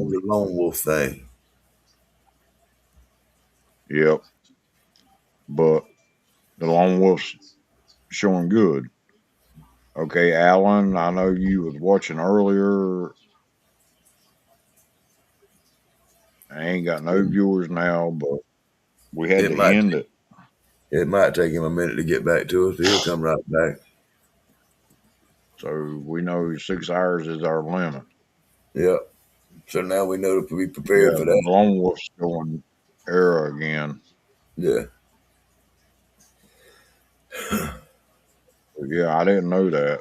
on the Lone Wolf thing. Yep. But the Lone Wolf's showing good. Okay, Alan, I know you was watching earlier. I ain't got no viewers now, but we had It to might end it. it might take him a minute to get back to us, but he'll come right back. So we know 6 hours is our limit. Yep. So now we know to be Yeah, prepared for but that. the Lone Wolf's going error again. Yeah. But yeah, I didn't know that.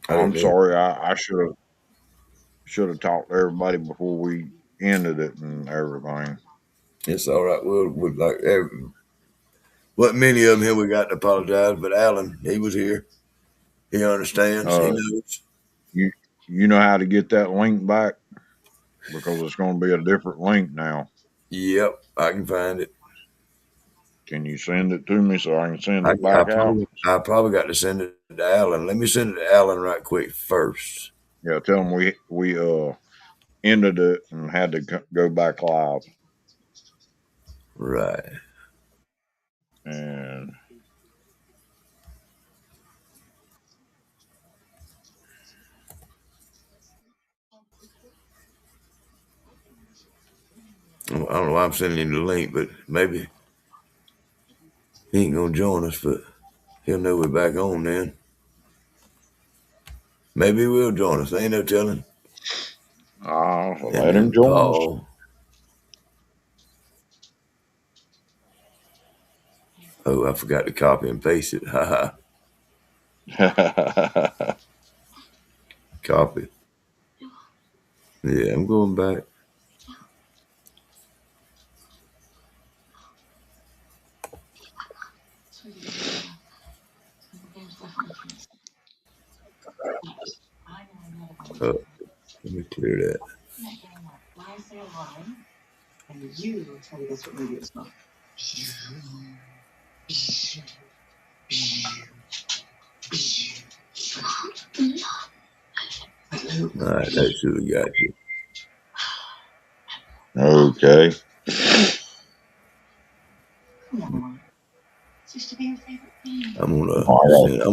I I'm didn't either. sorry. I should have talked to everybody before we ended it and everything. It's all right. We'll like what many of them here we got to apologize, but Alan, he was here. He understands. He Uh, knows. you you know how to get that link back because it's going to be a different link now. Yep, I can find it. Can you send it to me so I can send I, it I back out? probably I probably got to send it to Alan. Let me send it to Alan right quick first. Yeah, tell them we ended it and had to go back live. Right. And I don't know why I'm sending him the link, but maybe he ain't gonna join us, but he'll know we're back on then. Maybe he will join us. Ain't no telling. And let him then join us. Paul. Oh, I forgot to copy and paste it. Ha ha. Copy. Yeah, I'm going back. Let me clear that. All right, that should have got you. Okay. I'm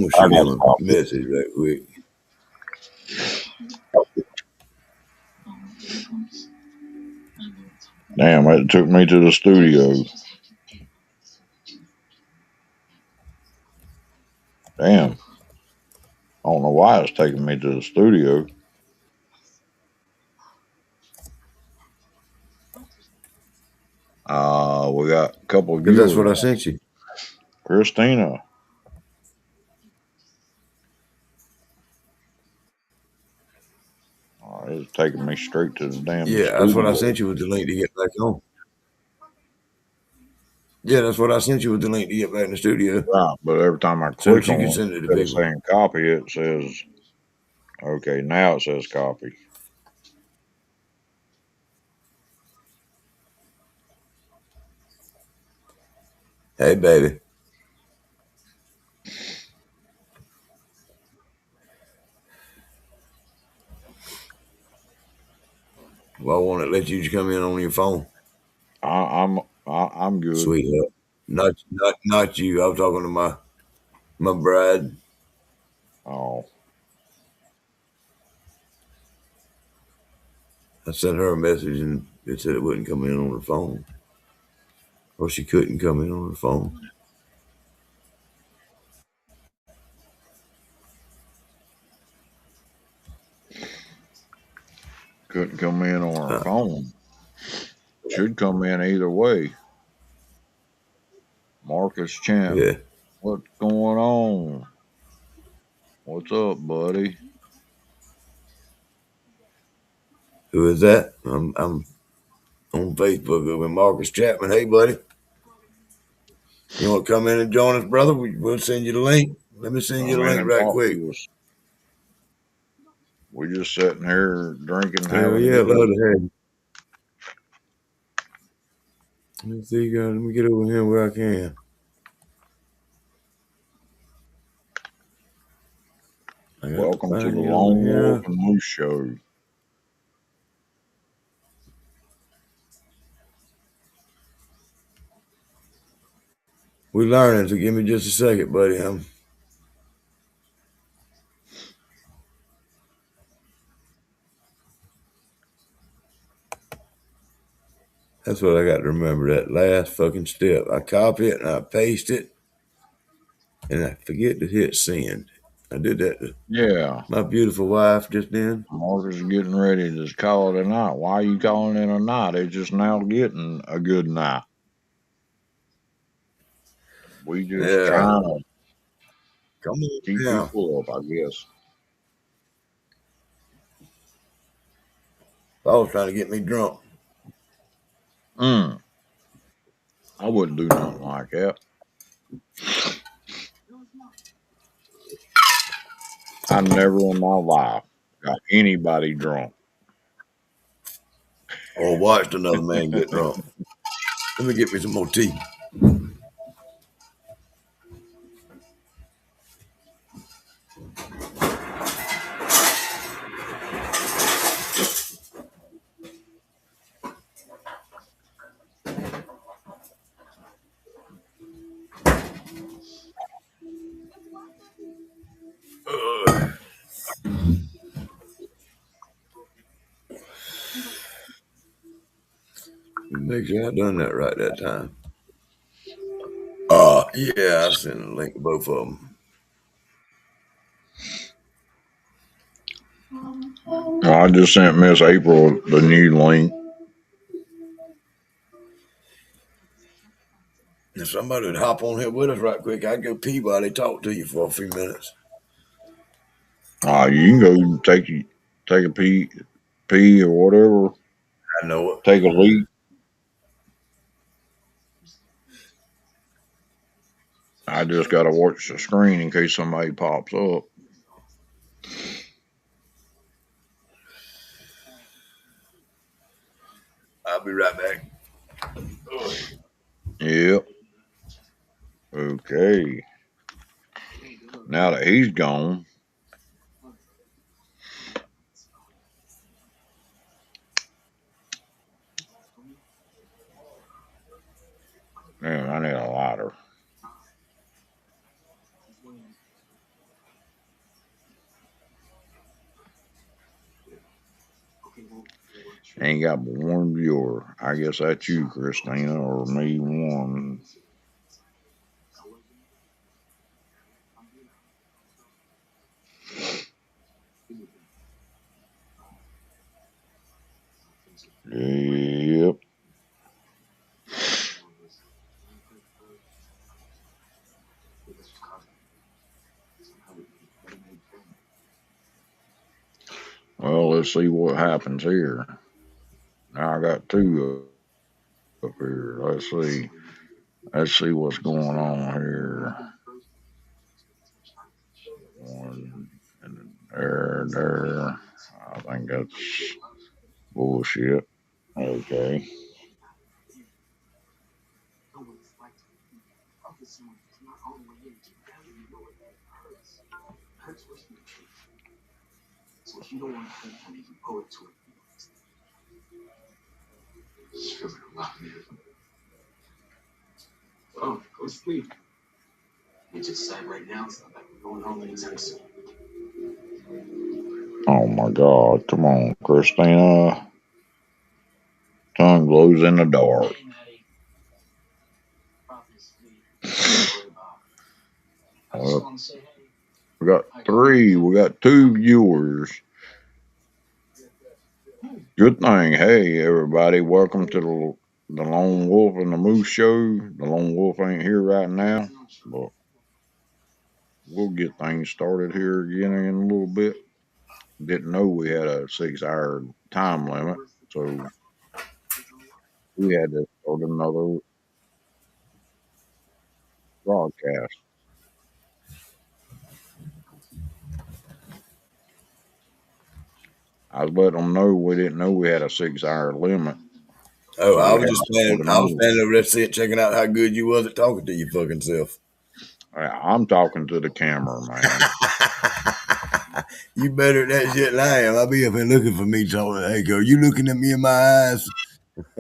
gonna I shoot got him a copy. message right quick. Damn, it took me to the studio. Damn. I don't know why it's taking me to the studio. We got a couple of Because that's what viewers. I sent you. Christina. It's taking me straight to the damn Yeah, that's what I studio. sent you with the link to get back on. Yeah, that's what I sent you with the link to get back in the studio Right, but every time I so that click you on can it, send it to instead of people. saying copy, it says, okay, now it says copy. Hey, baby. Well, I want to let you come in on your phone, I'm good. sweetheart. Not you. I was talking to my bride. Oh, I sent her a message and it said it wouldn't come in on her phone, or she couldn't come in on her phone. couldn't come in on our Uh, phone. Should come in either way. Marcus Champ, yeah. what's going on? What's up, buddy? Who is that? I'm on Facebook with Marcus Chapman. Hey, buddy. You want to come in and join us, brother? We'll send you the link. Let me send you Come the in link and right talk quick. to us. We're just sitting here drinking, Hell having a yeah, good love old. to have you. Let me see, let me get over here where I can. I got to Welcome to find the you over Lonewolf here. and Moose Show. We learning, so give me just a second, buddy. That's what I got to remember. That last fucking step. I copy it and I paste it, and I forget to hit send. I did that to Yeah. my beautiful wife just then. Marcus is getting ready to call it a night. Why are you calling it a night? It's just now getting a good night. We just Yeah, trying to come on keep now. people up, I guess. Paul's trying to get me drunk. Mm, I wouldn't do nothing like that. I never in my life got anybody drunk. Or watched another man get drunk. Let me get me some more tea. Make sure I done that right that time. Yeah, I sent a link to both of them. Well, I just sent Miss April the new link. If somebody would hop on here with us right quick, I'd go pee while they talk to you for a few minutes. You can go take a pee or whatever. I know it. Take a leak. I just got to watch the screen in case somebody pops up. I'll be right back. Yep. Okay. Now that he's gone, man, I need a lighter. Ain't got but one viewer. I guess that's you, Christina, or me one. Yep. Well, let's see what happens here. Now I got two up here. Let's see. Let's see what's going on here. One and there. I think that's bullshit. Okay. Oh my God. Come on, Christina. Tongue glows in the dark. Uh, we got three. We got two viewers. Good thing. Hey, everybody. Welcome to the Lone Wolf and the Moose show. The Lone Wolf ain't here right now, but we'll get things started here again in a little bit. Didn't know we had a 6 hour time limit, so we had to start another broadcast. I was letting them know we didn't know we had a 6 hour limit, Oh, so I we was had just to start standing. I was another. standing over there checking out how good you was at talking to your fucking self. I'm talking to the camera, man. You better at that shit than I am. I'll be up here looking for me talking. Hey, girl, you looking at me in my eyes?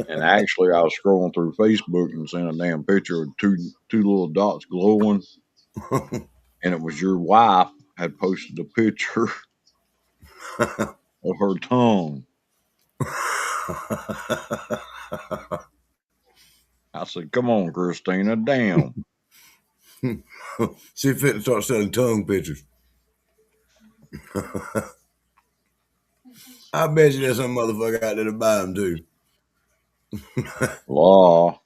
And actually, I was scrolling through Facebook and seen a damn picture of two little dots glowing, and it was your wife had posted a picture of her tongue. I said, "Come on, Christina, damn." She fit to start selling tongue pictures. I bet you there's some motherfucker out there to buy them too. Law.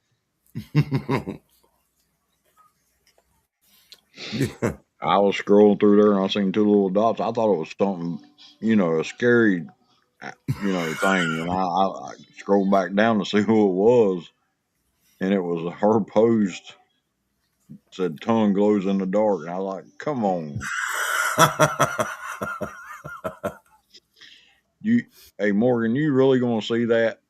Yeah. I was scrolling through there and I seen two little dots. I thought it was something, a scary, thing. And I scrolled back down to see who it was, and it was her post said tongue glows in the dark, and I was like, come on, you, hey Morgan, you really gonna see that?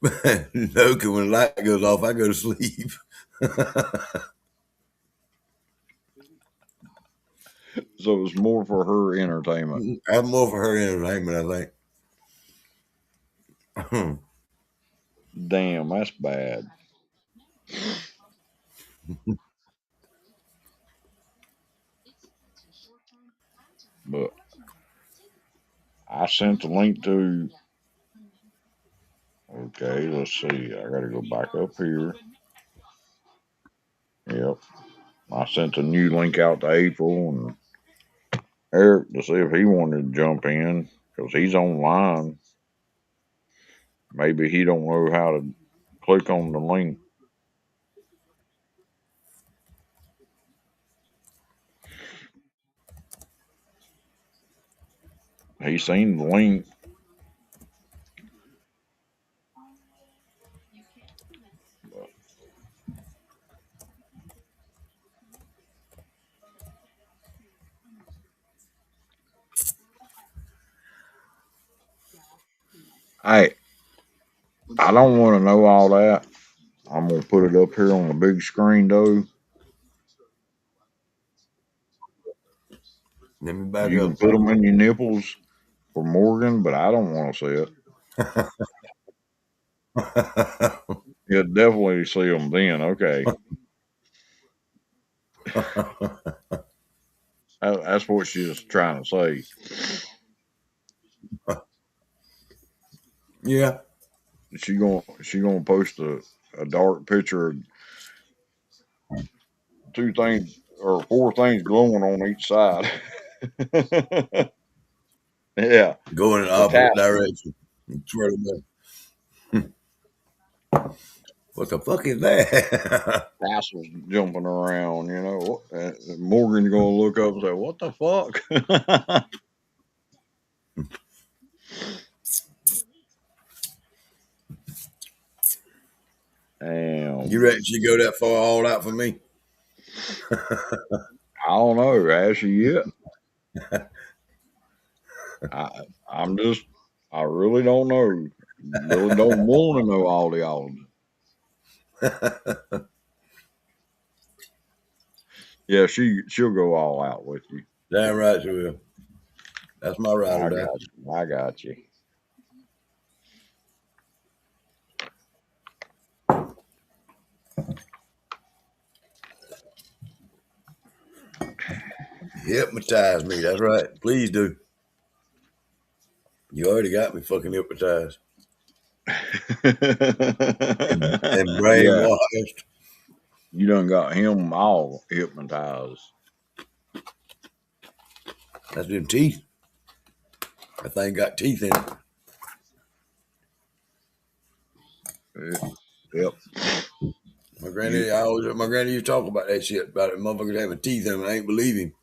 No, because when the light goes off, I go to sleep. So it was more for her entertainment. I'm more for her entertainment, I think. Damn, that's bad. But I sent the link to. Okay, let's see. I gotta go back up here. Yep, I sent a new link out to April and Eric to see if he wanted to jump in because he's online. Maybe he don't know how to click on the link. He seen the link. But, hey, I don't want to know all that. I'm gonna put it up here on the big screen though. Let me back You up. can put them in your nipples for Morgan, but I don't want to see it. You'll definitely see them then. Okay, that's what she's trying to say. Yeah. She gonna post a dark picture of two things or four things glowing on each side. Yeah, Go in the the opposite tassels, direction. I swear to God. What the fuck is that? tassels jumping around. Morgan's gonna look up and say, "What the fuck?" You Damn, reckon she go that far all out for me? I don't know. Has she yet? I, I'm just, I really don't know. Really don't want to know all the odds. Yeah, she'll go all out with you. Damn right she will. That's my ride or I die. got you. I got you. Hypnotize me. That's right. Please do. You already got me fucking hypnotized and Yeah, brainwashed. you done got him all hypnotized. That's them teeth. That thing got teeth in it. Yep. You My granddaddy used to talk about that shit about it. Motherfuckers having teeth in them. I ain't believe him.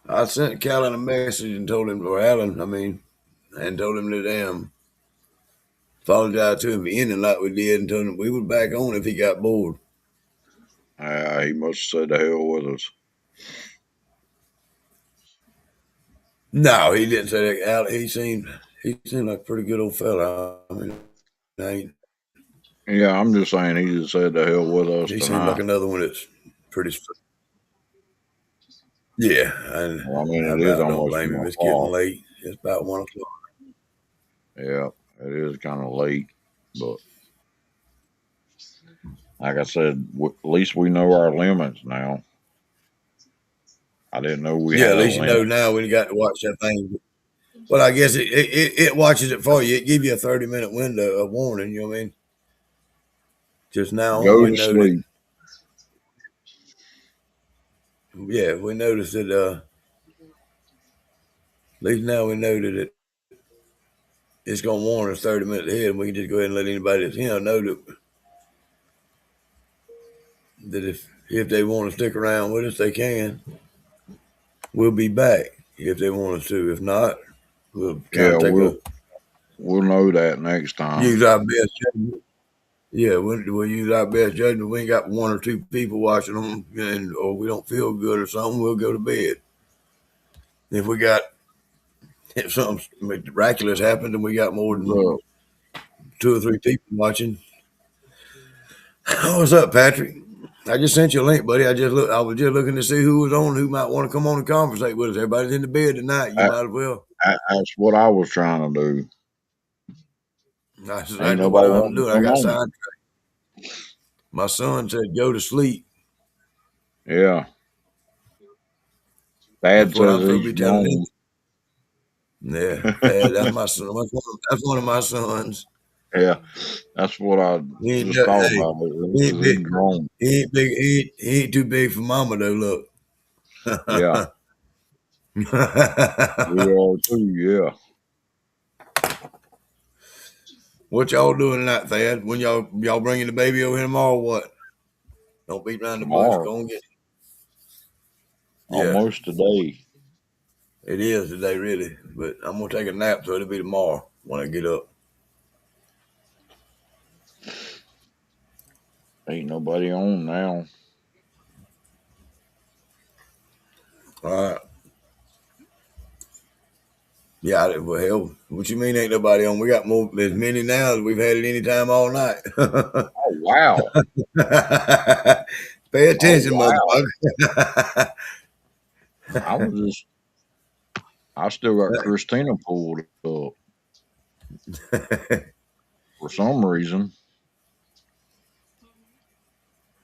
I sent Callan a message and told him, or Alan, I mean, and told him to damn apologize to him for ending like we did and told him we would back on if he got bored. he must have said the hell with us. No, he didn't say that. Alan, he seemed like a pretty good old fella. I mean, I ain't, Yeah, I'm just saying he just said the hell with us he seemed like tonight. another one that's pretty. Yeah, Well, I and I mean, it is about don't almost blame him. 1 It's getting o'clock. late. It's about 1 o'clock. Yeah, it is kind of late, but like I said, at least we know our limits now. I didn't know we Yeah, had at a least you know limit. now when you got to watch that thing. Well, I guess it watches it for you. It give you a 30-minute window of warning. You know what I mean? Just now on, Go we to know that. sleep. Yeah, we noticed that. At least now we know that it's gonna warn us 30 minutes ahead, and we can just go ahead and let anybody that's know that if they want to stick around with us, they can. We'll be back if they want us to. If not, we'll kind Yeah, of take a we'll know that next time. use our best judgment. Yeah, we'll use our best judgment. We ain't got one or two people watching them, or we don't feel good or something. We'll go to bed. If we got if something miraculous happens and we got more What's than up? two or three people watching, what's up, Patrick? I just sent you a link, buddy. I was just looking to see who was on, who might want to come on and conversate with us. Everybody's in the bed tonight. You That, might as well. that's what I was trying to do. That's Ain't exactly what nobody I'm wanting to doing. I come got on. signed. My son said, "Go to sleep." Yeah, That's Dad what says I'm supposed to he's be telling him. grown. Yeah, that's my son. That's one of my sons. Yeah, that's what I He ain't just no, thought hey, about. It he ain't says big. he's grown. He ain't big. He ain't too big for mama though. Look. Yeah, we are too. Yeah, What y'all doing tonight, Thad? When y'all bringing the baby over here tomorrow? Or what? Don't beat around the bush. tomorrow, Go and get. Yeah, almost today. it is today, really. But I'm gonna take a nap, so it'll be tomorrow when I get up. Ain't nobody on now. All right. Yeah. Well, hell, what you mean ain't nobody on? We got more as many now as we've had at any time all night. Oh wow! Pay Oh attention, wow! motherfucker. I was just, I still got Christina pulled up for some reason.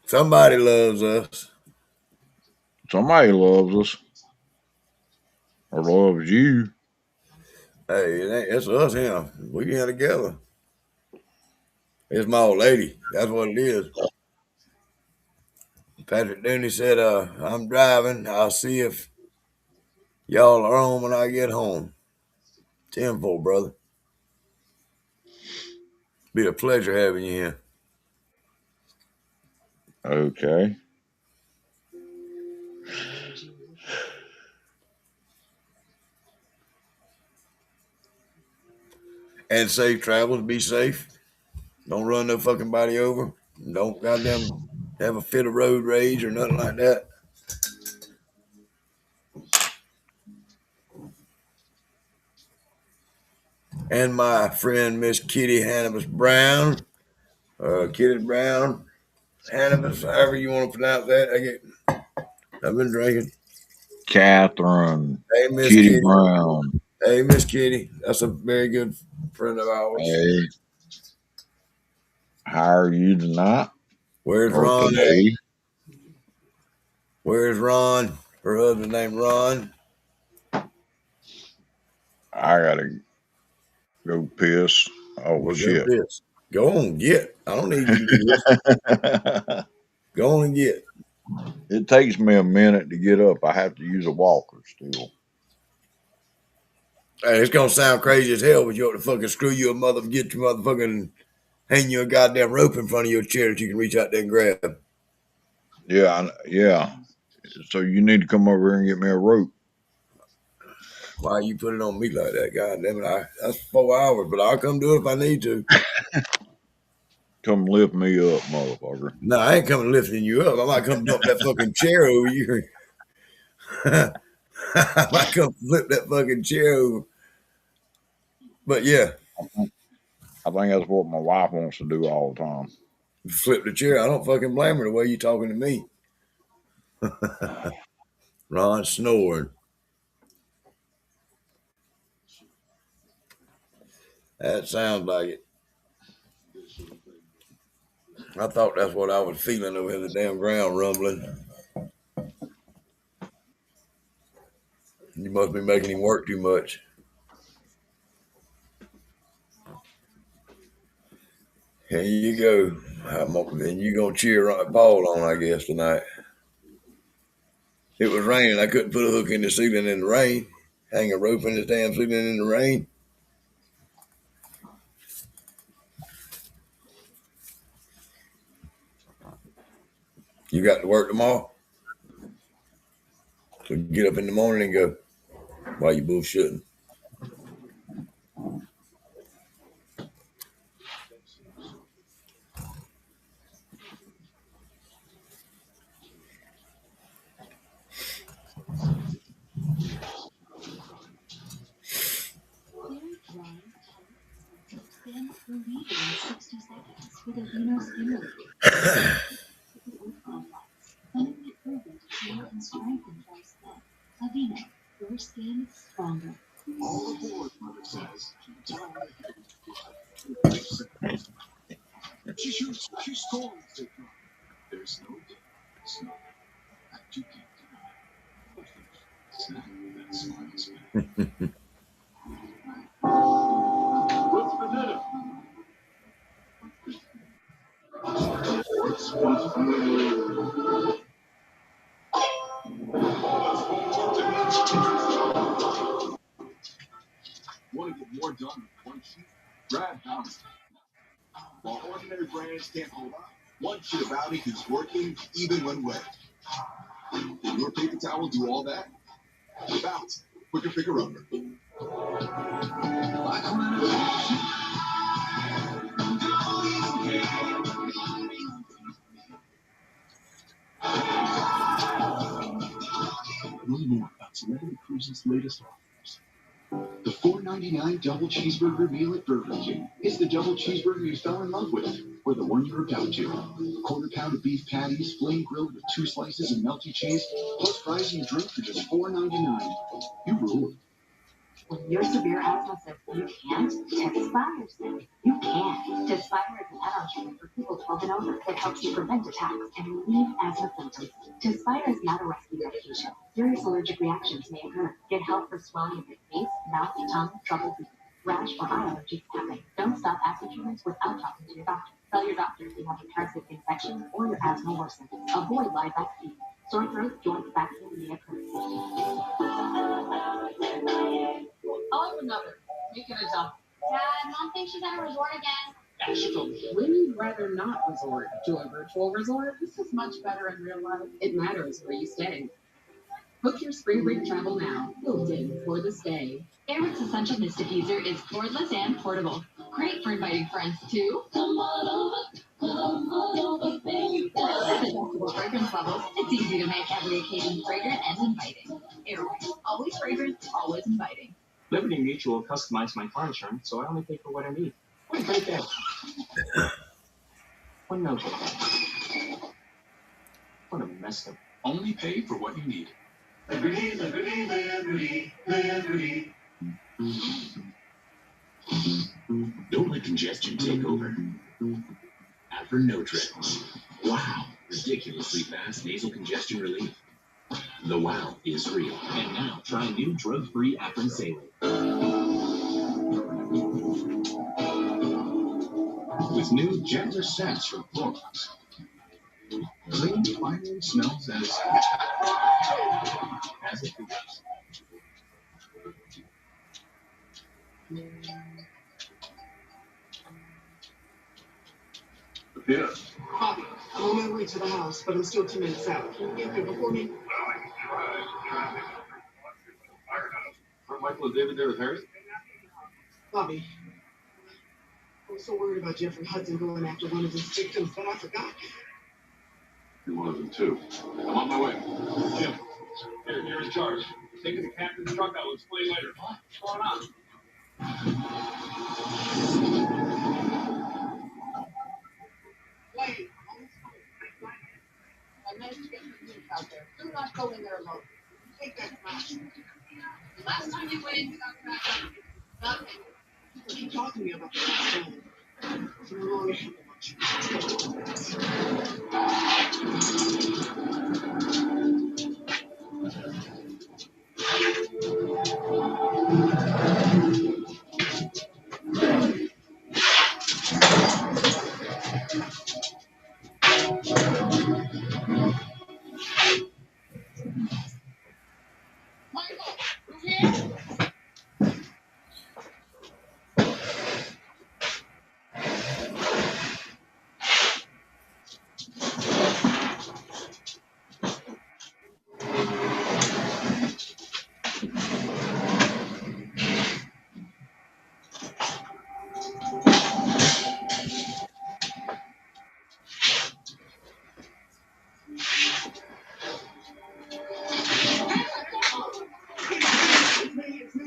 Somebody loves us. Somebody loves us or loves you. Hey, it's us, him. We get together. It's my old lady. That's what it is. Patrick Dooney said, I'm driving. I'll see if y'all are on when I get home. Tenfold, brother. Be a pleasure having you here. Okay. And safe travels. Be safe. Don't run no fucking body over. Don't goddamn have a fit of road rage or nothing like that. And my friend Miss Kitty Hannibus Brown, Kitty Brown, Hannibus, however you want to pronounce that. I've been drinking. Catherine, Hey, Miss Kitty Kitty. Brown. Hey, Miss Kitty. That's a very good friend of ours. Hey, how are you tonight Where's or Ron at? today? Where's Ron? Her husband named Ron. I gotta go piss. Oh Well, go shit. piss. Go on, get. I don't need you to do this. Go on and get. It takes me a minute to get up. I have to use a walker still. Hey, it's gonna sound crazy as hell, but you ought to fucking screw you a mother, get your motherfucking hang you a goddamn rope in front of your chair that you can reach out there and grab. Yeah, yeah. So you need to come over here and get me a rope. Why you put it on me like that? God damn it! That's 4 hours, but I'll come do it if I need to. Come lift me up, motherfucker. No, I ain't coming lifting you up. I might come dump that fucking chair over you. I might come flip that fucking chair over. But yeah, I think that's what my wife wants to do all the time. flip the chair. I don't fucking blame her the way you talking to me. Ron snoring. That sounds like it. I thought that's what I was feeling over in the damn ground rumbling. You must be making him work too much. Here you go. And you gonna cheer Paul on, I guess, tonight. It was raining. I couldn't put a hook in the ceiling in the rain. Hang a rope in the damn ceiling in the rain. You got to work tomorrow? So get up in the morning and go while you bullshitting. The $4.99 double cheeseburger meal at Burger King is the double cheeseburger you fell in love with, or the one you're about to. Quarter pound of beef patties, flame grilled with 2 slices of melty cheese, plus fries and drink for just $4.99. You rule. When you're severe asthma says you can't, Tespire says you can. Tespire is an add-on treatment for people 12 and over that helps you prevent attacks and relieve asthma symptoms. Tespire is not a rescue medication. Serious allergic reactions may occur. Get help for swelling of your face, mouth, tongue, trouble breathing, rash, or eye allergies happen. Don't stop asthma treatments without talking to your doctor. Tell your doctor if you have a parasitic infection or your asthma worsens. Avoid live vaccines. Sore throat, joint vaccine may occur. I'll have another. Make it a double. Dad, Mom thinks she's at a resort again. Actually, we'd rather not resort to a virtual resort. This is much better in real life. It matters where you stay. Book your spring break travel now. Built in for the stay. Airwick's Essential Mist Diffuser is cordless and portable. Great for inviting friends too. Come on over. Come on over, baby. With adjustable fragrance levels, it's easy to make every occasion fragrant and inviting. Airwick. Always fragrant, always inviting. Liberty Mutual customized my car insurance, so I only pay for what I need. What a great day. What no good day. What a mess up. Only pay for what you need. Liberty, liberty, liberty, liberty. Don't let congestion take over. Afrin No Trips. Wow. Ridiculously fast nasal congestion relief. The wow is real. And now try new drug-free Afrin Saline. With new, gentler scents from Clorox. Clean, finally smells as it feels. Yeah. Bobby, I'm on my way to the house, but I'm still 2 minutes out. Can you get there before me? Aren't Michael and David there with Harry? Bobby, I was so worried about Jeffrey Hudson going after one of his victims, but I forgot. You're one of them, too. I'm on my way. Jim, you're in charge. Take the captain's truck. I'll explain later. What's going on? Wait. Keep talking to me about the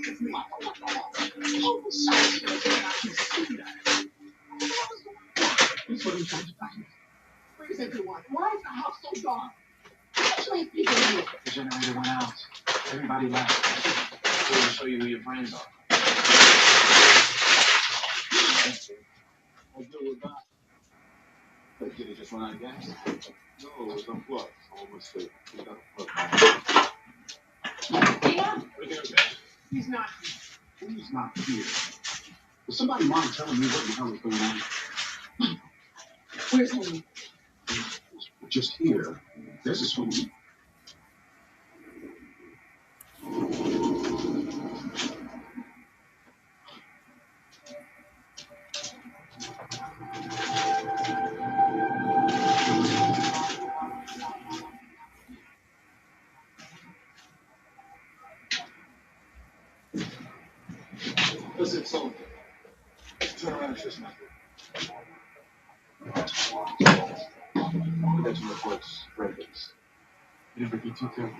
It's me. Oh, he's what he's trying to find. Where is everyone? Why is the house so dark? Actually, people here. The generator went out. Everybody left. I'm going to show you who your friends are. I'll deal with that. But did it just run out of gas? No, it was unplugged. Almost there. We got a plug. Yeah. Everything okay? He's not here. Who's not here? Was somebody mind telling me what the hell is going on? Where's Henry? Just here. There's a swing. Listen, so turn around and kiss my that's your voice, Ravens. You never be too careful.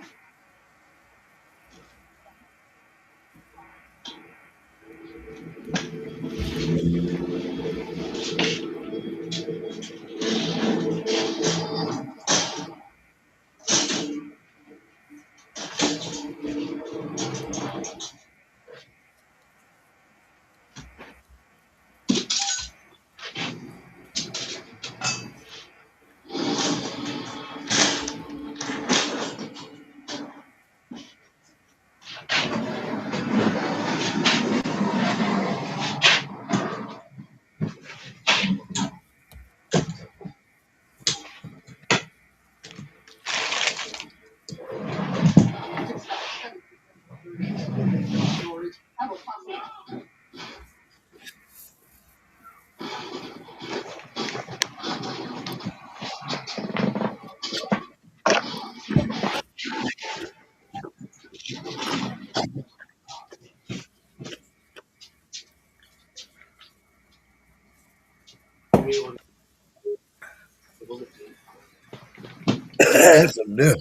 That's enough.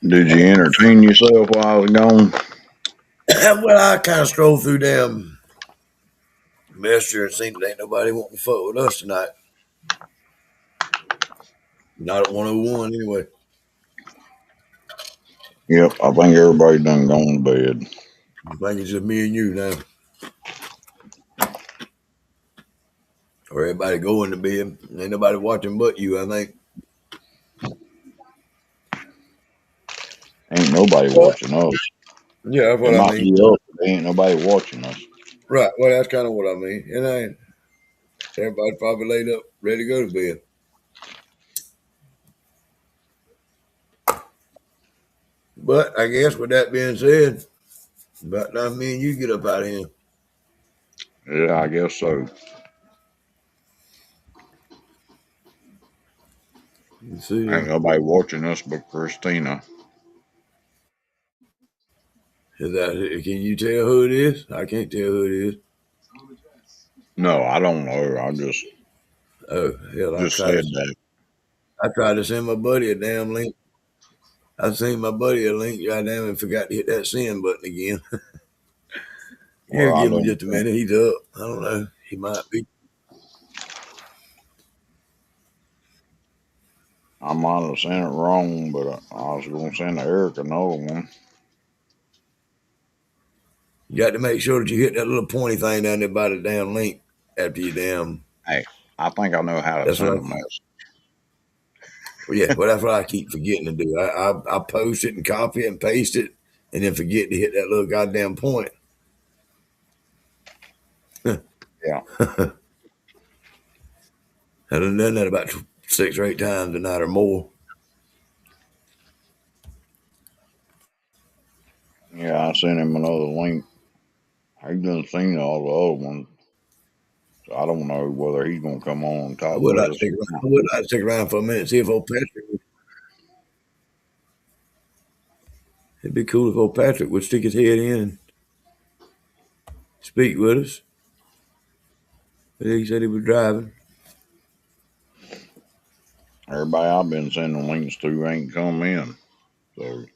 Did you entertain yourself while I was gone? Well, I kind of strolled through them Messenger and seen that ain't nobody wanting to fuck with us tonight. Not at 101 anyway. Yep, I think everybody done gone to bed. I think it's just me and you now. Or everybody going to bed. Ain't nobody watching but you, I think. Ain't nobody Well, watching us. yeah, that's They what I might mean. be up, but they ain't nobody watching us. Right. Well, that's kind of what I mean. And everybody's probably laid up, ready to go to bed. But I guess with that being said, about time me and you get up out of here. Yeah, I guess so. You see, Ain't nobody watching us but Christina. is that, can you tell who it is? I can't tell who it is. No, I don't know. I Oh, hell, just said that. I tried to send my buddy a damn link. I sent my buddy a link, goddamn, and forgot to hit that send button again. Yeah, Well, I give him don't just a think. minute. He's up. I don't know. He might be. I might have sent it wrong, but I was going to send Eric another one. You got to make sure that you hit that little pointy thing down there by the damn link after you damn. Hey, I think I know how to That's send what a message. well, yeah, well, that's what I keep forgetting to do. I post it and copy it and paste it, and then forget to hit that little goddamn point. I Yeah. done done that about 6 or 8 times tonight or more. Yeah, I sent him another link. He done seen all the other ones. So I don't know whether he's going to come on and I talk would with like to us stick or around. not. I would like to stick around for a minute and see if old Patrick. It'd be cool if old Patrick would stick his head in and speak with us. But he said he was driving. Everybody I've been sending links to ain't come in. So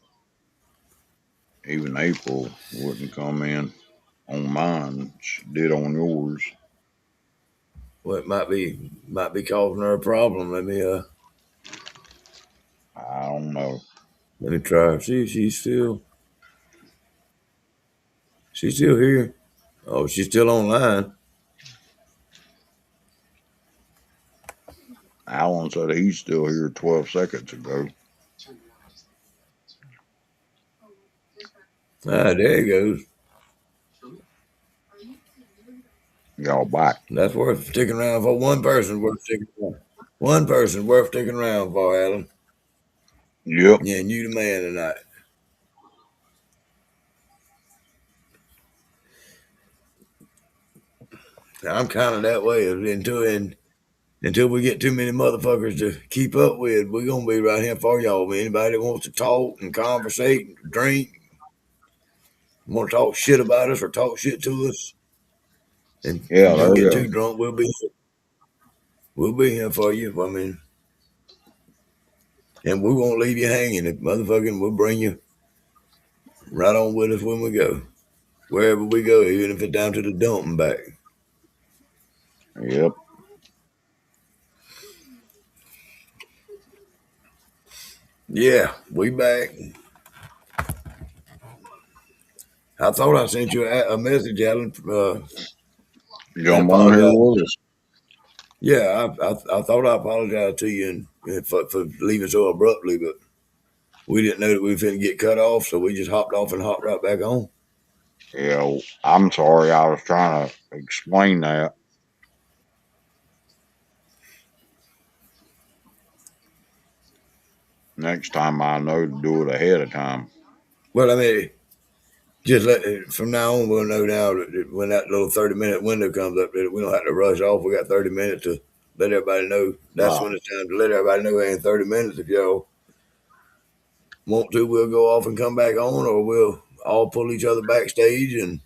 even April wouldn't come in on mine. She did on yours. Well, it might be causing her a problem. I don't know. Let me try. See if she's still here. Oh, she's still online. Alan said he's still here 12 seconds ago. Ah, there he goes. Y'all back. That's worth sticking around for. One person worth sticking around. One person worth sticking around for, Alan. Yep. Yeah, and you the man tonight. I'm kind of that way until we get too many motherfuckers to keep up with. We're gonna be right here for y'all. Anybody that wants to talk and conversate, and drink, want to talk shit about us or talk shit to us, Yeah, and there don't we get go. too drunk, we'll be here for you. I mean, and we won't leave you hanging. If motherfucking, we'll bring you right on with us when we go, wherever we go, even if it's down to the dump and back. Yep. Yeah, we back. I thought I sent you a message, Alan, and Jump on here apologize. with us. Yeah, I thought I apologized to you for leaving so abruptly, but we didn't know that we were going to get cut off, so we just hopped off and hopped right back on. Yeah, I'm sorry. I was trying to explain that. Next time I know to do it ahead of time. Well, I mean, just from now on, we'll know now that when that little 30-minute window comes up, that we don't have to rush off. We got 30 minutes to let everybody know. That's Right. when it's time to let everybody know in 30 minutes. If y'all want to, we'll go off and come back on, or we'll all pull each other backstage. And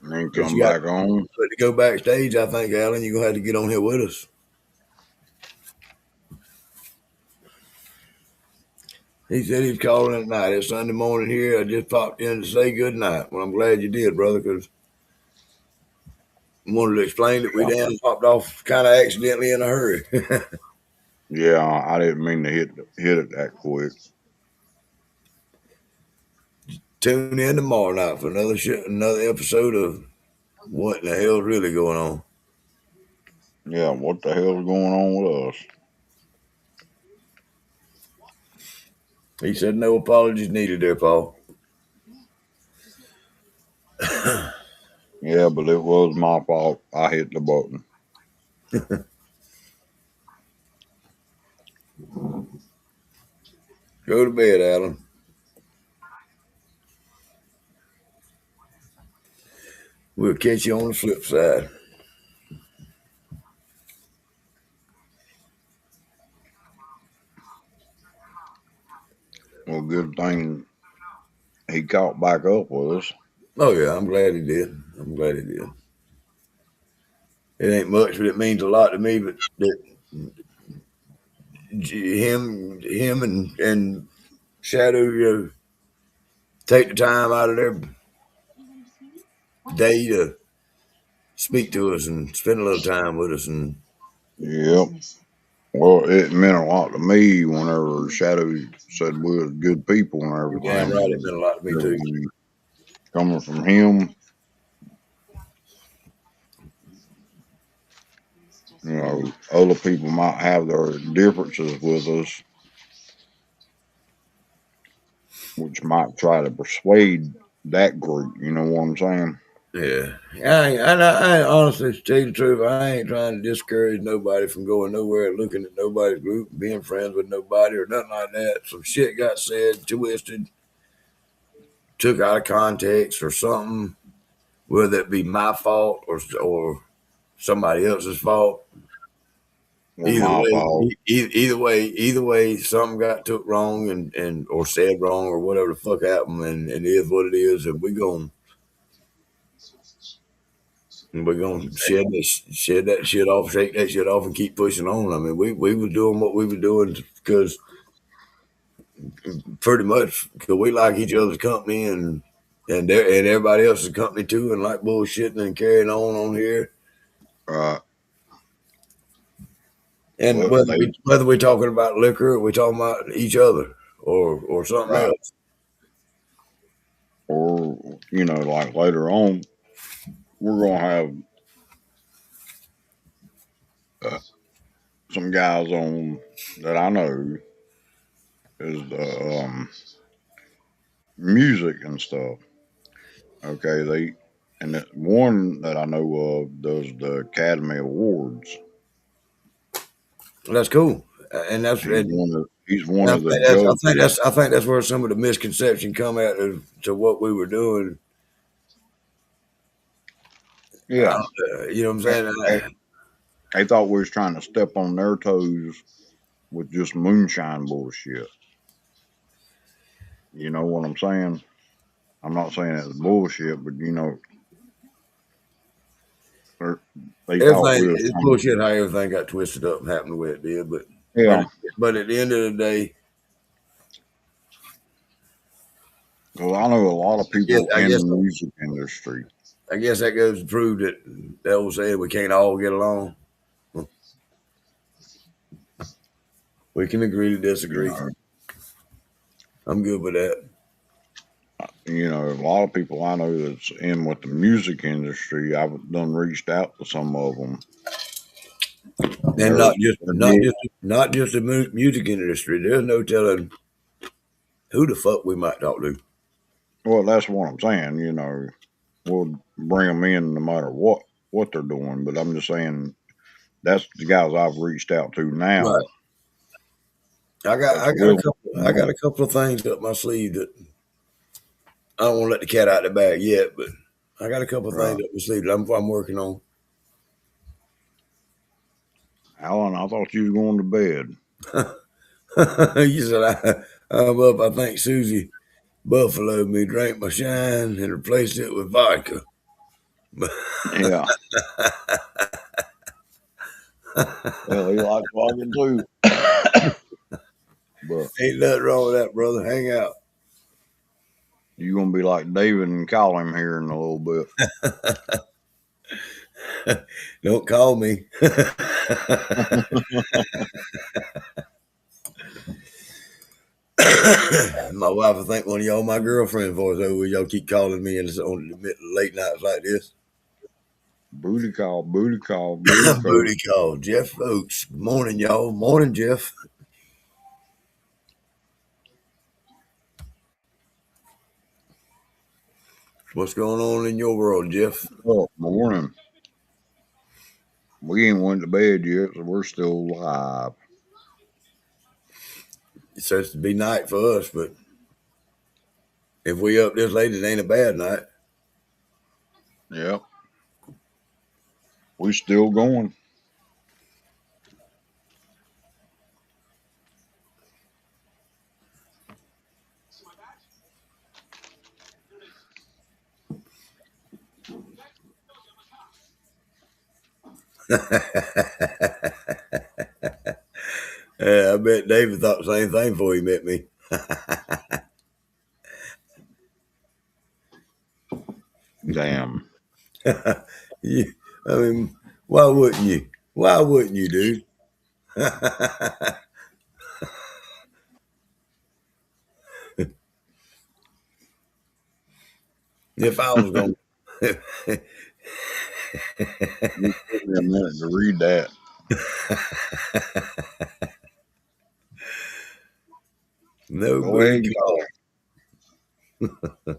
then But come you got back on. to go backstage. I think, Alan, you're gonna have to get on here with us. He said he's calling at night. It's Sunday morning here. I just popped in to say good night. Well, I'm glad you did, brother, because I wanted to explain that we Yeah. damn popped off kind of accidentally in a hurry. Yeah, I didn't mean to hit it that quick. Tune in tomorrow night for another episode of what in the hell's really going on. Yeah, what the hell's going on with us? He said no apologies needed there, Paul. Yeah, but it was my fault. I hit the button. Go to bed, Alan. We'll catch you on the flip side. Well, good thing he caught back up with us. Oh yeah, I'm glad he did. I'm glad he did. It ain't much, but it means a lot to me. But that him and Shadow, take the time out of their day to speak to us and spend a little time with us, and Yep. Well, it meant a lot to me whenever Shadow said we was good people and You're damn everything. right. It meant a lot to me too. Coming from him, other people might have their differences with us, which might try to persuade that group. You know what I'm saying? Yeah, I honestly, to tell you the truth, I ain't trying to discourage nobody from going nowhere, looking at nobody's group, being friends with nobody, or nothing like that. Some shit got said, twisted, took out of context, or something, whether it be my fault or somebody else's fault. Or my fault. Either way, something got took wrong and or said wrong or whatever the fuck happened, and it is what it is, and we're gonna shed that shit off, shake that shit off, and keep pushing on. I mean, we were doing what we were doing because pretty much because we like each other's company and everybody else's company too, and like bullshitting and carrying on here. Right. And But they, whether we're talking about liquor or we're talking about each other or something right. else. Or, like later on, we're going to have some guys on that I know is the music and stuff. Okay. And one that I know of does the Academy Awards. That's cool, and that's He's and one of, he's And one I of the think that's I think judges. that's I think that's where some of the misconception come at to what we were doing. Yeah. You know what I'm They, saying? they they thought we was trying to step on their toes with just moonshine bullshit. You know what I'm saying? I'm not saying it's bullshit, but they're- they thought Everything we was it's trying to. bullshit how everything got twisted up and happened the way it did. But Yeah, but at the end of the day, because I know a lot of yes, people in the music industry. I guess that goes to prove that old saying we can't all get along. We can agree to You disagree. know, I'm good with that. a lot of people I know that's in with the music industry. I've done reached out to some of them, and And they're not just they're not good. just not just the music industry. There's no telling who the fuck we might talk to. Well, that's what I'm saying. We'll bring them in no matter what they're doing. But I'm just saying that's the guys I've reached out to now. Right. I got That's I got a willing couple to I got know. a couple of things up my sleeve that I don't want to let the cat out of the bag yet, but I got a couple of things Right. up my sleeve that I'm working on. Alan, I thought you was going to bed. You said I'm up. I think Susie buffaloed me, drank my shine, and replaced it with vodka. Yeah. Well, he likes walking too. But Ain't nothing wrong with that, brother. Hang out. you're gonna be like David and call him here in a little bit. Don't call me. My wife, I think one of y'all, my girlfriend, voice over. Y'all keep calling me and it's on late nights like this. Booty call, booty call, booty call. Booty call, Jeff Oates. Good morning, y'all. Morning, Jeff. What's going on in your world, Jeff? Oh, morning. We ain't went to bed yet, so we're still live. It says to be night for us, but if we up this late, it ain't a bad night. Yep. We still going. I bet David thought the same thing before he met me. Damn. You- I mean, why wouldn't you? Why wouldn't you, dude? If I was going to. You took me a minute to read that. No Go booty ahead, call. y'all.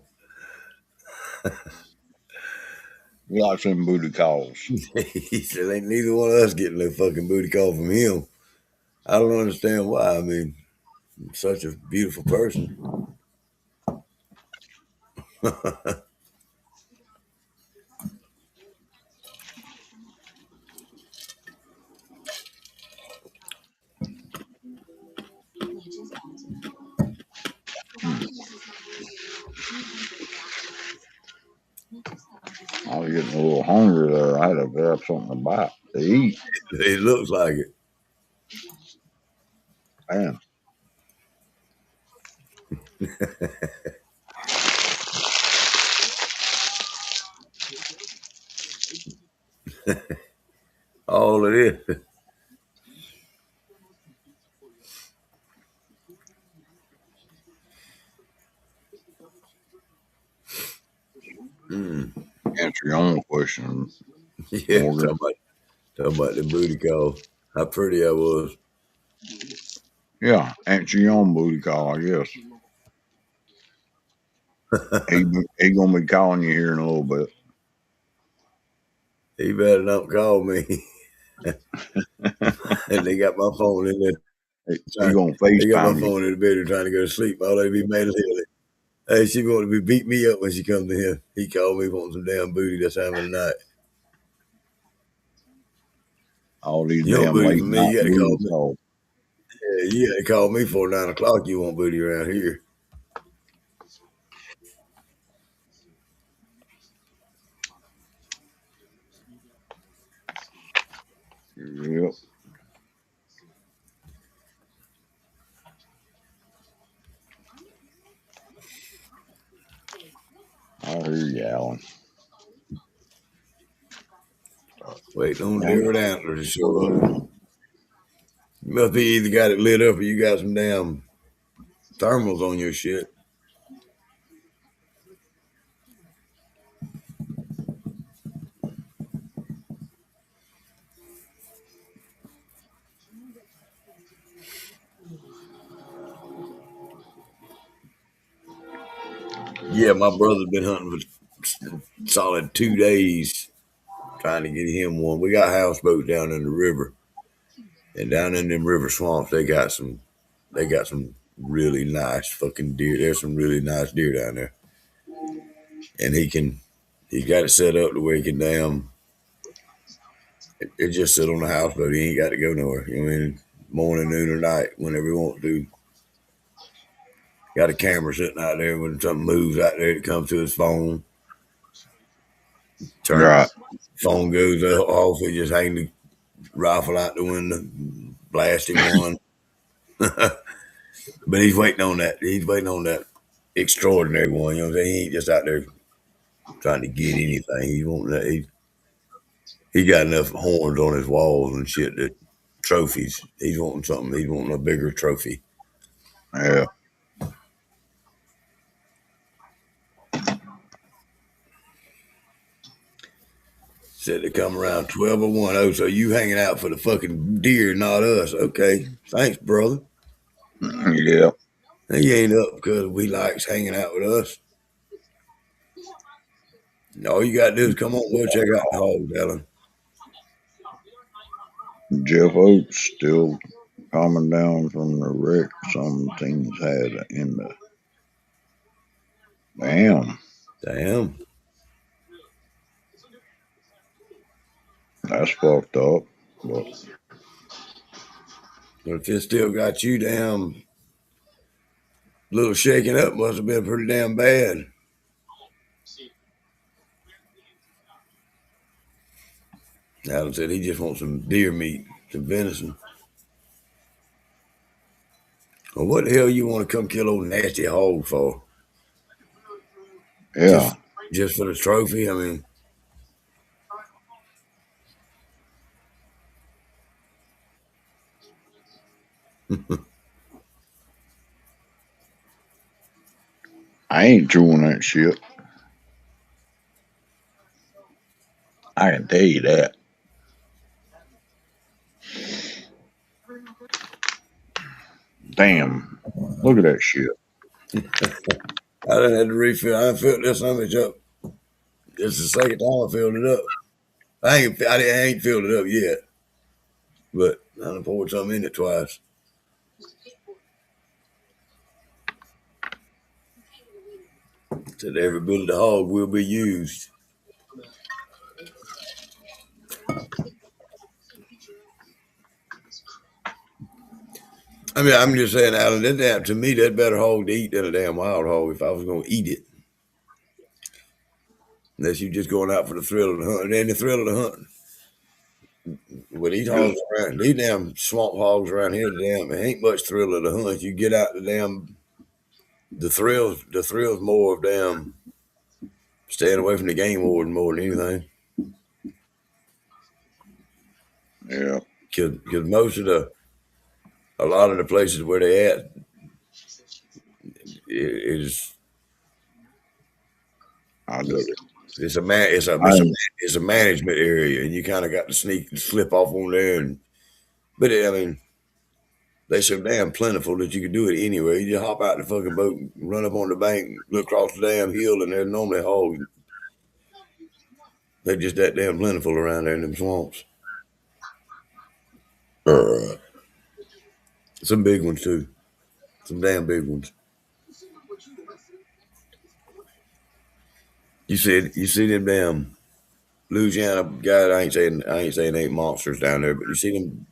We like some booty calls. He said, ain't neither one of us getting no fucking booty call from him. I don't understand why. I mean, such a beautiful person. Hmm. I was getting a little hungry there. I had to grab something to bite to eat. It looks like it. Man, All it is. Mm. answer your own question, Yeah, Morgan. talking about the booty call. How pretty I was. Yeah, answer your own booty call, I guess. He gonna be calling you here in a little bit. He better not call me. And they got my phone in there. He gonna They got my FaceTime you. phone in the bedroom trying to go to sleep. All they be mad as hell. Hey, she want to be beat me up when she comes to him. He called me wanting some damn booty this time of the night. All these You want damn booty late from me? night You got to call booty me. calls. Yeah, you got to call me before 9 o'clock. You want booty around here? Yep, I hear you, Alan. Waiting on Damn different antlers to show up. You must be either got it lit up or you got some damn thermals on your shit. Yeah, my brother's been hunting for solid 2 days trying to get him one. We got houseboats down in the river, and down in them river swamps, they got some really nice fucking deer. There's some really nice deer down there, and he's got it set up to where he can damn. It just sit on the houseboat. He ain't got to go nowhere. You know what I mean? Morning, noon, or night, whenever he wants to. Got a camera sitting out there. When something moves out there, it comes to his phone. Turn right. phone goes off. He just hang the rifle out the window, blast him one. But he's waiting on that. He's waiting on that extraordinary one. You know what I'm saying? He ain't just out there trying to get anything. He won't. He got enough horns on his walls and shit that trophies. He's wanting something. He's wanting a bigger trophy. Yeah, Said to come around 12 or 1. Oh, so you hanging out for the fucking deer, not us? Okay, thanks, brother. yeah. He ain't up because we likes hanging out with us. All you gotta do is come on. We'll check out the hogs, Alan. Jeff Oaks still coming down from the wreck some things had in the. Damn, Damn. that's fucked up. But But if it still got you damn little shaking up, must have been pretty damn bad. Alan said he just wants some deer meat, some venison. Well, what the hell you want to come kill old nasty hog for? yeah, Just just for the trophy? I mean, I ain't chewing that shit. I can tell you that. Damn. Look at that shit. I done had to refill. I done filled this sandwich up. This is the second time I filled it up. I ain't filled it up yet, but I done poured something in it twice. Said every bit of the hog will be used. I mean, I'm just saying, Alan, to me, that better hog to eat than a damn wild hog if I was going to eat it. Unless you just going out for the thrill of the hunt. And the thrill of the hunt. With these Just, hogs around, these damn swamp hogs around here, damn, it ain't much thrill of the hunt. You get out the thrills more of damn staying away from the game warden more than anything. yeah, Because a lot of the places where they at is I just, it's a man I, it's a management area, and you kind of got to slip off on there. But I mean, they so damn plentiful that you could do it anywhere. You just hop out the fucking boat, run up on the bank, look across the damn hill, and there's normally hogs. They're just that damn plentiful around there in them swamps. Uh, some big ones too. Some damn big ones. You see them damn Louisiana guys. I ain't saying they ain't monsters down there, but you see them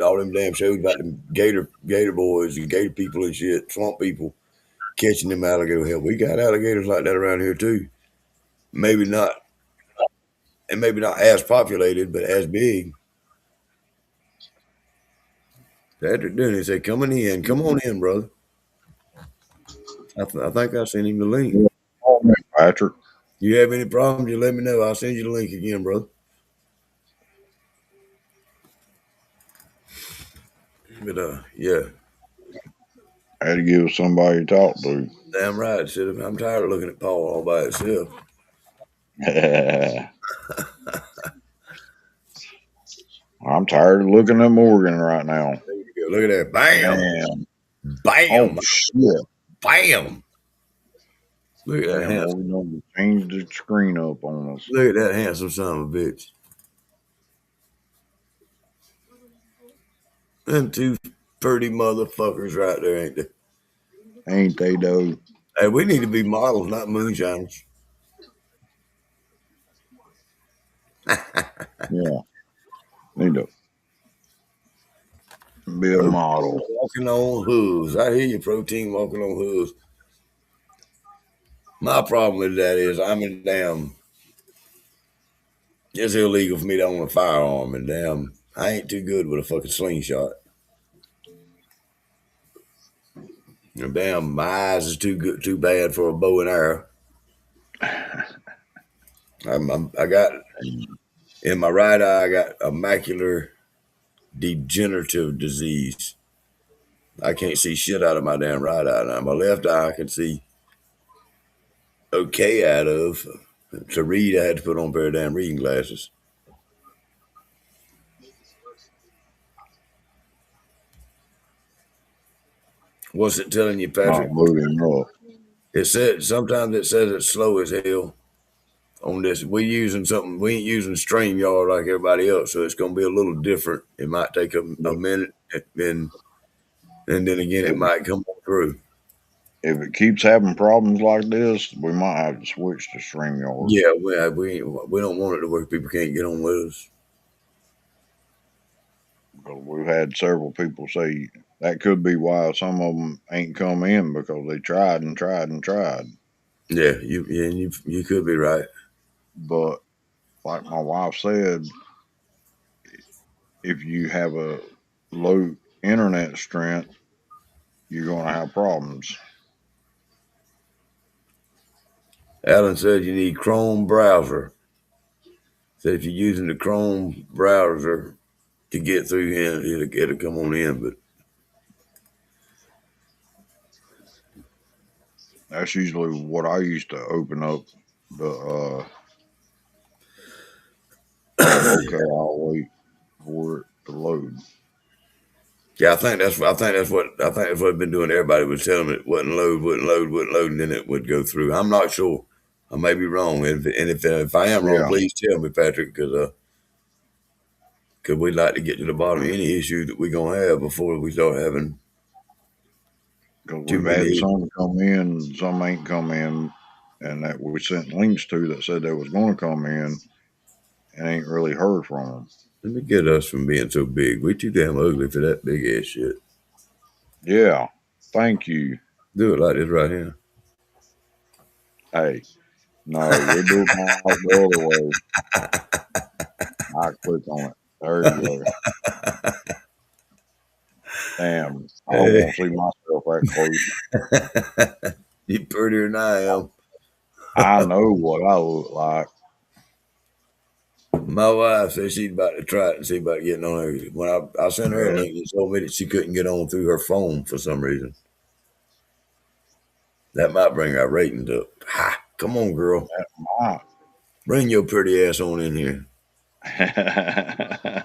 all them damn shows about them gator boys and gator people and shit, swamp people catching them alligators. Hell, we got alligators like that around here too. Maybe not, and maybe not as populated, but as big. After doing it, say, "Coming in, come on in, brother." I think I sent him the link. oh, man, Patrick. You have any problems, you let me know. I'll send you the link again, brother. But yeah, I had to give somebody to talk to. damn right. I'm tired of looking at Paul all by itself. I'm tired of looking at Morgan right now. There you go. Look at that. Bam, Man. Oh, bam, shit. bam. Look at that Damn, handsome. Morgan done changed the screen up on us. Look at that handsome son of a bitch. Them two pretty motherfuckers right there, ain't they? Ain't they, though? Hey, we need to be models, not moonshiners. Yeah. Need to be a model. Walking on hooves. I hear you, protein walking on hooves. My problem with that is I'm in damn. It's illegal for me to own a firearm, and damn, I ain't too good with a fucking slingshot. And damn, my eyes is too bad for a bow and arrow. I got in my right eye, I got a macular degenerative disease. I can't see shit out of my damn right eye now. My left eye I can see okay out of. To read, I had to put on a pair of damn reading glasses. What's it telling you, Not Patrick? loading up. It said sometimes it says it's slow as hell on this. We ain't using StreamYard like everybody else, so it's gonna be a little different. It might take a minute, and then again it If, might come through. if it keeps having problems like this, we might have to switch to StreamYard. Yeah, we don't want it to where people can't get on with us. Because we've had several people say that could be why some of them ain't come in because they tried and tried and tried. You could be right. But like my wife said, if you have a low internet strength, you're going to have problems. Alan said you need Chrome browser. Said if you're using the Chrome browser to get through here, it'll come on in. But That's usually what I used to open up the. Oh, okay. I'll wait for it to load. Yeah, I think that's what I've been doing. Everybody was telling me it wouldn't load, and then it would go through. I'm not sure. I may be wrong, if I am wrong, Yeah, please tell me, Patrick, because we'd like to get to the bottom of any issue that we're gonna have before we start having because too we've had many. some come in, some ain't come in, and that we sent links to that said they was going to come in, and ain't really heard from them. Let me get us from being so big. We too damn ugly for that big ass shit. Yeah, thank you. Do it like this right here. Hey, no, we'll do it like the other way. I click on it. There you go. Damn, I don't Hey, want to see myself that close. you prettier than I am. I know what I look like. My wife said she's about to try it and see about getting on there. When I sent her a Yeah, link, it told me that she couldn't get on through her phone for some reason. That might bring our ratings up. Ha! Come on, girl. that Bring your pretty ass on in here. might.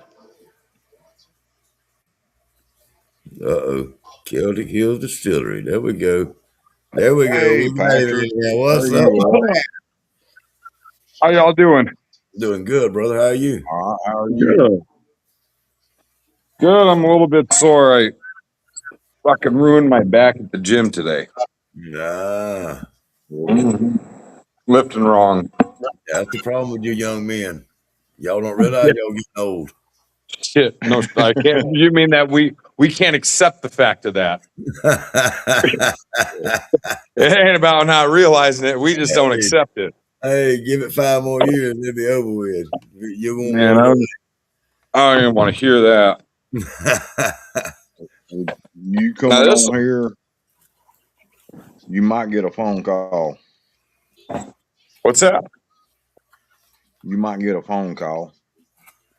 Uh-oh. Celtic Hills Distillery. There we go. There we go. Hey, We made it Patrick, in there. there What's up? you are. How y'all doing? Doing good, brother. How are you? All right, how are you? Good. Good. I'm a little bit sore. I fucking ruined my back at the gym today. Nah. Really? Mhm. Lifting wrong. That's the problem with you young men. Y'all don't realize Yeah. y'all getting old. Shit. No, I can't. You mean that we can't accept the fact of that? It ain't about not realizing it. We just don't Hey, accept it. hey, give it 5 more years and it'll be over with. You won't Man, want I don't even want to hear that. to You Now coming this, on here, you might get a phone call. what's that? You might get a phone call.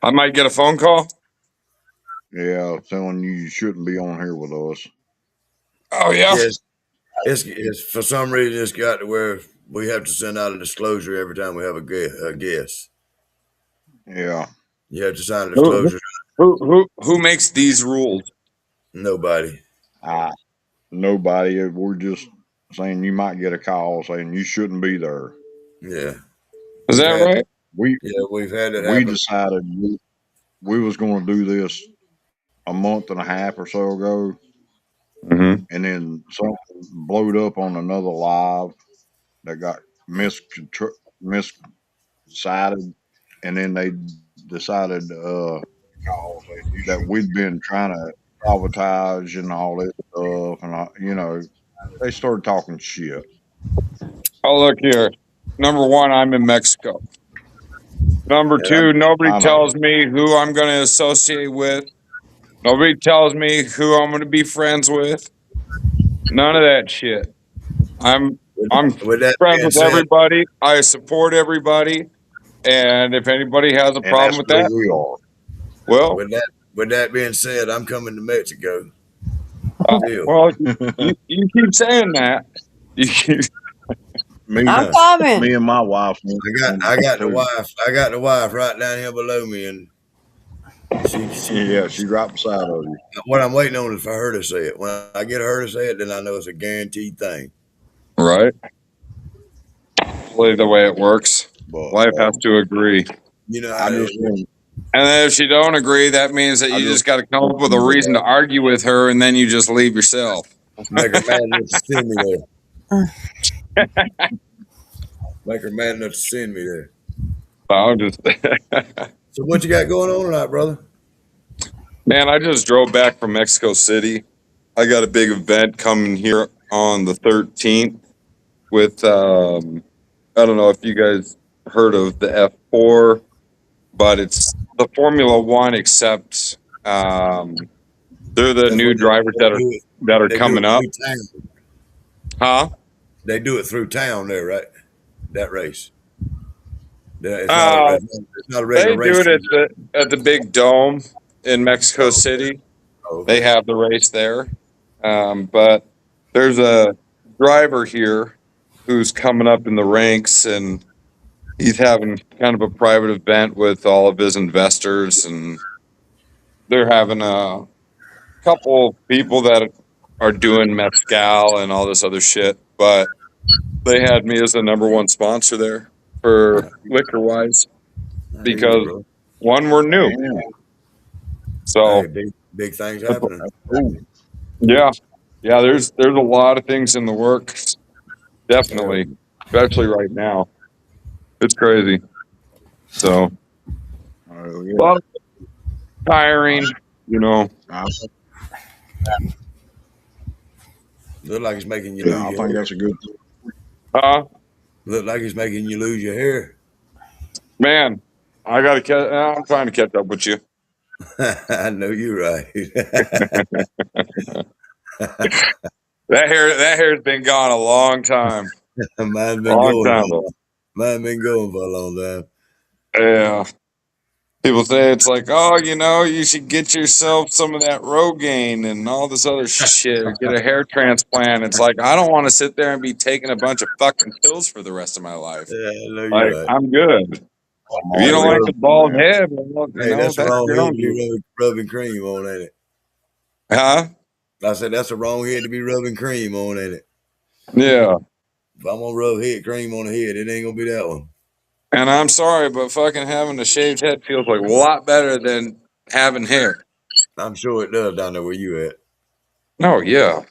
I might get a phone call. Yeah, telling you shouldn't be on here with us. Oh yeah. Yes, it's for some reason it's got to where we have to send out a disclosure every time we have a guest. Yeah, You have to sign a Who disclosure. who makes these rules? Nobody. I nobody. We're just saying you might get a call saying you shouldn't be there. Yeah, Is we've that had right? we've had it We happen. decided we was going to do this a month and a half or so ago, Mm-hmm. and then something blowed up on another live that got miscited, and then they decided that we'd been trying to sabotage and all this stuff, and they started talking shit. Oh look here. Number one, I'm in Mexico. Number And I'm, two, nobody I know. tells me who I'm going to associate with. Nobody tells me who I'm going to be friends with. None of that shit. I'm with, I'm with that friends being with said, everybody. I support everybody. And if anybody has a And problem that's with the way that, we are. well, with that with that being said, I'm coming to Mexico still. well, you keep saying that. You keep, me, I'm I coming. me and my wife went too. I got the wife right down here below me, and she Yeah, she right beside of you. what I'm waiting on is for her to say it. When I get her to say it, then I know it's a guaranteed thing. right? Really the way it works. But Life has to agree. You know how I it just is. want, And then if she don't agree, that means that I you just just got to come want up with a you reason to to argue with her, and then you just leave yourself. Make her mad enough to send me there. Make her mad enough to send me there. I'm just, So what you got going on tonight, brother? man, I just drove back from Mexico City. I got a big event coming here on the 13th with, I don't know if you guys heard of the F4, but it's the Formula One, except they're the That's new what drivers that are they do coming it up. through town. Huh? They do it through town there, right? That race. Uh, It's not a regular they do race. it at the big dome in Mexico Oh, City. oh, They okay. have the race there. But there's a driver here who's coming up in the ranks, and he's having kind of a private event with all of his investors, and they're having a couple people that are doing mezcal and all this other shit, but they had me as the number one sponsor there for liquor wise I hear you, because bro. one, we're new. Damn, Hey, So big things that's, happening. cool. yeah, yeah. There's a lot of things in the works, Yeah, definitely, especially right now. It's crazy. So Oh, a yeah. lot of tiring, you know. I, look like it's making you yeah, lose I your think hair. that's a good thing. Uh Look like it's making you lose your hair. man, I gotta catch. I'm trying to catch up with you. I know you're right. That hair's been gone a long time, Mine's been long going time for a though. long, mine been going for a long time. Yeah. People say it's like, oh, you should get yourself some of that Rogaine and all this other shit, or get a hair transplant. It's like I don't want to sit there and be taking a bunch of fucking pills for the rest of my life. Yeah, I know you're Like right. I'm good. I'm If you That's don't the already like wrong. the on bald that. head, well, Hey, that's the that's wrong your head own to be deal. rubbing cream on, ain't it? Huh? I said that's the wrong head to be rubbing cream on, ain't it? Yeah. If I'm gonna rub head cream on the head, it ain't gonna be that one. And I'm sorry, but fucking having a shaved head feels like a lot better than having hair. I'm sure it does down there where you at. No, yeah.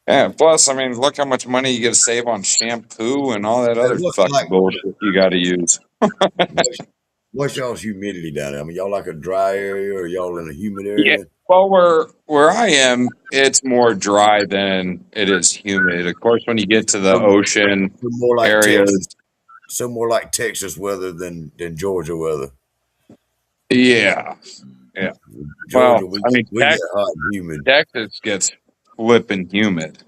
And plus, I mean, look how much money you get to save on shampoo and all that Hey, other what's fucking like? bullshit you got to use. What's, what's y'all's humidity down there? I mean, y'all like a dry area or y'all in a humid Yeah. area? Well, where I am, it's more dry than it is humid. Of course, when you get to the So, ocean so more like Texas. areas, So more like Texas weather than Georgia weather. yeah, yeah. Well, Georgia, we I mean, we get hot and humid. Texas gets flipping humid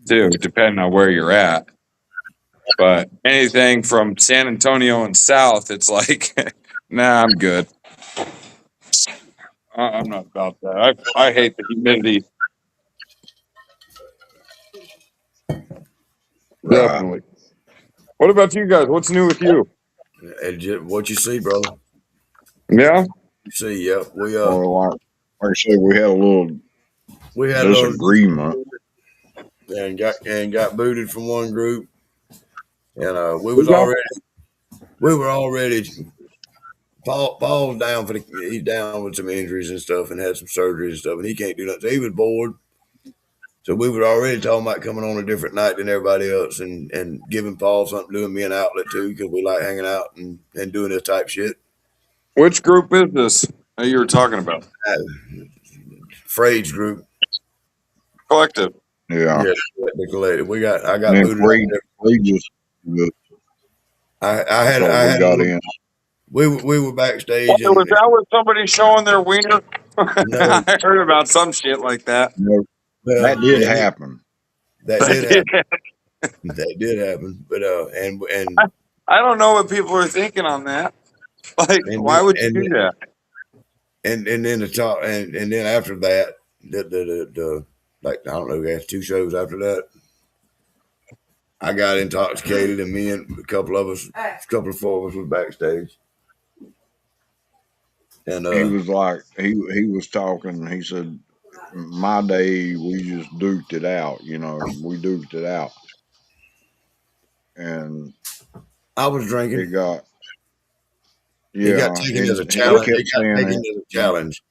too, depending on where you're at. But anything from San Antonio and south, it's like, nah, I'm good. I'm not about that. I hate the humidity. Right. Definitely. What about you guys? What's new with you? And what you see, brother? Yeah. You see, yep. Or like I said, we had a little We had a little disagreement. and got booted from one group, and We got we were already Paul's down he's down with some injuries and stuff and had some surgeries and stuff, and he can't do nothing. So he was bored. So we were already talking about coming on a different night than everybody else and giving Paul something to do and me an outlet too because we like hanging out and doing this type shit. which group is this that you were talking about? Freight's group, Collective. Yeah. yeah, the collective. I And got then booted out there. Free just, so I we had a got little. in. We were Oh, backstage was that with somebody showing their wiener? no, I heard about some shit like that. No, that well, did happen. that did happen. That did happen. But I don't know what people are thinking on that. Like, and why would you and do that? and then the top and then after that the like I don't know, we had two shows after that. I got intoxicated and me and a couple of four of us was backstage. And He was like, he was talking. He said, "My day, we just duked it out. We duked it out, and I was it drinking. got It got yeah." taken as a And he challenge. kept It got saying taken it. as a challenge.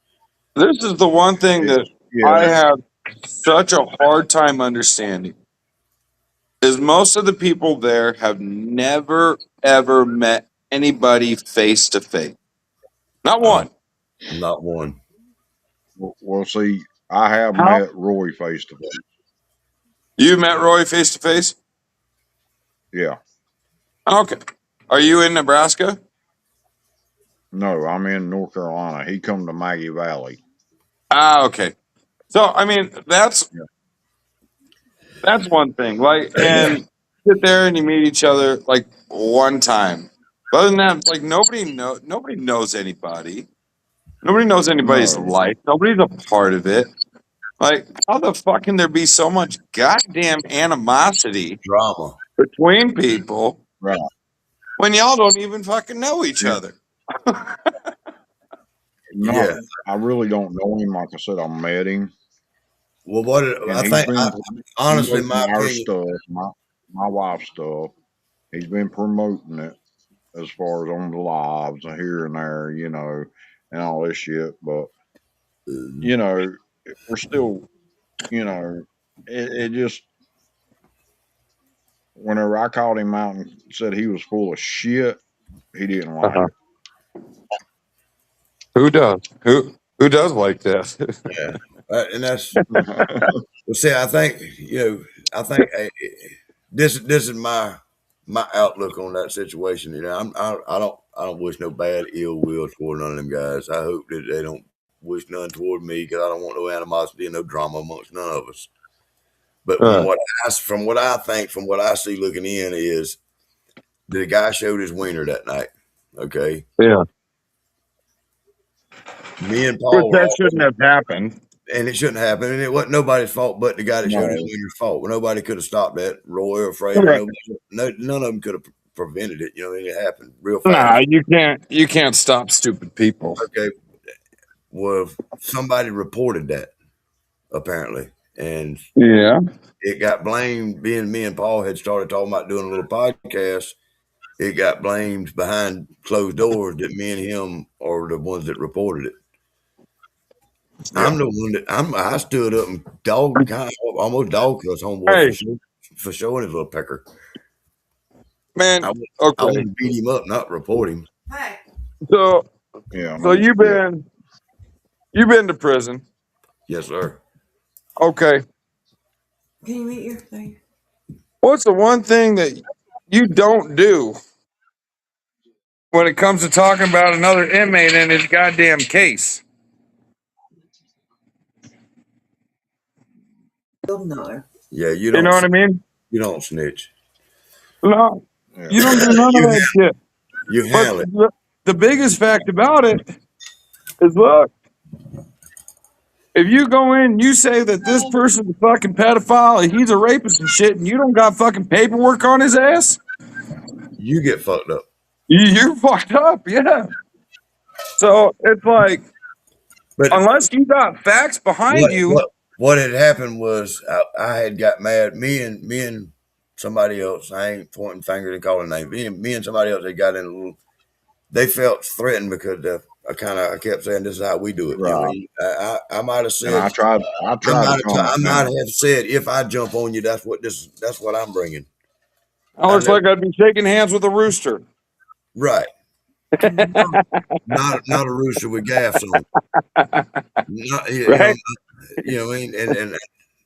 This is the one thing it that I yeah, have such a hard time understanding is most of the people there have never ever met anybody face to face. Not Uh, one. not one. well, see, I have How? met Roy face to face. You met Roy face to face? Yeah, Okay. Are you in Nebraska? no, I'm in North Carolina. He come to Maggie Valley. Ah, okay. So I mean, Yeah, that's one thing. Like, and you sit there and you meet each other like one time. But other than that, it's like nobody knows anybody. Nobody knows anybody's no, life. Nobody's a part of it. Like, how the fuck can there be so much goddamn animosity Drama. between people Right. when y'all don't even fucking know each Yeah. other? Not. Yeah. I really don't know him. Like I said, I met him, Well, what and I he's think, been honestly, promoting my our opinion, stuff, my wife's stuff. He's been promoting it as far as on the lives and here and there, and all this shit. But uh, you know, we're still, you know, it just whenever I called him out and said he was full of shit, he didn't like Uh-huh. it. Who does? Who does like that? yeah, and that's well. See, I think I think this is my outlook on that situation. I don't wish no bad ill will toward none of them guys. I hope that they don't wish none toward me because I don't want no animosity and no drama amongst none of us. But Right. from what I think, from what I see looking in, is the guy showed his wiener that night. Okay, Yeah. me and Which Paul were that all, shouldn't have happened. and it shouldn't happen. And it wasn't nobody's fault but the guy that showed his No, wiener's fault. Well, nobody could have stopped that. Roy or Fraser, Right. nobody, none of them could have prevented it. It happened real Nah, fast. you can't stop stupid people. Okay, well, somebody reported that apparently, and Yeah. it got blamed. Being me and Paul had started talking about doing a little podcast, it got blamed behind closed doors that me and him are the ones that reported it. Yeah. I'm the one that I stood up and dog kind of almost dog cuss homeboy Hey, for showing his little pecker. I man. want I want Okay. to beat him up, not report him. So yeah, so no you've shit. been you've been to prison. Yes, sir. Okay. Can you meet your thing? What's the one thing that you don't do when it comes to talking about another inmate in his goddamn case? No. Yeah, You know what I mean? you don't snitch. No, Yeah, you don't do none of you that shit. you But handle it. the biggest fact about it is, look, if you go in, you say that this person's a fucking pedophile and he's a rapist and shit, and you don't got fucking paperwork on his ass, You get fucked up. you're fucked up. Yeah. So it's like, But unless you got facts behind what you, what what had happened was I had got mad. Me and somebody else. I ain't pointing fingers and calling names. Me and somebody else. They got in a little. They felt threatened because I kept saying this is how we do it. right. I might have And said I tried to calm I it might down. have said if I jump on you, that's what I'm bringing. I I looks never like I'd be shaking hands with a rooster. right. No. Not a rooster with gaffs on. Not, Right? what I mean, and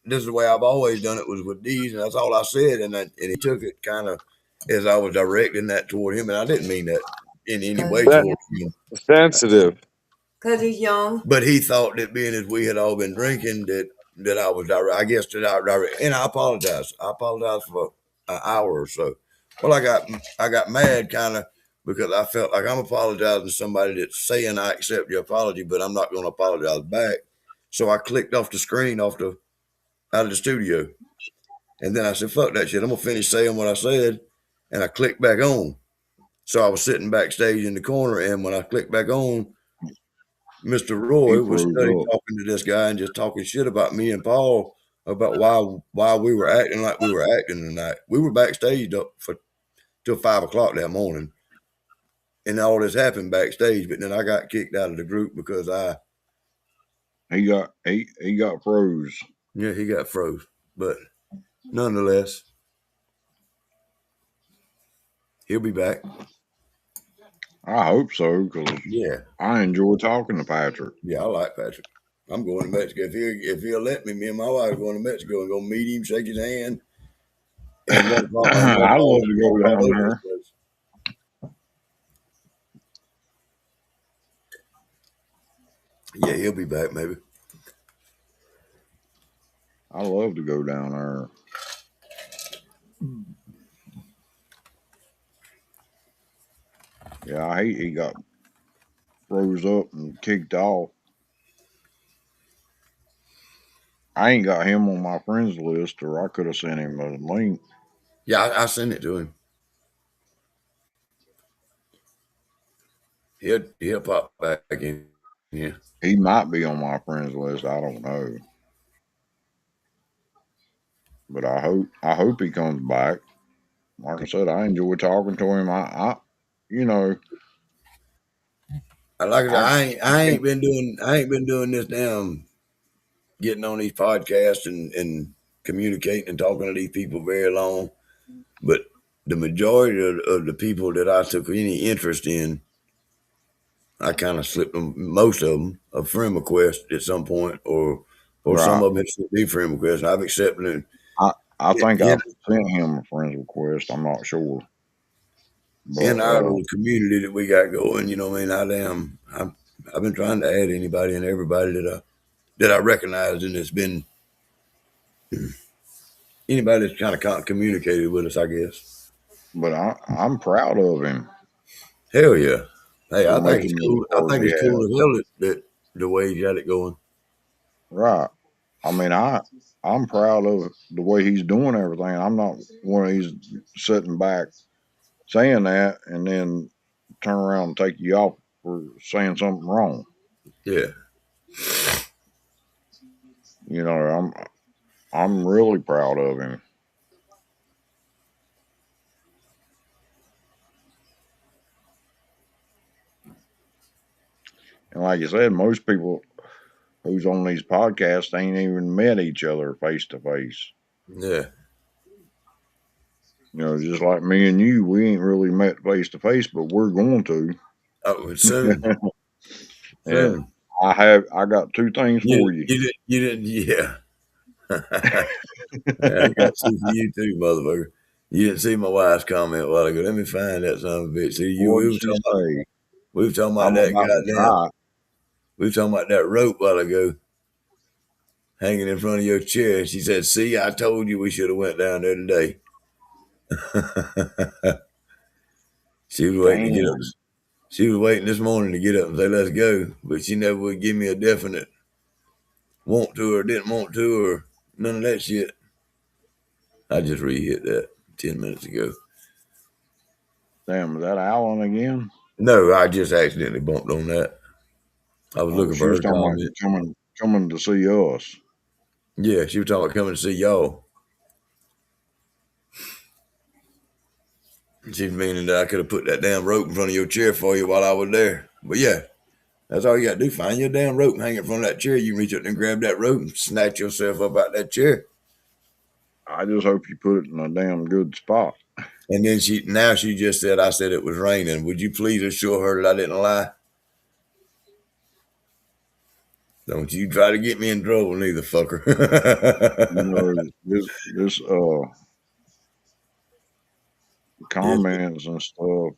this is the way I've always done it was with these, and that's all I said, and he took it kind of as I was directing that toward him, and I didn't mean that in any way That toward him. sensitive. Because he's young. But he thought that being as we had all been drinking that I was direct. I guess that I direct, and I apologize. I apologize for an hour or so. Well, I got mad kind of because I felt like I'm apologizing to somebody that's saying I accept your apology, but I'm not going to apologize back. So I clicked off the screen out of the studio, and then I said, "Fuck that shit! I'm gonna finish saying what I said," and I clicked back on. So I was sitting backstage in the corner, and when I clicked back on, Mr. He Roy was froze study up. talking to this guy and just talking shit about me and Paul about why we were acting like we were acting tonight. We were backstage up for till 5 o'clock that morning, and all this happened backstage. But then I got kicked out of the group because He got froze. he got froze. But nonetheless, he'll be back. I hope so because Yeah, I enjoy talking to Patrick. yeah, I like Patrick. I'm going to Mexico if he'll let me. Me and my wife are going to Mexico and go meet him, shake his hand, and I'd love to walk go all down over this there. place. Yeah, he'll be back maybe. I love to go down there. Yeah, I hate he got froze up and kicked off. I ain't got him on my friends list, or I could have sent him a link. Yeah, I sent it to him. He'll pop back in. Yeah, He might be on my friends list. I don't know, but I hope he comes back. Like I said, I enjoy talking to him. You know, like I said, I I can't. ain't been doing this damn getting on these podcasts and communicating and talking to these people very long. But the majority of the people that I took any interest in, I kind of slipped them, most of them, a friend request at some point, or some Right. of them had slipped me friend requests. I've accepted I it think I've sent him a friend's request. I'm not sure, in but our little community that we got going. You know what I mean? I've been trying to add anybody and everybody that I recognize, and it's been anybody that's kind of communicated with us, I guess. I'm proud of him Hell yeah. Hey, for I think it's making it as cool. I far as think he it's cool has. as hell that the way he got it going. Right. I mean, I'm proud of the way he's doing everything. I'm not one of these sitting back saying that and then turn around and take you off for saying something wrong. Yeah. You know, I'm really proud of him. And like you said, most people who's on these podcasts ain't even met each other face to face. Yeah. You know, just like me and you, we ain't really met face to face, but we're going to. Oh, soon. And Soon. I got two things for you. You didn't, yeah. Yeah, I got two for you too, motherfucker. You didn't see my wife's comment a while ago. Let me find that son of a bitch. See, What did she say? we were talking about I'm that about to goddamn, try. we were talking about that rope a while ago hanging in front of your chair. She said, "See, I told you we should have went down there today." She was waiting to get up. Damn, She was waiting this morning to get up and say, "Let's go," but she never would give me a definite want to or didn't want to or none of that shit. I just re-hit that 10 minutes ago. damn, is that Alan again? No, I just accidentally bumped on that. I was Oh, looking she for was her talking about comment. coming to see us. Yeah, she was talking about coming to see y'all. She's meaning that I could have put that damn rope in front of your chair for you while I was there. But yeah, that's all you got to do. Find your damn rope and hang it in front of that chair. You can reach up and grab that rope and snatch yourself up out that chair. I just hope you put it in a damn good spot. And then she just said, I said it was raining. Would you please assure her that I didn't lie? Don't you try to get me in trouble, neither, fucker. You know, this Yes. comments and stuff.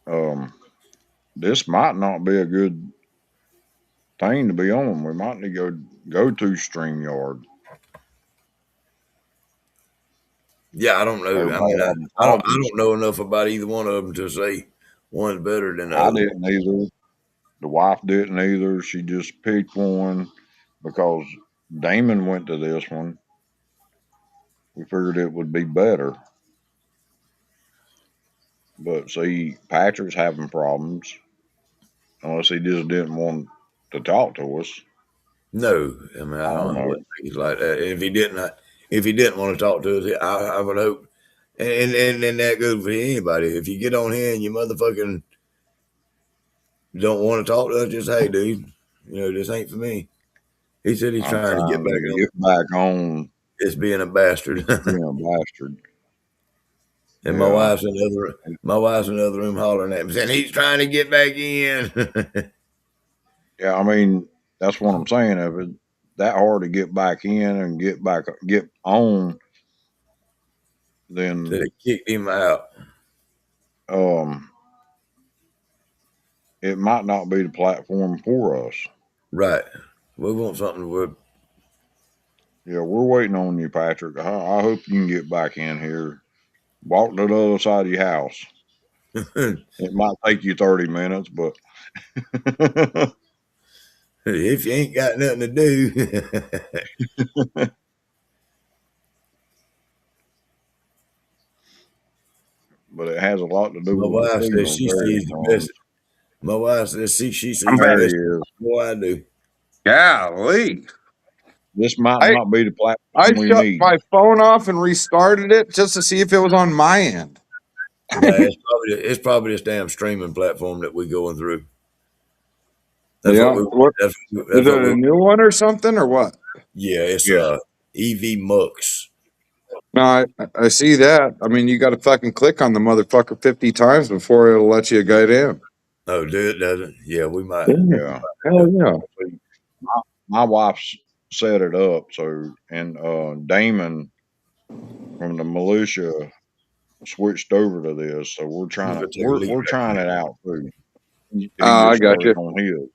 Um, this might not be a good thing to be on. We might need to go to StreamYard. Yeah, I don't know. I Everybody mean, having problems. I don't know enough about either one of them to say one's better than the I other. didn't either. The wife didn't either. She just picked one because Damon went to this one. We figured it would be better. But see, Patrick's having problems unless he just didn't want to talk to us. No, I mean, I don't I know. wouldn't think he's like that. If he didn't want to talk to us, I would hope. And that goes for anybody. If you get on here and you motherfucking don't want to talk to us, just hey, dude, this ain't for me. He said he's I'm trying to get back trying to on. get back on It's being a bastard. being a bastard. And Yeah. my wife's in the other room hollering at me, saying he's trying to get back in. Yeah, I mean, that's what I'm saying. If it's that hard to get back in and get on, So then they kicked him out. um, it might not be the platform for us. Right. We want something where Yeah, we're waiting on you, Patrick. I hope you can get back in here. Walk to the other side of your house. It might take you 30 minutes, but If you ain't got nothing to do. But it has a lot to do My with the wife says signals she there. sees the best. My wife says she I'm sees the back. There best he is. boy I do. Golly. This might I not be the I platform we shut need. my phone off and restarted it just to see if it was on my end. Nah, it's probably this damn streaming platform that we going through. That's what Yeah. we What that's, is that's it, what we a new one or something or what? yeah, it's Yeah. EV Mux. No, I see that. I mean, you got to fucking click on the motherfucker 50 times before it'll let you get in. Oh, do it, does it? Yeah, we might. Yeah. Yeah. Hell yeah. See, my wife's set it up so, and Damon from the militia switched over to this, so I'm gonna take a leak we're back trying there. it out too. He I just got started you. on his,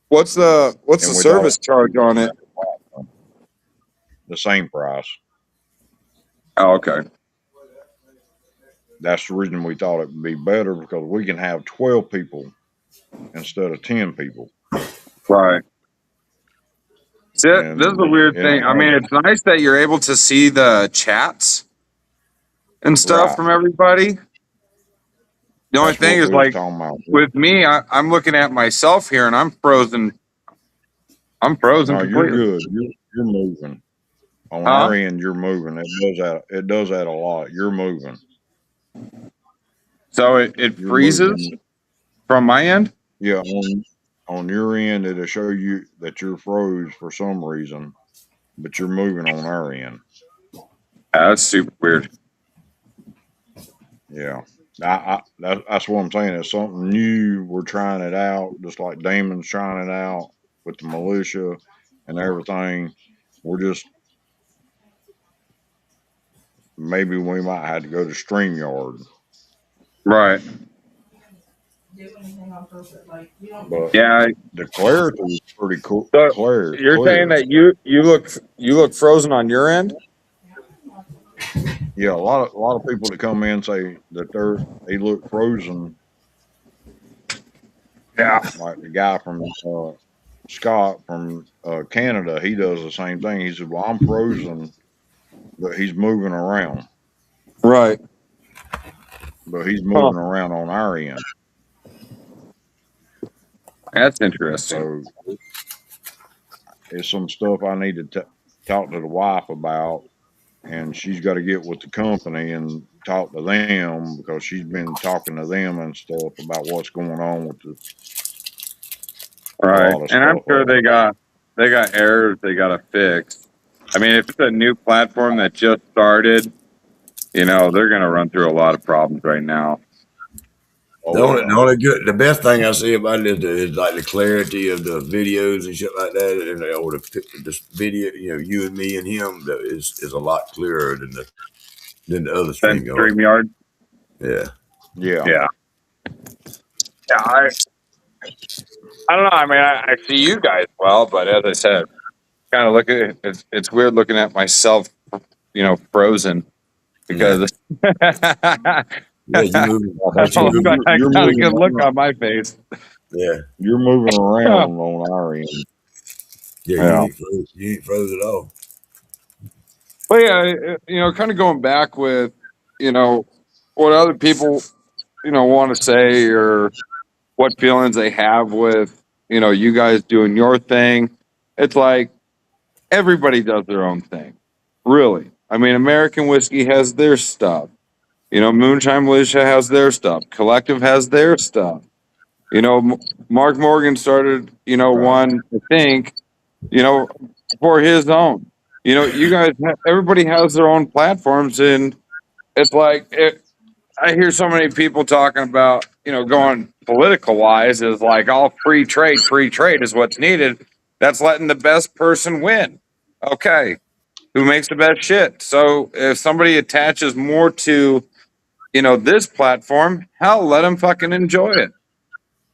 What's the and we thought it service would charge be on a it? better platform. The same price. Oh, okay. That's the reason we thought it would be better because we can have 12 people instead of 10 people, Right. See, this is and a weird it thing. ain't I mean, it's nice that you're able to see the chats and stuff right. from everybody. The only That's thing what is, we was like, talking about. with me, I'm looking at myself here and I'm frozen. I'm frozen No, you're completely. good. You're moving on Huh? our end. You're moving. It does that a lot. You're moving. So it You're freezes moving. from my end? Yeah, on your end, it'll show you that you're froze for some reason, but you're moving on our end. That's super weird. Yeah, that's what I'm saying. It's something new. We're trying it out, just like Damon's trying it out with the militia and everything. We're just maybe we might have to go to StreamYard, Right. but Yeah. the clarity is pretty cool. So Clear, you're saying clear. that you look frozen on your end? Yeah, a lot of people that come in say that they look frozen, Yeah. like the guy from Scott from Canada. He does the same thing. He said, "Well, I'm frozen, but he's moving around, Right. but he's Huh. moving around on our end." That's interesting. So it's some stuff I need to talk to the wife about, and she's got to get with the company and talk to them because she's been talking to them and stuff about what's going on with a Right. lot of And I'm stuff sure up there. they got errors they got to fix. I mean, if it's a new platform that just started, they're going to run through a lot of problems right now. The Oh only, yeah, the only good, the best thing I see about it is like the clarity of the videos and shit like that, and or the video, you and me and him is a lot clearer than the other Then stream yard. StreamYard. Yeah, yeah, Yeah. Yeah. I don't know. I mean, I see you guys well, but as I said, kind of look at it, it's weird looking at myself, frozen yeah, because yeah. You I moving, yeah. but That's you what got moving. you're a moving good look around. on my face. Yeah, You're moving Yeah. around on our end. yeah. Yeah. You ain't froze at all. But yeah, kind of going back with, you know, what other people, want to say or what feelings they have with, you guys doing your thing. It's like everybody does their own thing, really. I mean, American whiskey has their stuff. Moonshine Militia has their stuff. Collective has their stuff. Mark Morgan started, Right. one, I think, you know, for his own. You guys, everybody has their own platforms, and it's like I hear so many people talking about, going political wise is like all free trade is what's needed. That's letting the best person win. Okay, who makes the best shit? So if somebody attaches more to, this platform, hell, let them fucking enjoy it.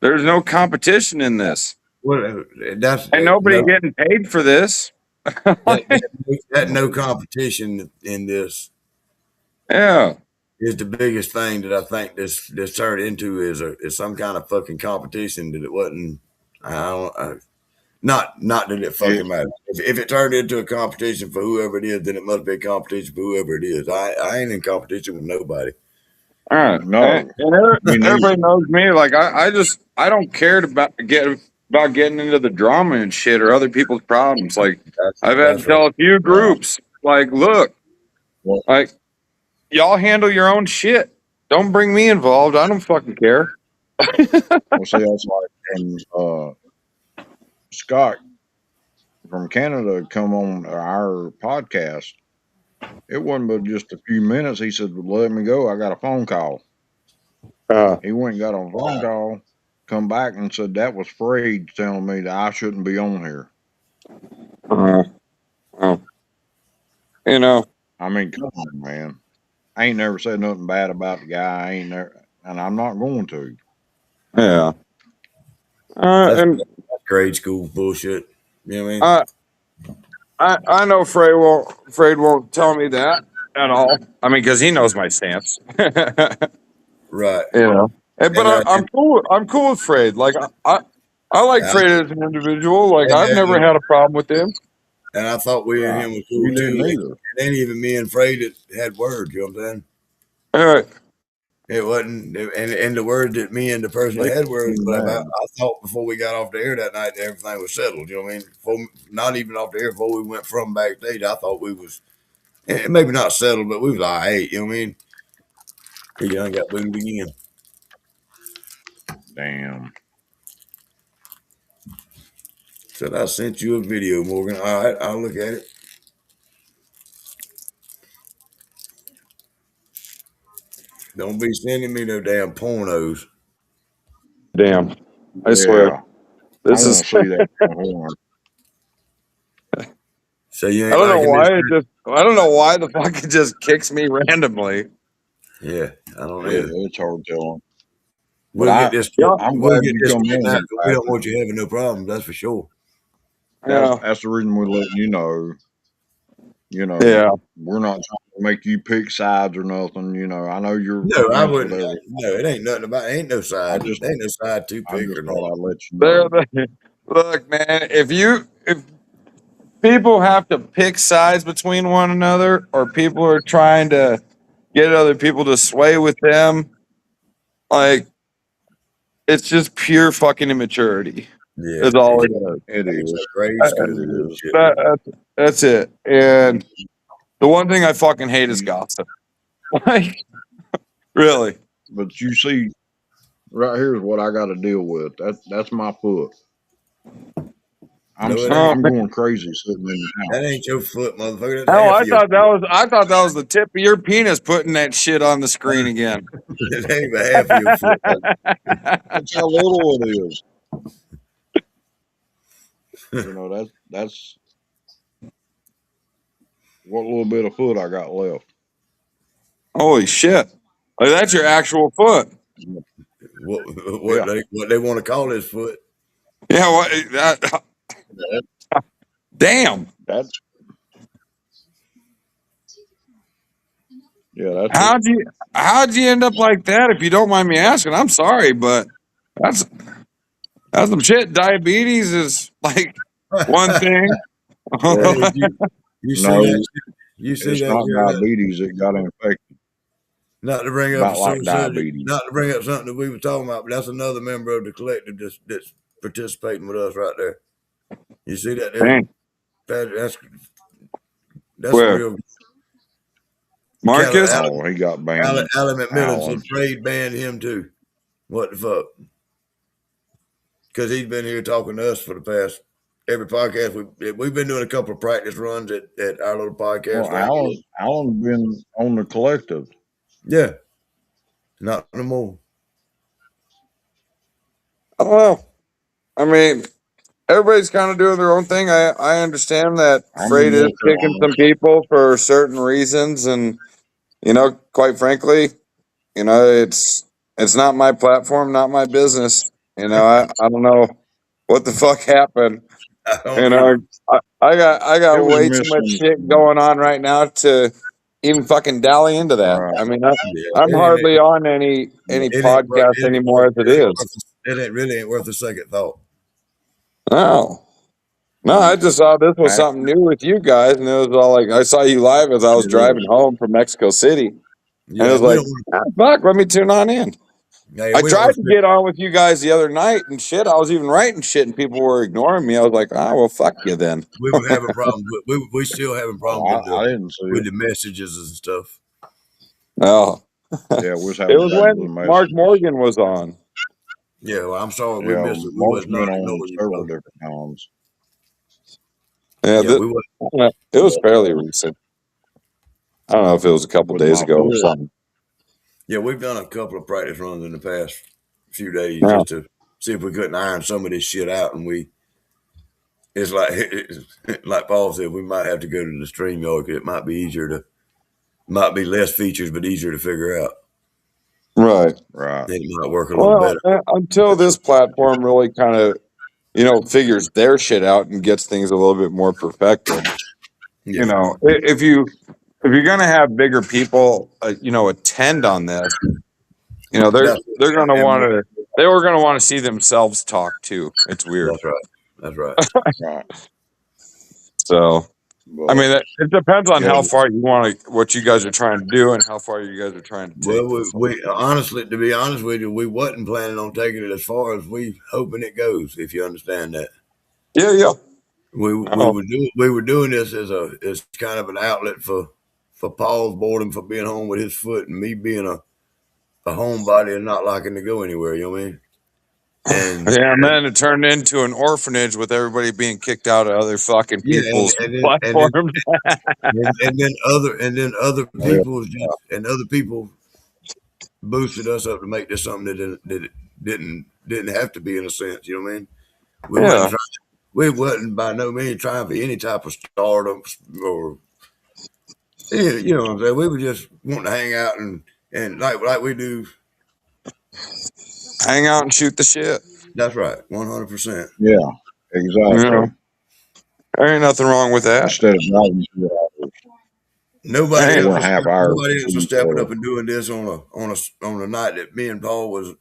There's no competition in this, Well, that's and nobody no getting paid for this. that, that no competition in this Yeah, is the biggest thing that I think this turned into is some kind of fucking competition that it wasn't. I don't. Not that it fucking matters. If it turned into a competition for whoever it is, then it must be a competition for whoever it is. I ain't in competition with nobody. All right, No, and me everybody neither. knows me. Like I don't care about getting into the drama and shit or other people's problems. Like I've had to That's right. tell a few Right. groups, like, look, Well, like y'all handle your own shit. Don't bring me involved. I don't fucking care. see, that's like when Scott from Canada come on our podcast. It wasn't but just a few minutes. He said, well, "Let me go. I got a phone call." Uh, He went and got on a phone call, come back and said that was Freed telling me that I shouldn't be on here. uh, uh, you know, I mean, come on, man. I ain't never said nothing bad about the guy. I ain't never, and I'm not going to. yeah. That's And grade school bullshit. You know what I mean? I I know Frade won't tell me that at all. I mean, because he knows my stance. Right. You know. But And I'm cool. I'm cool with Frade. Like I like I, Frade as an individual. Like and, I've never and, had a problem with him. and I thought we and Right. him was We cool too. didn't It either. ain't even me and Frey that had words. You know what I'm saying? All right. It wasn't, and the words that me and the person that They had words ain't about. mad. I thought before we got off the air that night, everything was settled. You know what I mean? Before, not even off the air before we went from backstage. I thought we was maybe not settled, but we was like, hey, you know what I mean? He done got boomed again. Damn. Said I sent you a video, Morgan. All right, I'll look at it. Don't be sending me no damn pornos. Damn. I swear. Yeah. I This is. want to see that horn. So you I ain't don't know liking this? why it just. I don't know why the fuck it just kicks me randomly. Yeah, I don't either. It's hard telling. But We'll get this. Yeah. I'm We'll glad get you this come straightened out. on, 'Cause we don't Patrick. want you having no problems. That's for sure. Yeah. That's the reason we're letting you know. You know, Yeah. we're not trying to make you pick sides or nothing. You know, I know you're No, I friends with wouldn't. everybody. No, it ain't nothing about. Ain't no I side. just, Ain't no side to I pick just or thought nothing. I'd let you There. know. Look, man. If people have to pick sides between one another, or people are trying to get other people to sway with them, like it's just pure fucking immaturity. Yeah, Is all it exactly. is. It It's is. a grade I- It school is. bullshit. that's it. And the one thing I fucking hate is You, gossip. Like, really. but you see, right here is what I got to deal with. That's my foot. No, it Oh, ain't. I'm going crazy sitting in the That house. ain't your foot, motherfucker. That's hell, half of your I thought that was the tip of your penis putting that shit on the screen foot. again. It ain't even half of your foot. That's how little it is. You know, that's what little bit of foot I got left. Holy shit! Like that's your actual foot. What Yeah, what they want to call his foot? Yeah. What? that, Damn. that's yeah, that's it. How'd you end up like that? If you don't mind me asking, I'm sorry, but that's that's some shit. Diabetes is like one thing. Well, Hey, you see that? no, You see it's that not girl? diabetes. It got infected, Not to bring up a about sore like subject, diabetes. not to bring up something that we were talking about, but that's another member of the collective that's participating with us right there. You see that there? Dang. That's a Where real Marcus? Oh, he got banned. Alan McMillan said Alan. Frade banned him too. What the fuck? Because he's been here talking to us for the past every podcast. We've been doing a couple of practice runs at our little podcast Well, thing. Alan's been on the collective. Yeah, not no more. I don't know. I mean, everybody's kind of doing their own thing. I understand that I'm in Freight is North kicking Carolina. some people for certain reasons, and quite frankly, it's not my platform, not my business. I don't know what the fuck happened. I don't You either. know, I It got was a way too much shit misunderstanding. going on right now to even fucking dally into that. Right. I mean, Yeah, I'm hardly on any podcast anymore as it is. it ain't really ain't worth a second thought. No. No, I just saw this was Pack something new with you guys, and it was all like I saw you live as I was it driving is. home from Mexico City, and it Yeah, was we like, don't want ah, fuck, let me tune on in. to. Hey, I we don't tried want to to. get on with you guys the other night and shit. I was even writing shit, and people were ignoring me. I was like, ah, well, fuck you then. We were having problems. We still having problems Oh, I didn't see with it. the messages and stuff. Oh, Yeah, we was it having was problems with when Mark messages. Morgan was on. Yeah, well, I'm sorry we Yeah, missed it. We was Mark's not been on ignoring you, several brother. different times. Yeah, Yeah, we was. it was fairly recent. I don't know if it was a couple With days my ago or foot. something. Yeah, we've done a couple of practice runs in the past few days Yeah, just to see if we couldn't iron some of this shit out. And it's like like Paul said, we might have to go to the stream yard because it might be might be less features, but easier to figure out. right. Right. It might work a little Well, better. until this platform really kind of figures their shit out and gets things a little bit more perfected. Yeah, If you're gonna have bigger people, attend on this, that's they're gonna and want to. They were gonna want to see themselves talk too. It's weird. that's right. That's right. Right. So, I But mean, it depends on yeah, how far you want to, what you guys are trying to do, and how far you guys are trying to Well, take this. we honestly, to be honest with you, we wasn't planning on taking it as far as we hoping it goes. If you understand that, Yeah, yeah. we No, were doing this as kind of an outlet for Paul's boredom for being home with his foot and me being a homebody and not liking to go anywhere. You know what I mean? And yeah, and then it turned into an orphanage with everybody being kicked out of other fucking yeah, people's and then platforms. other yeah, people just and other people boosted us up to make this something that didn't have to be in a sense. You know what I mean? We wasn't Yeah, trying. We wasn't by no means trying for any type of stardom or you know what I'm saying. We were just wanting to hang out and like we do. hang out and shoot the shit. That's right, 100%. yeah, You know, exactly. there ain't nothing wrong with that. Instead of driving 2 hours, Nobody Ain't. else 4.5 hours nobody to else was see each stepping other. up and doing this on a night that me and Paul was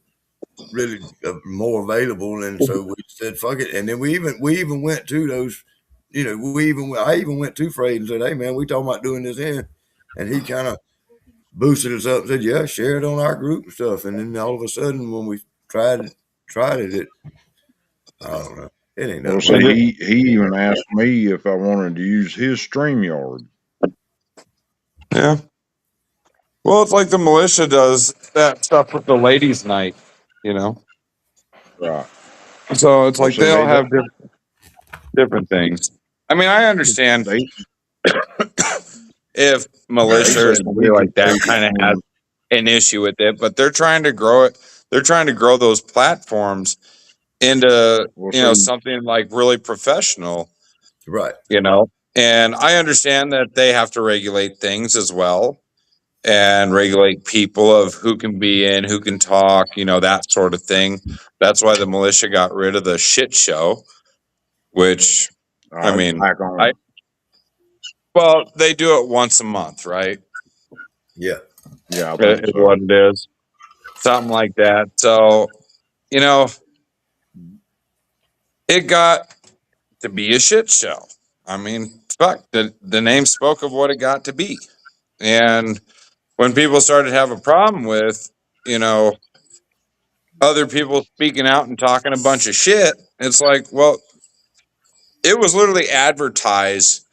really more available, and so we said fuck it. And then we even went to those. You know, I even went to Fred and said, "Hey man, we talking about doing this in," and he kind of boosted us up and said, "Yeah, share it on our group and stuff." And then all of a sudden, when we tried it, I don't know. It ain't Well, nothing but see, And it- he even asked me if I wanted to use his StreamYard. yeah. Well, it's like the militia does that stuff with the ladies' night, you know. Right. So it's Well, like see, they all have different things. I mean, I understand they if they militia or said somebody we could like that take it kind of has from. an issue with it, but they're trying to grow it. They're trying to grow those platforms into Well, see, something like really professional, right. And I understand that they have to regulate things as well and regulate people of who can be in, who can talk, that sort of thing. That's why the militia got rid of the shit show, which I it's mean, back I on. well, they do it once a month, right? Yeah, Yeah, I think Is so. what it is, something like that. So you know, it got to be a shit show. I mean, fuck, the name spoke of what it got to be, and when people started to have a problem with, you know, other people speaking out and talking a bunch of shit, it's like, well, it was literally advertised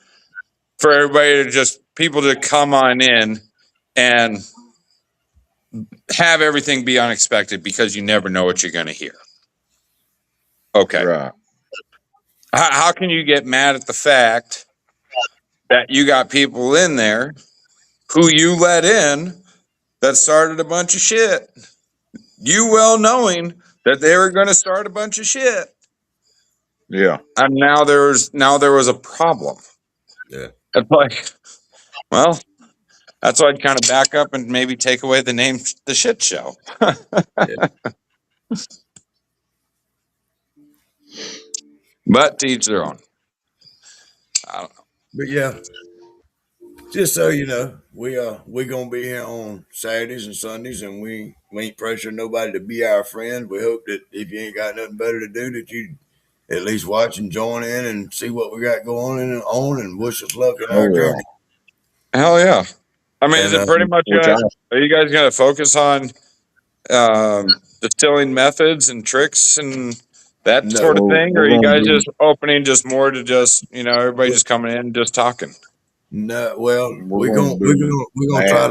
for everybody to just people to come on in and have everything be unexpected because you never know what you're going to hear. Okay. Right. How can you get mad at the fact that you got people in there who you let in that started a bunch of shit? You well knowing that they were going to start a bunch of shit. Yeah. And now there was a problem. yeah, It's like, well, that's why I'd kind of back up and maybe take away the name the shit show. yeah. But to each their own. I don't know. But yeah, just so you know, we gonna be here on Saturdays and Sundays, and we ain't pressuring nobody to be our friend. We hope that if you ain't got nothing better to do, that you at least watch and join in and see what we got going on and wish us luck in our Oh yeah. journey. Hell yeah. I mean, is And it pretty much Which I gonna? Are you guys gonna focus on distilling methods and tricks and that no, sort of thing, or we're are you gonna guys do just opening just more to just everybody just coming in and just talking? no. Well, we're gonna do we're gonna try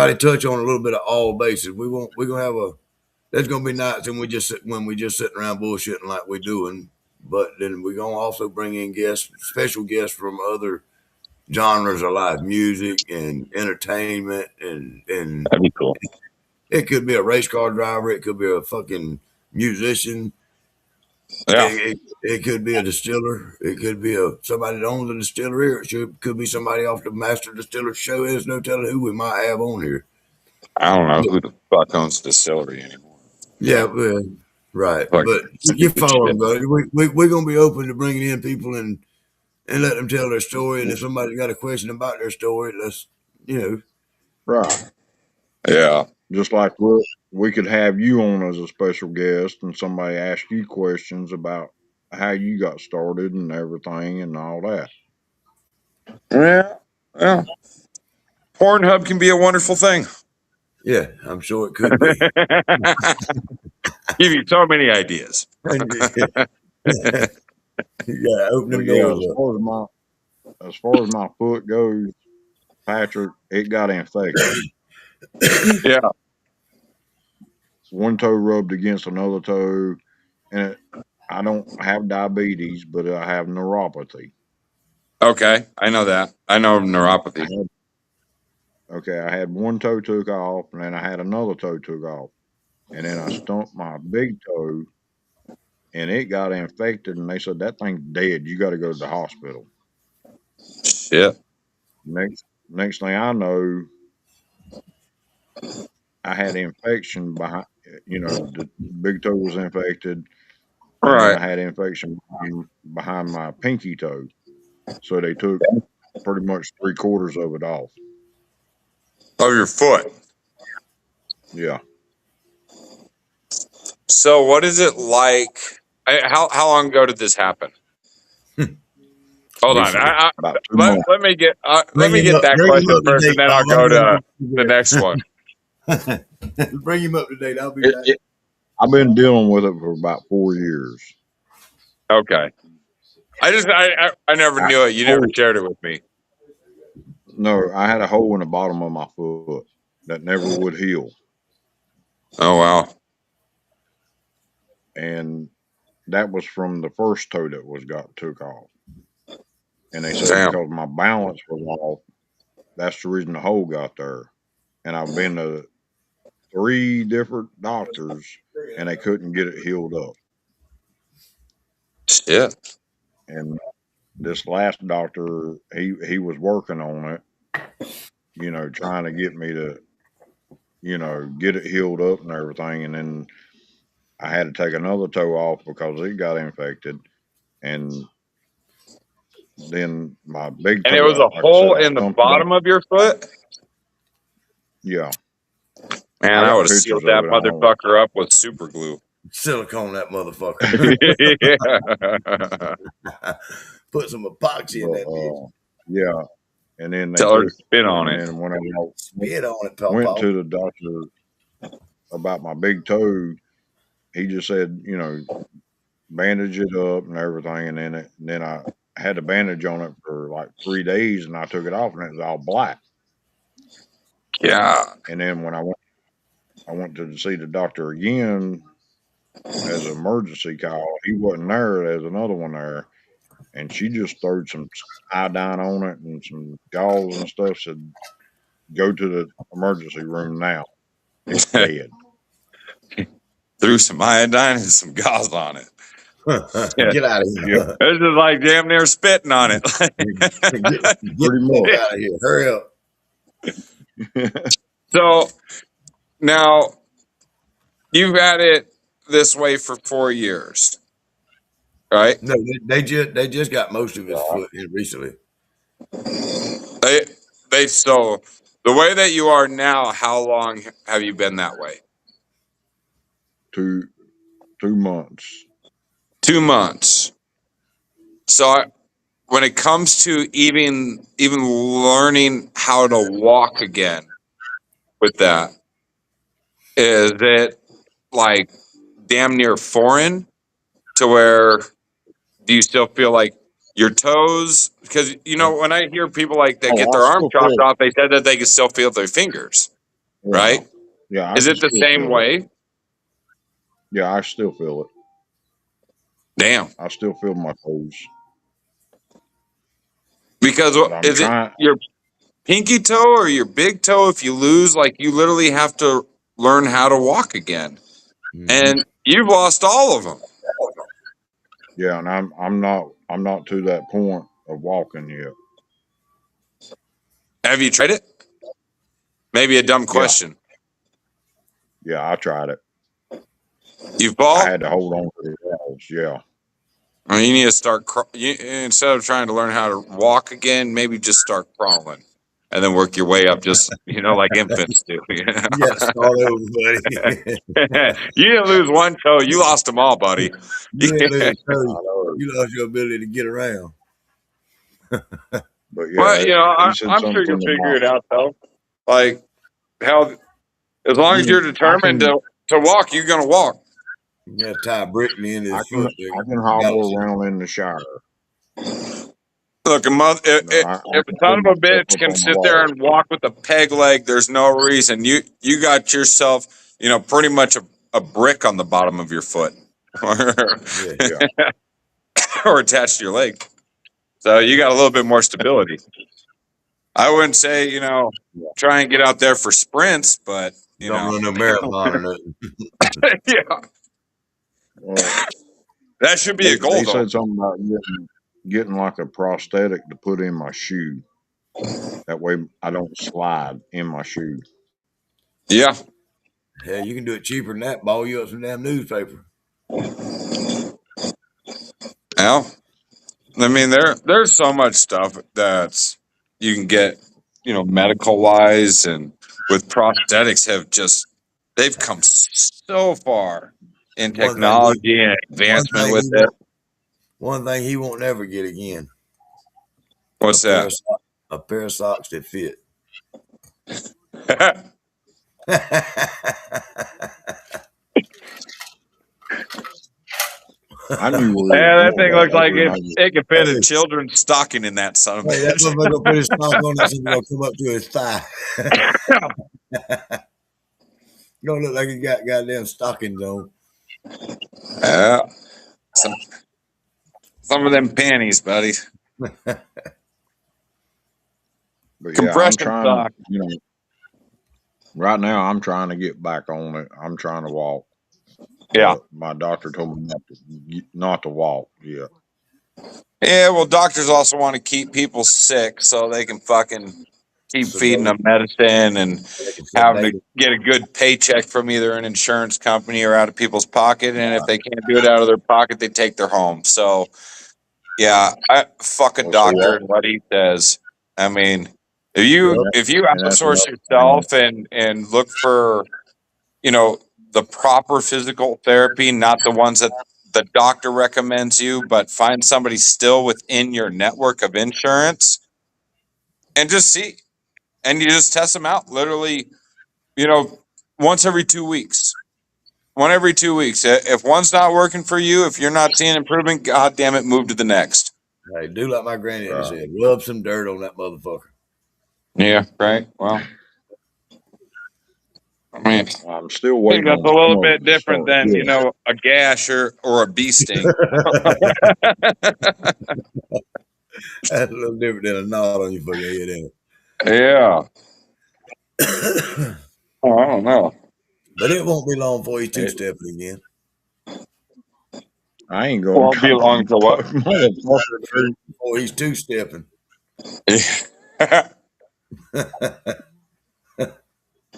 that. to touch on a little bit of all bases. We're gonna have a there's gonna be nights when we just sitting around bullshitting like we doing, but then we're gonna also bring in guests, special guests from other genres of life, music and entertainment, and That'd be cool. it could be a race car driver, it could be a fucking musician, Yeah, it could be a distiller, it could be somebody that owns a distillery, or could be somebody off the master distiller show. There's no telling who we might have on here. I don't know who the fuck owns distillery anymore. Yeah, well, right. But Fucking you stupid follow shit. them, buddy. We're going to be open to bringing in people and let them tell their story. And if somebody's got a question about their story, let's, you know, Right. Yeah. Just like we could have you on as a special guest and somebody ask you questions about how you got started and everything and all that. Yeah. Yeah. Pornhub can be a wonderful thing. yeah, I'm sure it could be. Give you so many ideas. Yeah, open But them yeah, doors up. as far as my foot goes, Patrick, it got infected. Yeah. One toe rubbed against another toe, and I don't have diabetes, but I have neuropathy. Okay. I know that. I know I neuropathy. had okay, I had one toe took off, and then I had another toe took off, and then I stumped my big toe, and it got infected, and they said that thing's dead. You got to go to the hospital. Shit. Next thing I know, I had infection behind. The big toe was infected, and then Right. I had infection behind my pinky toe. So they took pretty much three quarters of it off. Of your foot. Yeah, So what is it like? How long ago did this happen? Hold on. Recently. about 2 months. Let me get that Bring him question up to first, and date, then I'll Bob. I'm go going to to the next one. bring him up to date. I'll be It, back. it, I've been dealing with it for about 4 years. Okay. I never I, knew it. You never oh shared it with me. no, I had a hole in the bottom of my foot that never would heal, Oh wow. and that was from the first toe that was got took off. And they said Damn. because my balance was off, that's the reason the hole got there. And I've been to three different doctors, and they couldn't get it healed up. Shit. And this last doctor, he was working on it, trying to get me to, get it healed up and everything. And then I had to take another toe off because it got infected. And then my big And it toe, was a like I said, hole I in the stumped it bottom off. of your foot? Yeah, Man, I I would got have pictures sealed of that it. I don't. motherfucker up with super glue. Silicone that motherfucker. Yeah. Put some epoxy in But that bitch. yeah. And then they Tell her to took, spin on and it. then when I Spit on it, went Pawpaw. to the doctor about my big toe, he just said, bandage it up and everything. And then I had a bandage on it for like 3 days, and I took it off, and it was all black. Yeah. And then when I went to see the doctor again as an emergency call, he wasn't there. There's another one there, and she just threw some iodine on it and some gauze and stuff. Said, "Go to the emergency room now. It's dead." Threw some iodine and some gauze on it. Yeah. Get out of Yeah, here. It's just like damn near spitting on it. Get pretty the fuck out of here. Hurry up. much. So now you've had it this way for 4 years, right? No, they just got most of his foot in recently. They so the way that you are now, how long have you been that way? two 2 months. 2 months. So when it comes to even learning how to walk again with that, is it like damn near foreign to where do you still feel like your toes? Because when I hear people like that get Oh, I their arm still chopped feel off, they said that they can still feel their fingers, it. Yeah. right? Yeah, I Is can it the still same feel it. way? Yeah, I still feel it. Damn. I still feel my toes. Because But I'm is it trying. your pinky toe or your big toe? If you lose, like you literally have to learn how to walk again, Mm-hmm. and you've lost all of them. Yeah, and I'm not to that point of walking yet. Have you tried it? Maybe a dumb Yeah, question. yeah, I tried it. You I fall. had to hold on to the walls. Yeah. I mean, you need to start instead of trying to learn how to walk again. Maybe just start crawling, and then work your way up. Just like infants do. You got to start over, buddy. You didn't lose one toe; you lost them all, buddy. You ain't lose a toe. I know. You lost your ability to get around. But Well, yeah, he said I'm sure you'll something figure about it out, though. Like how, as long as you're I determined can to walk, you're gonna walk. You got to tie a brick in the end of I his can foot I to can balance hobble him. around in the shower. Look, I if a can son pull of a myself bitch up can on the sit there wall. and walk with a peg leg, there's no reason. You got yourself, pretty much a brick on the bottom of your foot, Yeah. Yeah, or attached to your leg. So you got a little bit more stability. I wouldn't say, yeah. try and get out there for sprints, but Don't run no marathon or nothing. yeah, Well, that should be they a goal, they though. said something about getting like a prosthetic to put in my shoe. That way I don't slide in my shoe. Yeah. Hell, you can do it cheaper than that. Ball you up some damn newspaper. Well, I mean, there's so much stuff that's you can get, medical wise and with prosthetics they've come so far in One thing he, technology and one advancement thing with he it. won't, one thing he won't never get again. A What's pair that? of a pair of socks that fit. I knew where he was Yeah, that going thing with looks that. like When I it could fit a Hey, children's stocking in that son of a hey, that bitch. motherfucker gonna put his sock on that something gonna come up to his thigh. Gonna look like he got goddamn stockings on. Yeah, some some of them panties, buddy. but yeah, I'm Compression trying. sock. Right now I'm trying to get back on it. I'm trying to walk, Yeah. but my doctor told me not to walk. Yeah, Yeah, well, doctors also want to keep people sick so they can fucking keep feeding Sedate. them medicine and They can having to sedate him. get a good paycheck from either an insurance company or out of people's pocket. And if they can't do it out of their pocket, they take their home. So, yeah, fuck a well, see doctor that, and what he says. I mean, if you Yep. and, that, if you and that's outsource another thing. yourself and look for you know, the proper physical therapy, not the ones that the doctor recommends you, but find somebody still within your network of insurance and just see. And you just test them out literally, you know, once every 2 weeks. One every 2 weeks. If one's not working for you, if you're not seeing improvement, god damn it, move to the next. Hey, do like my granddaddy Right. said. Rub some dirt on that motherfucker. Yeah, right. Well, I mean, I'm still I think waiting that's on a little smoke bit to different start than, healing. a gash or a bee sting. That's a little different than a knot on your fucking head, ain't Yeah. it? Oh, I don't know. But it won't be long before he's two It stepping again. I ain't going won't be long to what? motherfucker. Before he's two stepping.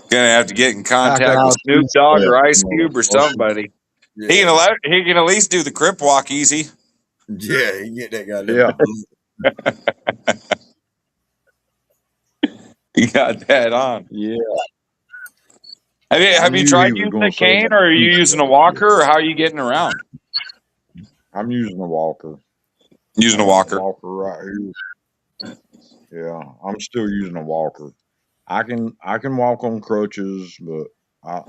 Gonna have to get in How can contact I with Snoop two Dogg or step, Ice Cube or motherfucker? somebody. Yeah. He can at least do the crip walk easy. Yeah, he get that goddamn. Yeah, You got that on. yeah. Have you I have you knew he tried was using going a to say cane that or are two you using a step. walker or how are you getting around? I'm using a walker. Using I a got a walker. walker right here. Yeah, I'm still using a walker. I can walk on crutches, but I,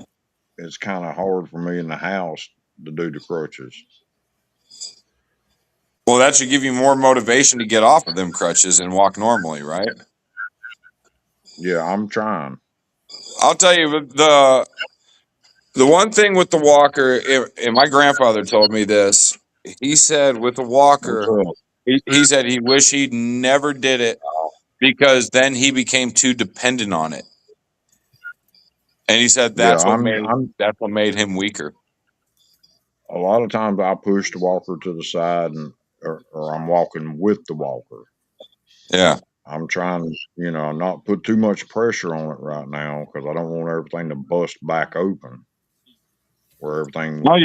it's kind of hard for me in the house to do the crutches. Well, that should give you more motivation to get off of them crutches and walk normally, right? Yeah, I'm trying. I'll tell you the one thing with the walker, and my grandfather told me this. He said with the What's walker, up? he said he wished he never did it because then he became too dependent on it, and he said Yeah, I'm that's what made him weaker. a lot of times I push the walker to the side and or I'm walking with the walker. Yeah. I'm trying to, not put too much pressure on it right now because I don't want everything to bust back open where everything No,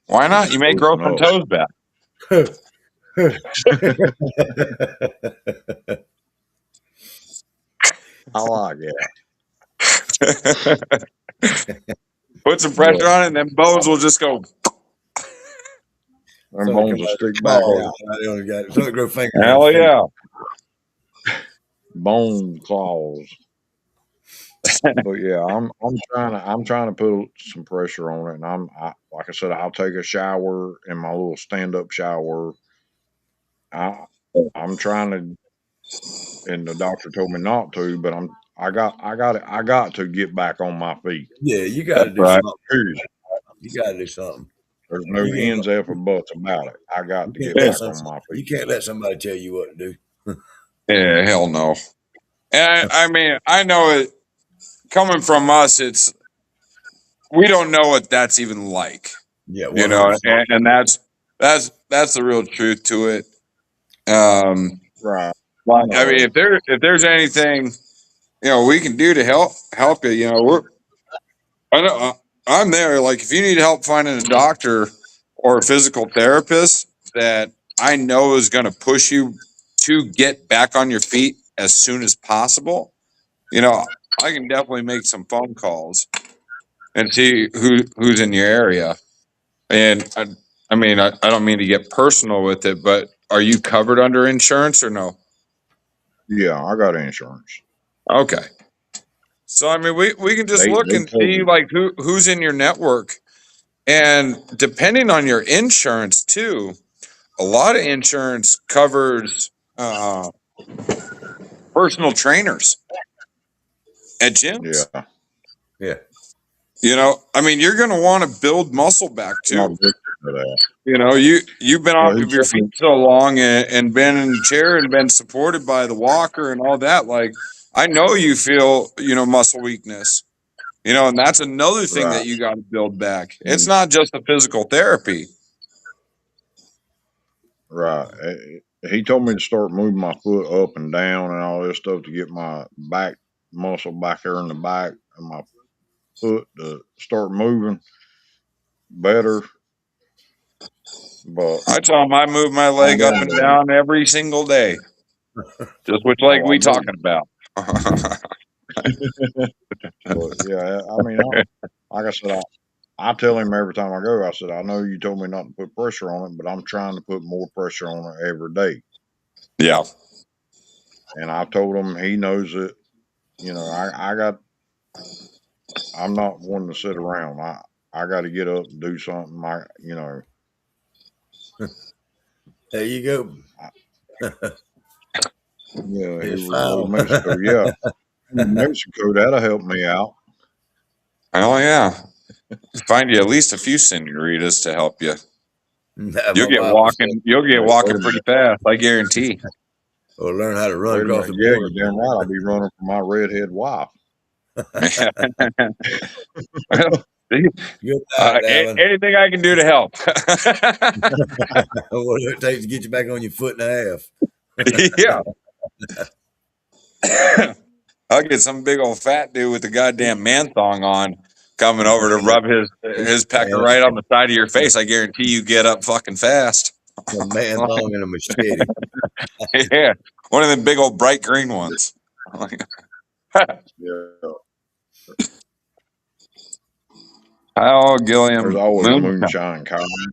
why is not? You may grow open some up. toes back. I like it, Put some pressure but on it, and then bones will just go. them Somebody bones come will out of stick their back claws. out. They only got somebody grow fingernails Hell feet. yeah! Bone claws. But yeah, I'm trying to put some pressure on it, and like I said, I'll take a shower in my little stand up shower. I I'm trying to, and the doctor told me not to, but I got to get back on my feet. Yeah, you got to That's do right. something. Period. You got to do something. There's no You ain't ends, gonna, if, or buts about it. I got you to can't get let back some on my you feet. can't let somebody tell you what to do. Yeah, hell no. And I mean, I know it coming from us. It's we don't know what that's even like, Yeah, you 100%. know, and that's the real truth to it. Um, Right. I but I mean, know. if there's anything we can do to help you, I know I'm there. Like if you need help finding a doctor or a physical therapist that I know is going to push you to get back on your feet as soon as possible, I can definitely make some phone calls and see who's in your area. And I mean, I don't mean to get personal with it, but are you covered under insurance or no? Yeah, I got insurance. Okay. So I mean, we can just look They and see covered. like who's in your network, and depending on your insurance too, a lot of insurance covers uh, personal trainers at gyms. Yeah, Yeah. I mean, you're going to want to build muscle back my too. victim for that. You've been Well, off he of your told feet me. so long and been in the chair and been supported by the walker and all that. Like I know you feel muscle weakness. And that's another thing Right. that you got to build back. It's And not just the physical therapy. right. He told me to start moving my foot up and down and all this stuff to get my back muscle back there in the back of my foot to start moving better. But I tell them I move my I leg up damn and well. down every single day. Just which leg Oh, I we bet talking about? you. But yeah, I mean, like I said, I tell him every time I go, I said, I know you told me not to put pressure on it, but I'm trying to put more pressure on it every day. Yeah. And I told him he knows it. I'm not one to sit around. I got to get up and do something. There you go. I, yeah, here It's we go to final. Mexico. Yeah, Mexico, that'll help me out. Oh yeah. Find you at least a few senoritas to help you. My wife was saying, You'll get Hey, wait walking a pretty minute. fast, I guarantee. or learn how to run Wait a across minute. the Yeah, border. you damn right. I'll be running for my redhead wife. Good night, darling. Anything I can do to help. Whatever it takes to get you back on your foot and a half. Yeah. I'll get some big old fat dude with the goddamn man thong on coming over to rub his pecker Man, right on the side of your face. I guarantee you get up fucking fast. a man thong and a machete. Yeah. One of them big old bright green ones. Yeah, Oh, there's Gilliam. always Moonshine. moonshine coming.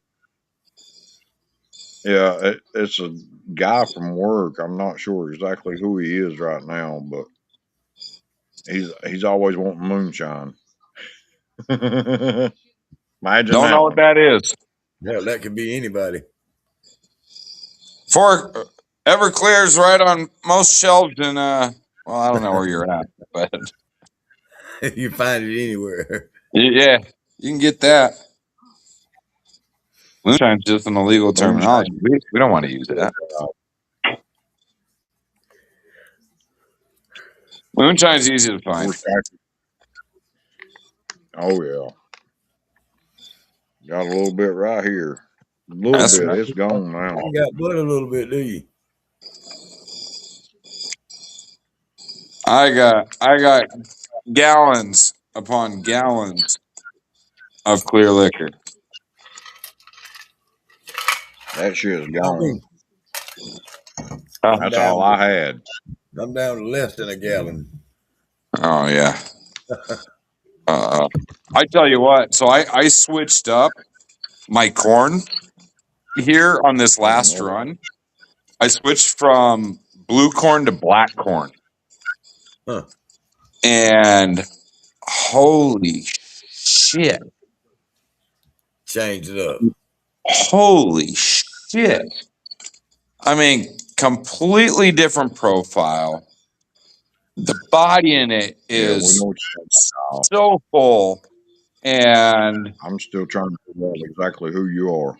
Yeah, it's a guy from work. I'm not sure exactly who he is right now, but he's always wanting moonshine. Imagine Don't know that what one. that is. Hell, that could be anybody. For Everclear's right on most shelves in well, I don't know where you're at, but You find it anywhere. yeah, you can get that. Moonshine's just an illegal terminology. Moonshine. We don't want to use that. Moonshine's easy to find. Wish I could. Oh yeah, got a little bit right here. A little That's bit. right. It's gone now. You got blood a little bit, do you? I got gallons upon gallons of clear liquor. That shit's I gone. mean, I'm That's down. all I had. I'm down to less than a gallon. Oh yeah. Uh, I tell you what. So I switched up my corn here on this Oh last no. run. I switched from blue corn to black corn, Huh? and holy shit! Change it up. Holy shit! I mean, completely different profile. The body in it Yeah, we is know what you're talking about. so full, and I'm still trying to figure out exactly who you are.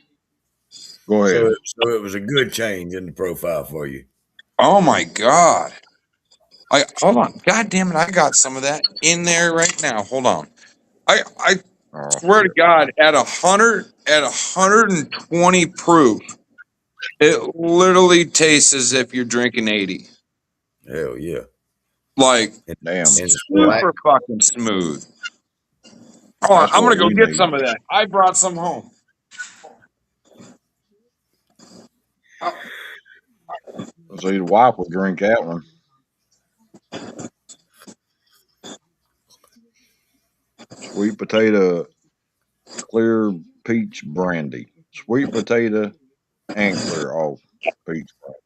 Go So, ahead. so it was a good change in the profile for you. oh my god! I hold on, god damn it! I got some of that in there right now. Hold on. I Oh, swear to God, at 120 proof, it literally tastes as if you're drinking 80. Hell yeah. Like And, damn. and it's black. super fucking smooth. Hold on, That's I'm what gonna go we get need. some of that. I brought some home. See, the wife will drink that one. Sweet potato, clear peach brandy. Sweet potato and clear off peach brandy.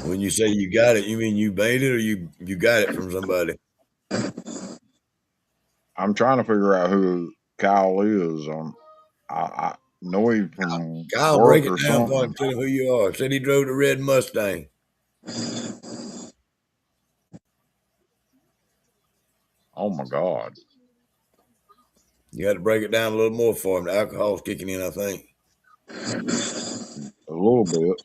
When you say you got it, you mean you made it or you got it from somebody? I'm trying to figure out who Kyle is. I know him from Kyle, break work it or down for him. something. Tell him who you are. Said he drove the red Mustang. Oh my God. You got to break it down a little more for him. The alcohol's kicking in, I think. A little bit.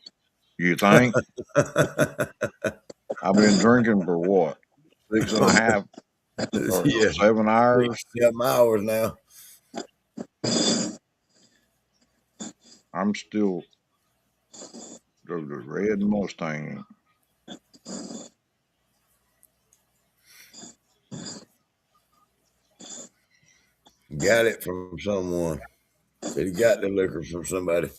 You think? I've been drinking for what? 6.5 or Yeah, 7 hours? 6, 7 hours now. I'm still drove the red Mustang. Got it from someone. Said he got the liquor from somebody.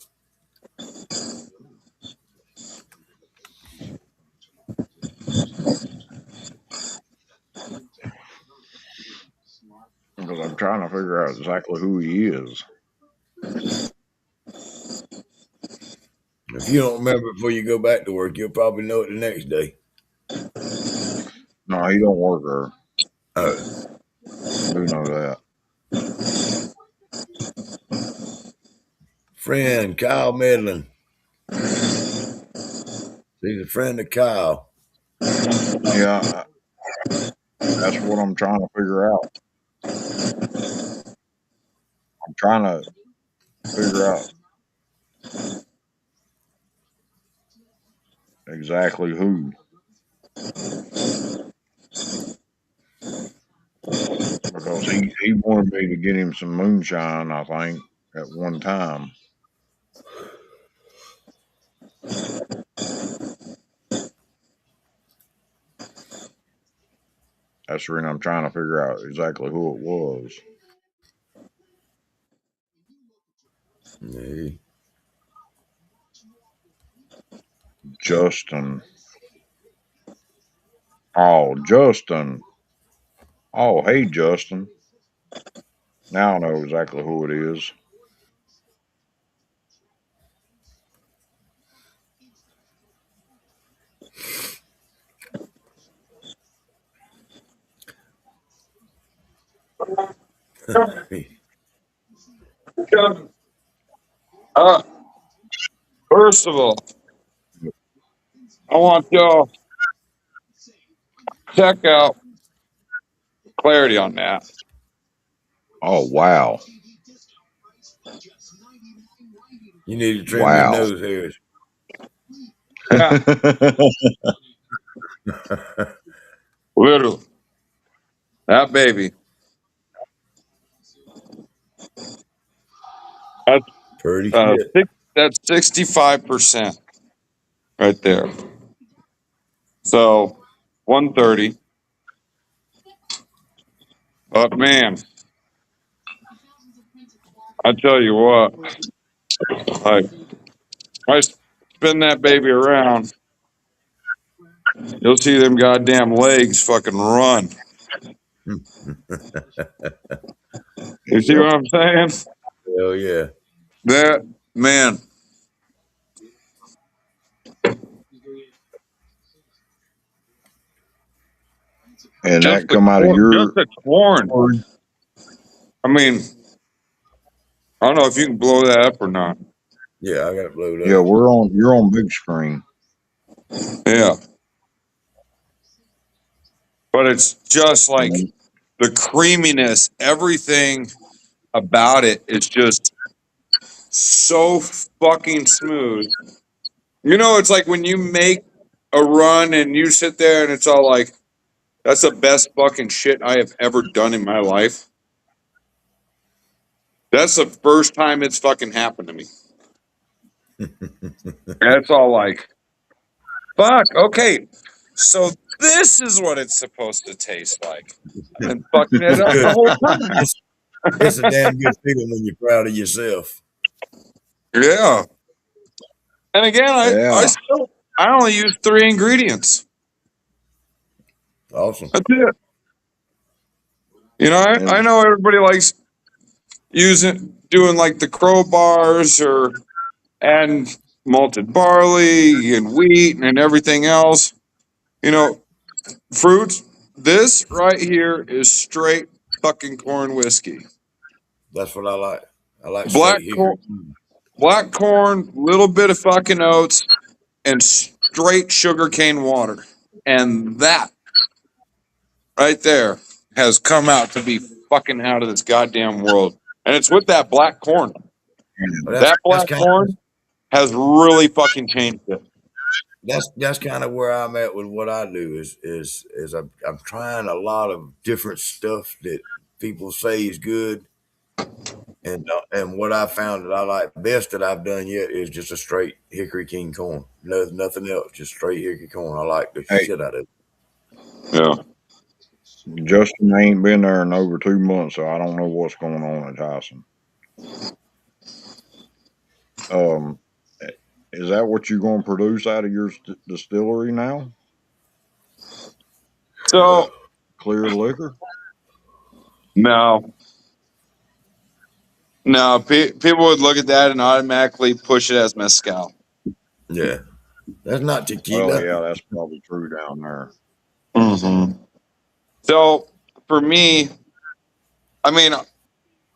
Because I'm trying to figure out exactly who he is. If you don't remember before you go back to work, you'll probably know it the next day. No, he don't work there. Oh, I do know that. friend Kyle Medlin. He's a friend of Kyle. Yeah, that's what I'm trying to figure out. I'm trying to figure out exactly who. Because he wanted me to get him some moonshine, I think, at one time. That's the reason I'm trying to figure out exactly who it was. Yeah. Justin. Oh, Justin. Oh, hey, Justin. Now I know exactly who it is. Uh, first of all, I want y'all check out clarity on that. Oh wow, You need to trim your wow. nose hairs. Yeah, literally. That baby. That's Pretty shit. that's 65% right there. So 130. But man, I tell you what, like I spin that baby around, you'll see them goddamn legs fucking run. You see Yep. what I'm saying? Hell yeah. That man, And just that the come out of corn, just your the corn. storage? I mean, I don't know if you can blow that up or not. Yeah, I got it blowed Yeah, up. you're on big screen. Yeah, but it's just like And the creaminess, everything about it is just so fucking smooth. You know, it's like when you make a run and you sit there and it's all like, that's the best fucking shit I have ever done in my life. That's the first time it's fucking happened to me. And it's all like, fuck, okay. So this is what it's supposed to taste like. I've been fucking it It's up the good. whole time. It's a damn good feeling when you're proud of yourself. Yeah. And again, yeah, I only use three ingredients. Awesome. That's it. You know, I and know everybody likes doing like the crowbars or and malted barley and wheat and everything else. You know, fruits. This right here is straight fucking corn whiskey. That's what I like. I like Black straight corn, hickory. black corn, little bit of fucking oats, and straight sugarcane water. And that right there has come out to be fucking out of this goddamn world. And it's with that black corn. But That that's black kind of corn has really fucking changed it. that's kind of where I'm at with what I do is I'm trying a lot of different stuff that people say is good, and what I found that I like best that I've done yet is just a straight hickory king corn. No, nothing else, just straight hickory corn. I like the hey, shit out of it. Yeah. Justin ain't been there in over 2 months, so I don't know what's going on at Tyson. Um, is that what you're going to produce out of your distillery now? So Clear liquor? no, no, people would look at that and automatically push it as mezcal. Yeah, that's not Well, tequila. yeah, that's probably true down there. Hmm. So for me, I mean,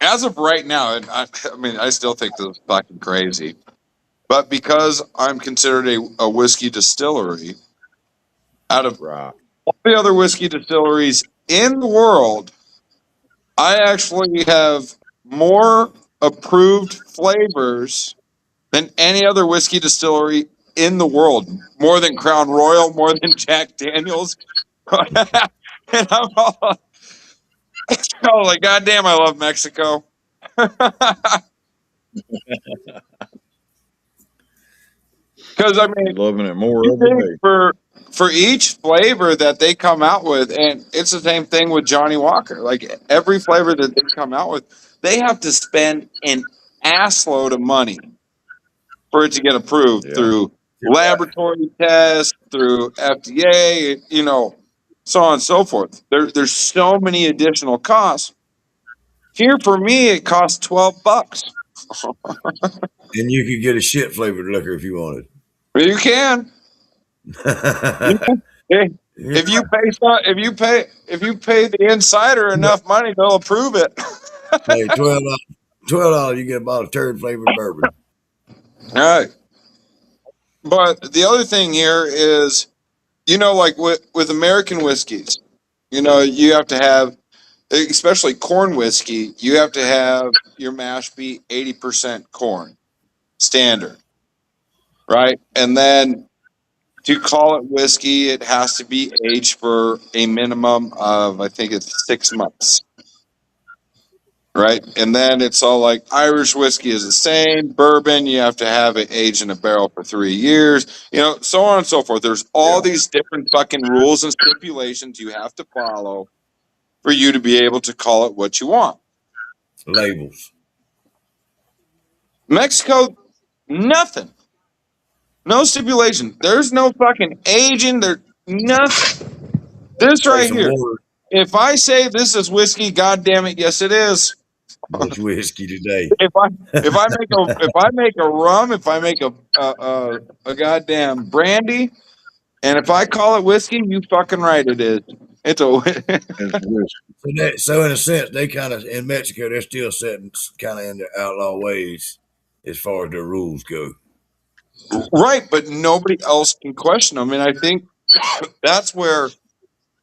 as of right now, and I mean, I still think this is fucking crazy. But because I'm considered a whiskey distillery, out of Right. all the other whiskey distilleries in the world, I actually have more approved flavors than any other whiskey distillery in the world. More than Crown Royal, more than Jack Daniels. And I'm like, God damn, I love Mexico. Because I mean, You're loving it more you every think day. for each flavor that they come out with, and it's the same thing with Johnny Walker. Like every flavor that they come out with, they have to spend an assload of money for it to get approved Yeah. through laboratory tests, through FDA, you know, so on and so forth. There's so many additional costs. Here for me, it costs $12. And you could get a shit flavored liquor if you wanted. You can. You know, hey, if you pay the insider enough money, they'll approve it. Hey, $12, you get a bottle of turd flavored bourbon. All right. But the other thing here is, like with American whiskeys, you have to have, especially corn whiskey, you have to have your mash be 80% corn standard, right? And then to call it whiskey, it has to be aged for a minimum of, I think it's 6 months, right? And then it's all like Irish whiskey is the same. Bourbon, you have to have it aged in a barrel for 3 years, so on and so forth. There's all Yeah. these different fucking rules and stipulations you have to follow for you to be able to call it what you want. Labels. Mexico, nothing. No stipulation. There's no fucking aging. There's nothing. This Say right some here. more If I say this is whiskey, god damn it, yes it is. Bush whiskey today. If I make a rum, if I make a goddamn brandy, and if I call it whiskey, you fucking right it is. It's a It's whiskey. So in a sense, they kind of in Mexico, they're still setting kind of in their outlaw ways as far as their rules go. right, but nobody else can question them, and I think that's where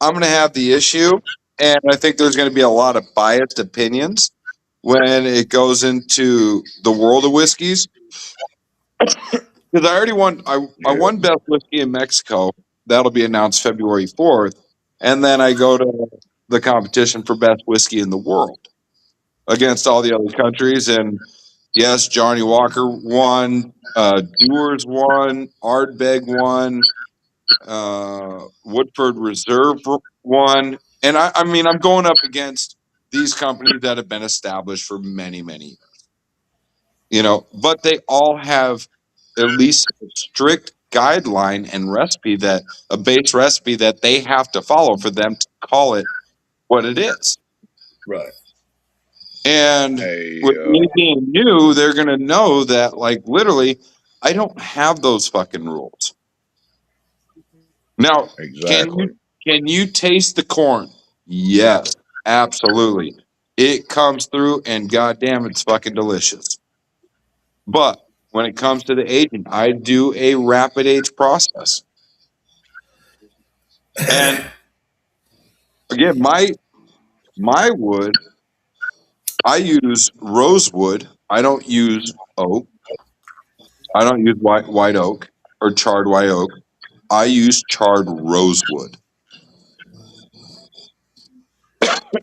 I'm going to have the issue, and I think there's going to be a lot of biased opinions when it goes into the world of whiskeys. Because I already won, I Yeah. won best whiskey in Mexico. That'll be announced February 4th, and then I go to the competition for best whiskey in the world against all the other countries. And yes, Johnny Walker won, Dewar's won, Ardbeg won, Woodford Reserve won, and I mean I'm going up against these companies that have been established for many many years, but they all have at least a strict guideline and recipe, that a base recipe that they have to follow for them to call it what it is. Right. And A with me being new, they're going to know that, like, literally, I don't have those fucking rules. Now, can you exactly. can you taste the corn? Yes, absolutely. It comes through, and goddamn, it's fucking delicious. But when it comes to the aging, I do a rapid age process. And again, my wood, I use rosewood. I don't use oak. I don't use white oak or charred white oak. I use charred rosewood.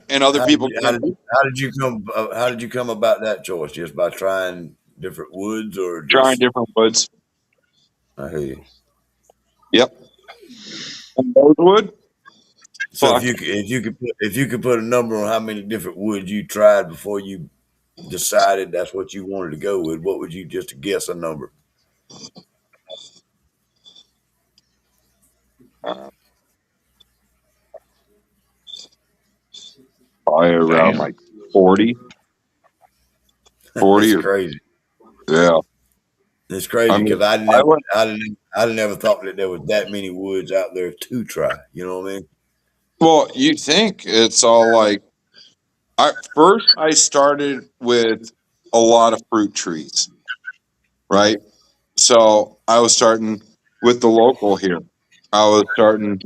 And other How did people you, how can't did how did you come about that choice? Just by trying different woods, or trying just different woods. I hear you. Yep. And rosewood, So fuck. if you could put a number on how many different woods you tried before you decided that's what you wanted to go with, what would you just guess a number? Uh, Probably around Damn. like 40, 40 It's or crazy. yeah. It's I crazy mean, because I went. I never thought that there was that many woods out there to try. You know what I mean? Well, you think it's all like I started with a lot of fruit trees, right? So I was starting with the local here. I was starting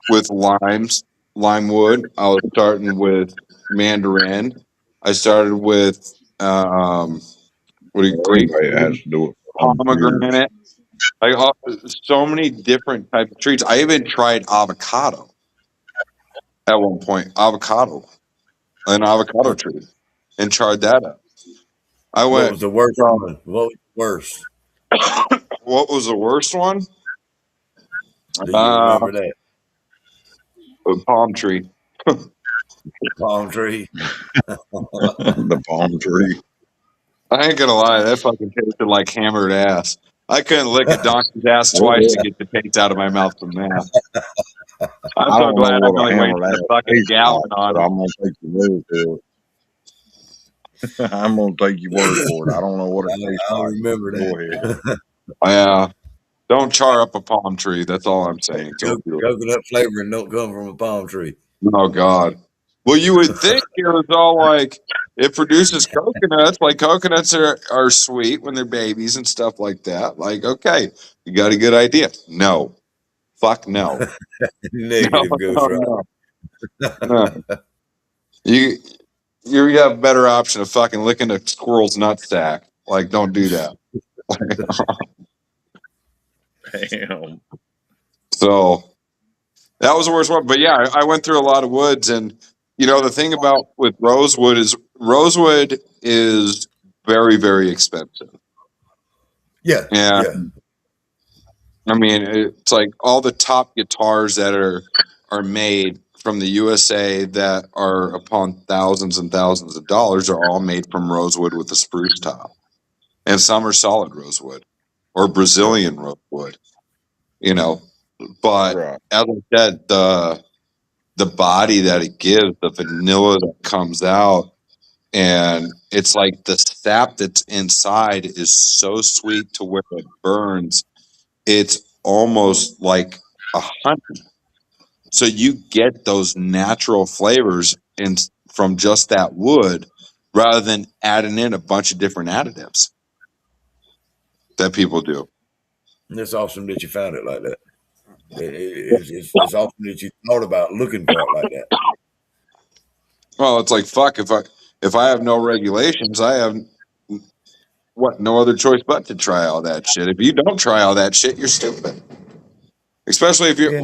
with lime wood. I was starting with mandarin. I started with Well, anyway, it has grapefruit, to do with 100 years. pomegranate. Like so many different types of trees. I even tried avocado at one point. An avocado tree, and charred that up. I What went was the worst from one? What was the worst? what was the worst one? Do you Uh, remember that? a palm tree. Palm tree. The palm tree. I ain't gonna lie, that fucking tasted like hammered ass. I couldn't lick a donkey's ass twice to Well, get the taste out of my mouth from that. I'm I so don't know glad I've what a only hammered wasted a ass fucking tastes gallon like, on so it. I'm gonna take your word for it. I'm gonna take your word for it. I don't know what it tastes I like, but remember go ahead. that. Yeah, Don't char up a palm tree. That's all I'm saying. Don't do it. Coconut flavoring don't come from a palm tree. Oh God. Well, you would think it was all like it produces coconuts. Like coconuts are sweet when they're babies and stuff like that. Like, okay, you got a good idea. No. Fuck no. No, Negative Ghost no, Rider. no. No. You you have a better option of fucking licking a squirrel's nutsack. Like, don't do that. Damn. So that was the worst one. But yeah, I went through a lot of woods, and the thing about with rosewood is very, very expensive. Yeah, yeah. And I mean, it's like all the top guitars that are made from the USA that are upon thousands and thousands of dollars are all made from rosewood with a spruce top, and some are solid rosewood or Yep. Brazilian rosewood. You know, but Right. as I said, the body that it gives, the vanilla that comes out, and it's like the sap that's inside is so sweet to where it burns. It's almost like a honey. So you get those natural flavors from just that wood rather than adding in a bunch of different additives that people do. And it's awesome that you found it like that. It's awesome that you thought about looking for it like that. Well, it's like fuck if I have no regulations, I have no other choice but to try all that shit. If you don't try all that shit, you're stupid. Especially Yeah.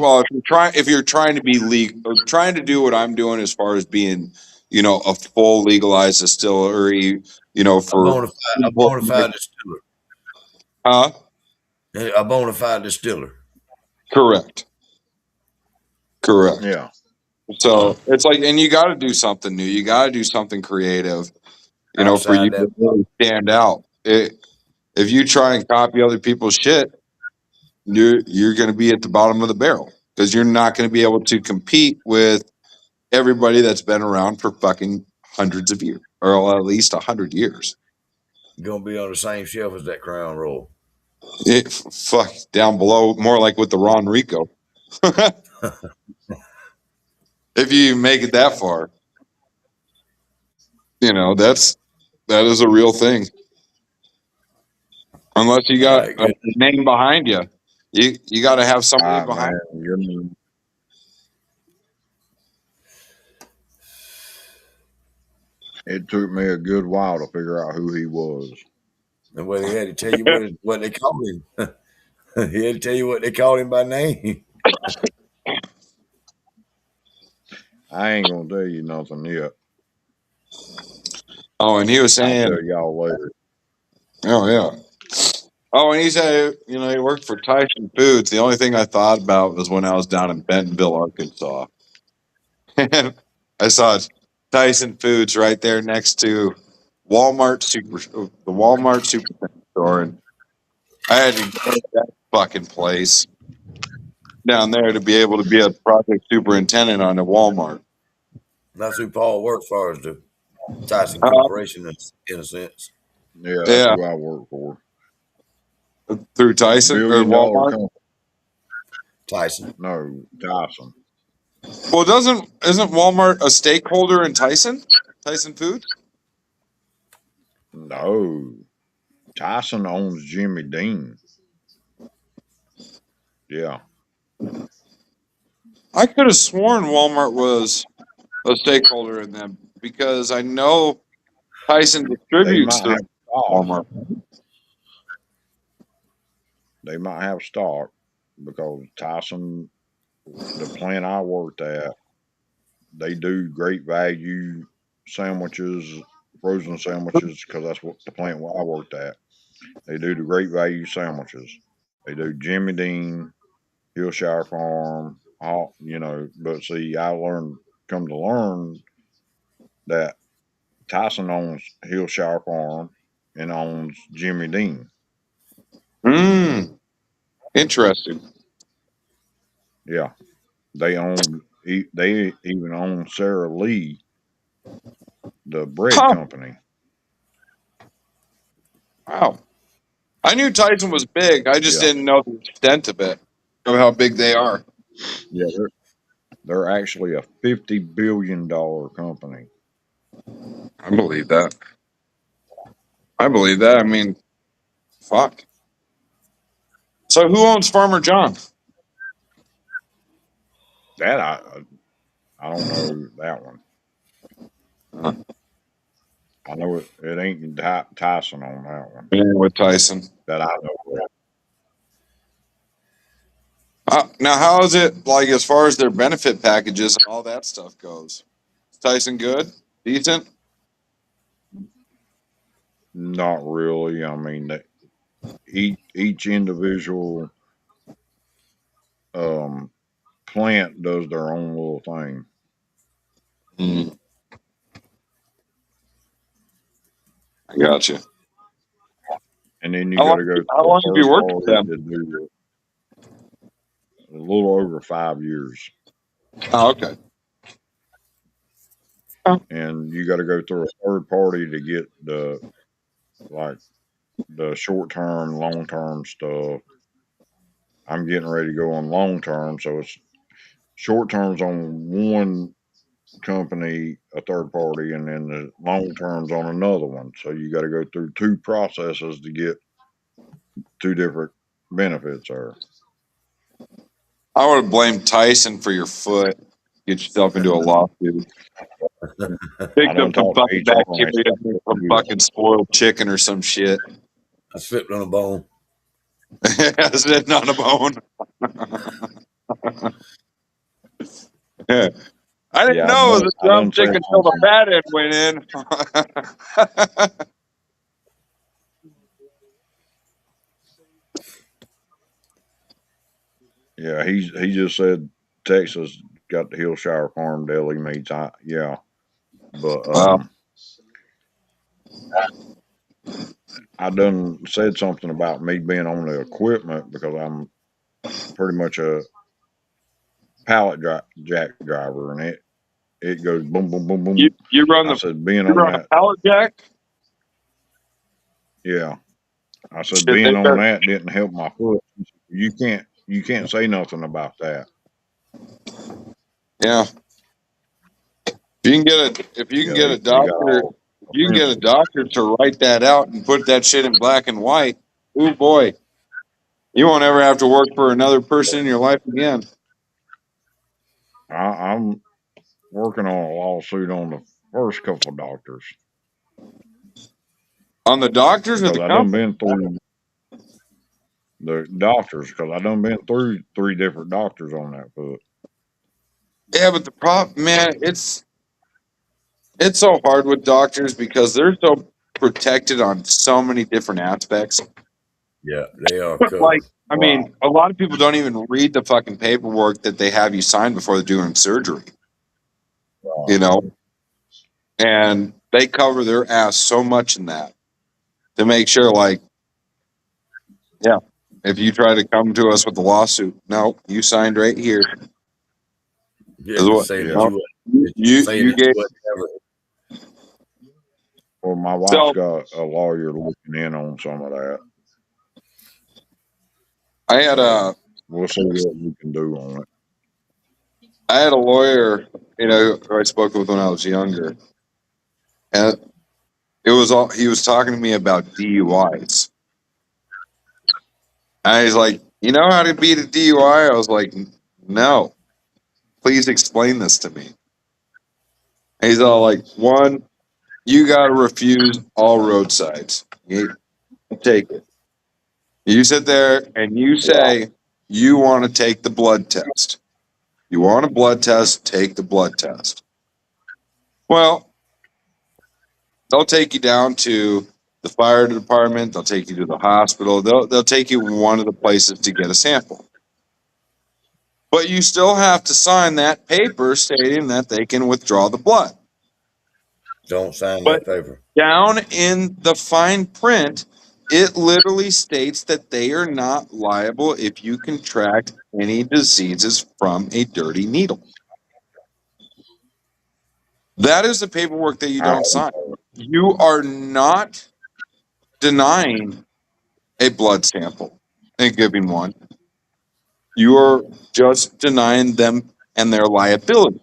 if you're trying to be legal, trying to do what I'm doing as far as being, a full legalized distillery, for A bona fide distiller. huh? A bona fide distiller Correct. Correct. Yeah. So it's like, and you got to do something new. You got to do something creative, for you outside that to really stand out. If you try and copy other people's shit, you're going to be at the bottom of the barrel because you're not going to be able to compete with everybody that's been around for fucking hundreds of years or at least 100 years. gonna be on the same shelf as that Crown Royal. Fuck down below, more like with the Ron Rico. If you make it that far, that is a real thing. Unless you All got right, a good. name behind you, you got to have All somebody right, behind. man. It took me a good while to figure out who he was. And what he had to tell you what they called him. He had to tell you what they called him by name. I ain't gonna tell you nothing yet. Oh, and he was I'll saying, tell y'all later. oh yeah. Oh, and he said, he worked for Tyson Foods. The only thing I thought about was when I was down in Bentonville, Arkansas. And I saw Tyson Foods right there next to the Walmart Superstore, and I had to go to that fucking place down there to be able to be a project superintendent on the Walmart. That's who Paul worked for, is the Tyson Uh, Corporation, in a sense. Yeah, that's yeah, who I work for. through Tyson or $1 billion Walmart. company. Tyson. No, Tyson. Well, isn't Walmart a stakeholder in Tyson Foods? No. Tyson owns Jimmy Dean. Yeah. I could have sworn Walmart was a stakeholder in them because I know Tyson They distributes might through have stock. Walmart. They might have stock because Tyson, the plant I worked at, they do great value sandwiches, frozen sandwiches, because that's what the plant where I worked at. They do the great value sandwiches. They do Jimmy Dean, Hillshire Farm, but see, come to learn that Tyson owns Hillshire Farm and owns Jimmy Dean. Mm, interesting. Yeah, they even own Sarah Lee, the bread Huh, company. wow. I knew Tyson was big. I just Yeah, didn't know the extent of it, of how big they are. yeah, they're actually a $50 billion company. I believe that. I believe that. I mean, fuck. So who owns Farmer John? That I don't know that one. Uh, I know it ain't Tyson on that one yeah, with Tyson. that I know of. Now, how is it like as far as their benefit packages and all that stuff goes? Is Tyson good? Decent? Not really. I mean, each individual um, plant does their own little thing, Mm, I got you. and then you How got long, to go how through long a have you third worked with party them? to do a little over 5 years, Oh, okay. Oh, and you got to go through a third party to get the like the short term, long term stuff. I'm getting ready to go on long term, so it's short terms on one company, a third party, and then the long terms on another one. So you got to go through two processes to get two different benefits there. I would have blamed Tyson for your foot. Get yourself into a lawsuit. I Picked up don't some talk to fucking HR and they bacteria from do that. fucking spoiled chicken or some shit. I slipped on a bone. Sitting on a bone. Yeah. I didn't Yeah, know it was a I done drumstick said until the something. fat end went in. Yeah, he just said Texas got the Hillshire Farm deli meats. Yeah, but Wow. I done said something about me being on the equipment because I'm pretty much a jack driver, and it goes boom boom boom You boom. you run I the said being you on run a that, pallet jack? yeah. I said Shit, being they on better. that didn't help my foot. You can't say nothing about that. Yeah. If you can Yeah, get a they got doctor, all if you can get a offensive. doctor to write that out and put that shit in black and white, oh boy, you won't ever have to work for another person in your life again. I'm working on a lawsuit on the first couple of doctors On the doctors or because the I done company? been through the doctors because I done been through three different doctors on that foot. Yeah, but the problem, man, it's so hard with doctors because they're so protected on so many different aspects. Yeah, they are Like, covered. I Right. mean, a lot of people don't even read the fucking paperwork that they have you sign before they're doing surgery, Right. you know, and they cover their ass so much in that to make sure, like, yeah, if you try to come to us with a lawsuit, no, you signed right here. Yeah, Is to what say that Yeah. no, you you that you you saying you that you gave. would never. Well, my wife's So got a lawyer looking in on some of that, I had so a we'll see what we can do on it. I had a lawyer, who I spoke with when I was younger, and it was all he was talking to me about DUIs. And he's like, "You know how to beat a DUI?" I was like, "No, please explain this to me." And he's all like, "One, you got to refuse all roadsides. You take it. You sit there and you say you want to take the blood test. You want a blood test? Take the blood test. Well, they'll take you down to the fire department. They'll take you to the hospital. They'll take you one of the places to get a sample. But you still have to sign that paper stating that they can withdraw the blood. Don't sign But that paper. down in the fine print, it literally states that they are not liable if you contract any diseases from a dirty needle. That is the paperwork that you I don't sign. You are not denying a blood sample and giving one, you're just denying them and their liability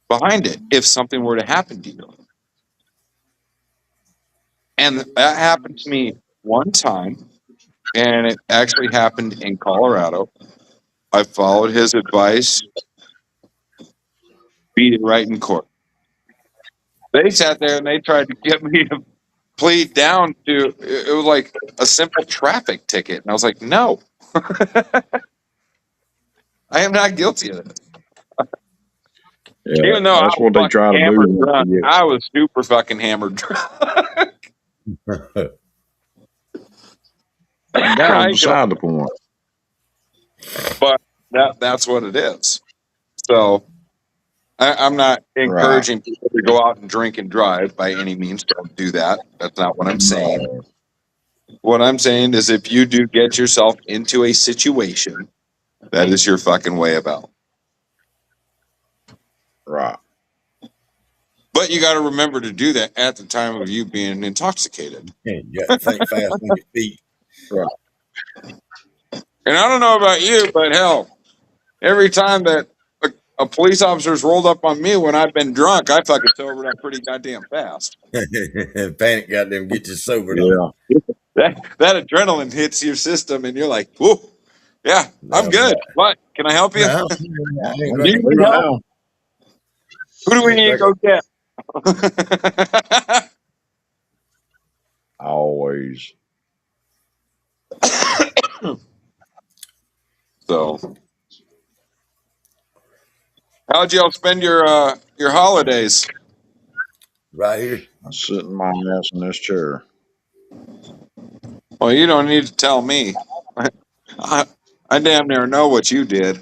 behind it if something were to happen to you. And that happened to me one time, and it actually happened in Colorado. I followed his advice, beat it right in court. They sat there and they tried to get me to plead down to it was like a simple traffic ticket. And I was like, no, I am not guilty of this. Yeah, Even though I that's was what they fucking try to do hammered once drunk. you I was super fucking hammered drunk. get. That was I go, beside the point. but that's what it is. So I'm not Right. encouraging people to go out and drink and drive by any means. Don't do that. That's not what I'm saying. No. What I'm saying is if you do get yourself into a situation, that is your fucking way about. Right. But you got to remember to do that at the time of you being intoxicated. You got to think fast on your feet. Right. And I don't know about you, but hell, every time that a police officer's rolled up on me when I've been drunk, I fucking sobered up pretty goddamn fast. Panic got them get you sobered up. Yeah. That adrenaline hits your system, and you're like, "Whoa, yeah, I'm No, good. What? Can I help you? no, I ain't I'm Do drunk you in good need help? now. Who do I we ain't need to drunk. go get?" Always. So, how'd y'all spend your holidays? Right here. I sit in my ass in this chair. Well, you don't need to tell me. I, I damn near know what you did.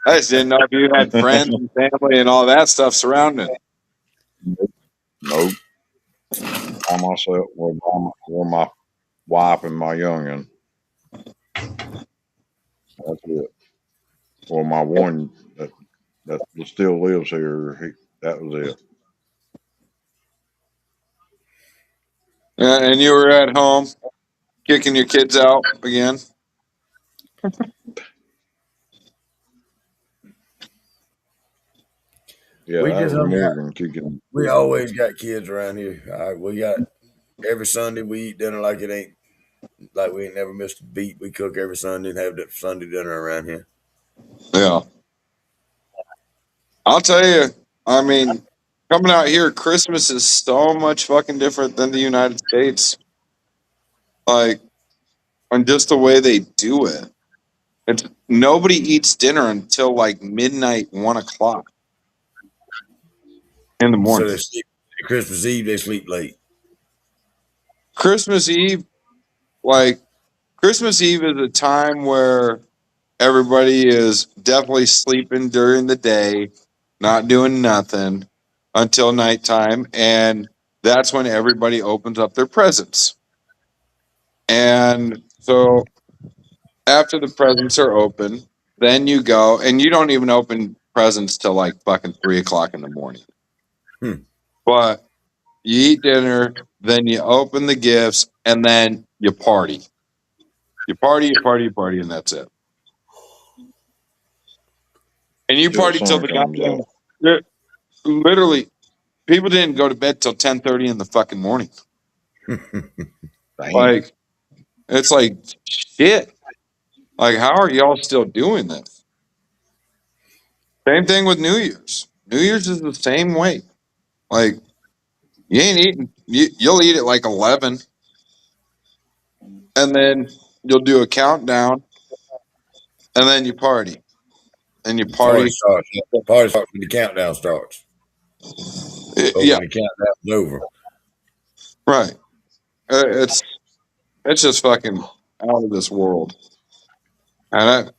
I just didn't know if you had friends and family and all that stuff surrounding. Nope. By myself with my wife and my youngin. That's it. Well, my one that still lives here, that was it. And you were at home kicking your kids out again. Yeah, We that just was hung out. Morgan kicking. We always got kids around here. All right, we got every Sunday we eat dinner like it ain't like we ain't never missed a beat. We cook every Sunday and have that Sunday dinner around here. Yeah. I'll tell you, I mean, coming out here, Christmas is so much fucking different than the United States. Like, and just the way they do it. It's nobody eats dinner until like midnight, 1 o'clock in the So morning. they sleep Christmas Eve. They sleep late. Christmas Eve, like Christmas Eve is a time where everybody is definitely sleeping during the day, not doing nothing until nighttime, and that's when everybody opens up their presents. And so after the presents are open, then you go and you don't even open presents till like fucking 3 o'clock in the morning. Hmm. But you eat dinner, then you open the gifts, and then you party. You party, you party, you party, and that's it. And you Till the party till sun the comes up. goddamn literally people didn't go to bed till 10:30 in the fucking morning. Damn. Like it's like shit. Like how are y'all still doing this? Same thing with New Year's. New Year's is the same way. Like you ain't eating. You'll eat at like 11, and then you'll do a countdown, and then you party, and you Party party. starts. Party starts when the countdown starts, or Yeah, when the countdown's over. right. It's just fucking out of this world. And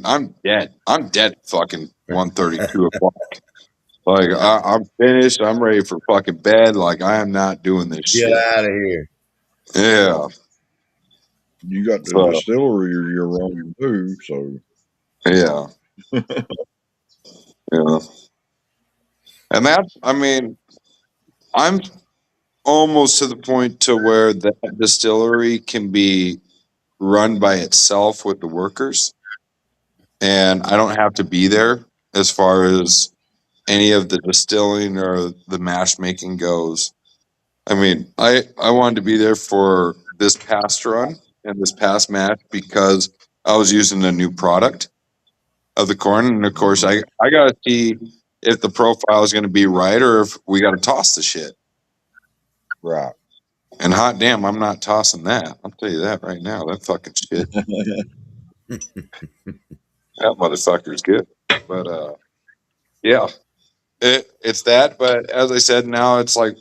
I'm dead. I'm dead. At fucking 1:30, 2 o'clock. Like I'm finished. I'm ready for fucking bed. Like I am not doing this Get shit. out of here. Yeah. You got the So distillery you're running too, so yeah, yeah. And that I mean, I'm almost to the point to where that distillery can be run by itself with the workers, and I don't have to be there as far as any of the distilling or the mash making goes. I mean, I wanted to be there for this past run and this past match because I was using a new product of the corn, and of course, Mhm. I got to see if the profile is going to be right or if we got to toss the shit. Right. And hot damn, I'm not tossing that. I'll tell you that right now. That fucking shit, that motherfucker's good. But yeah, it's that. But as I said, now it's like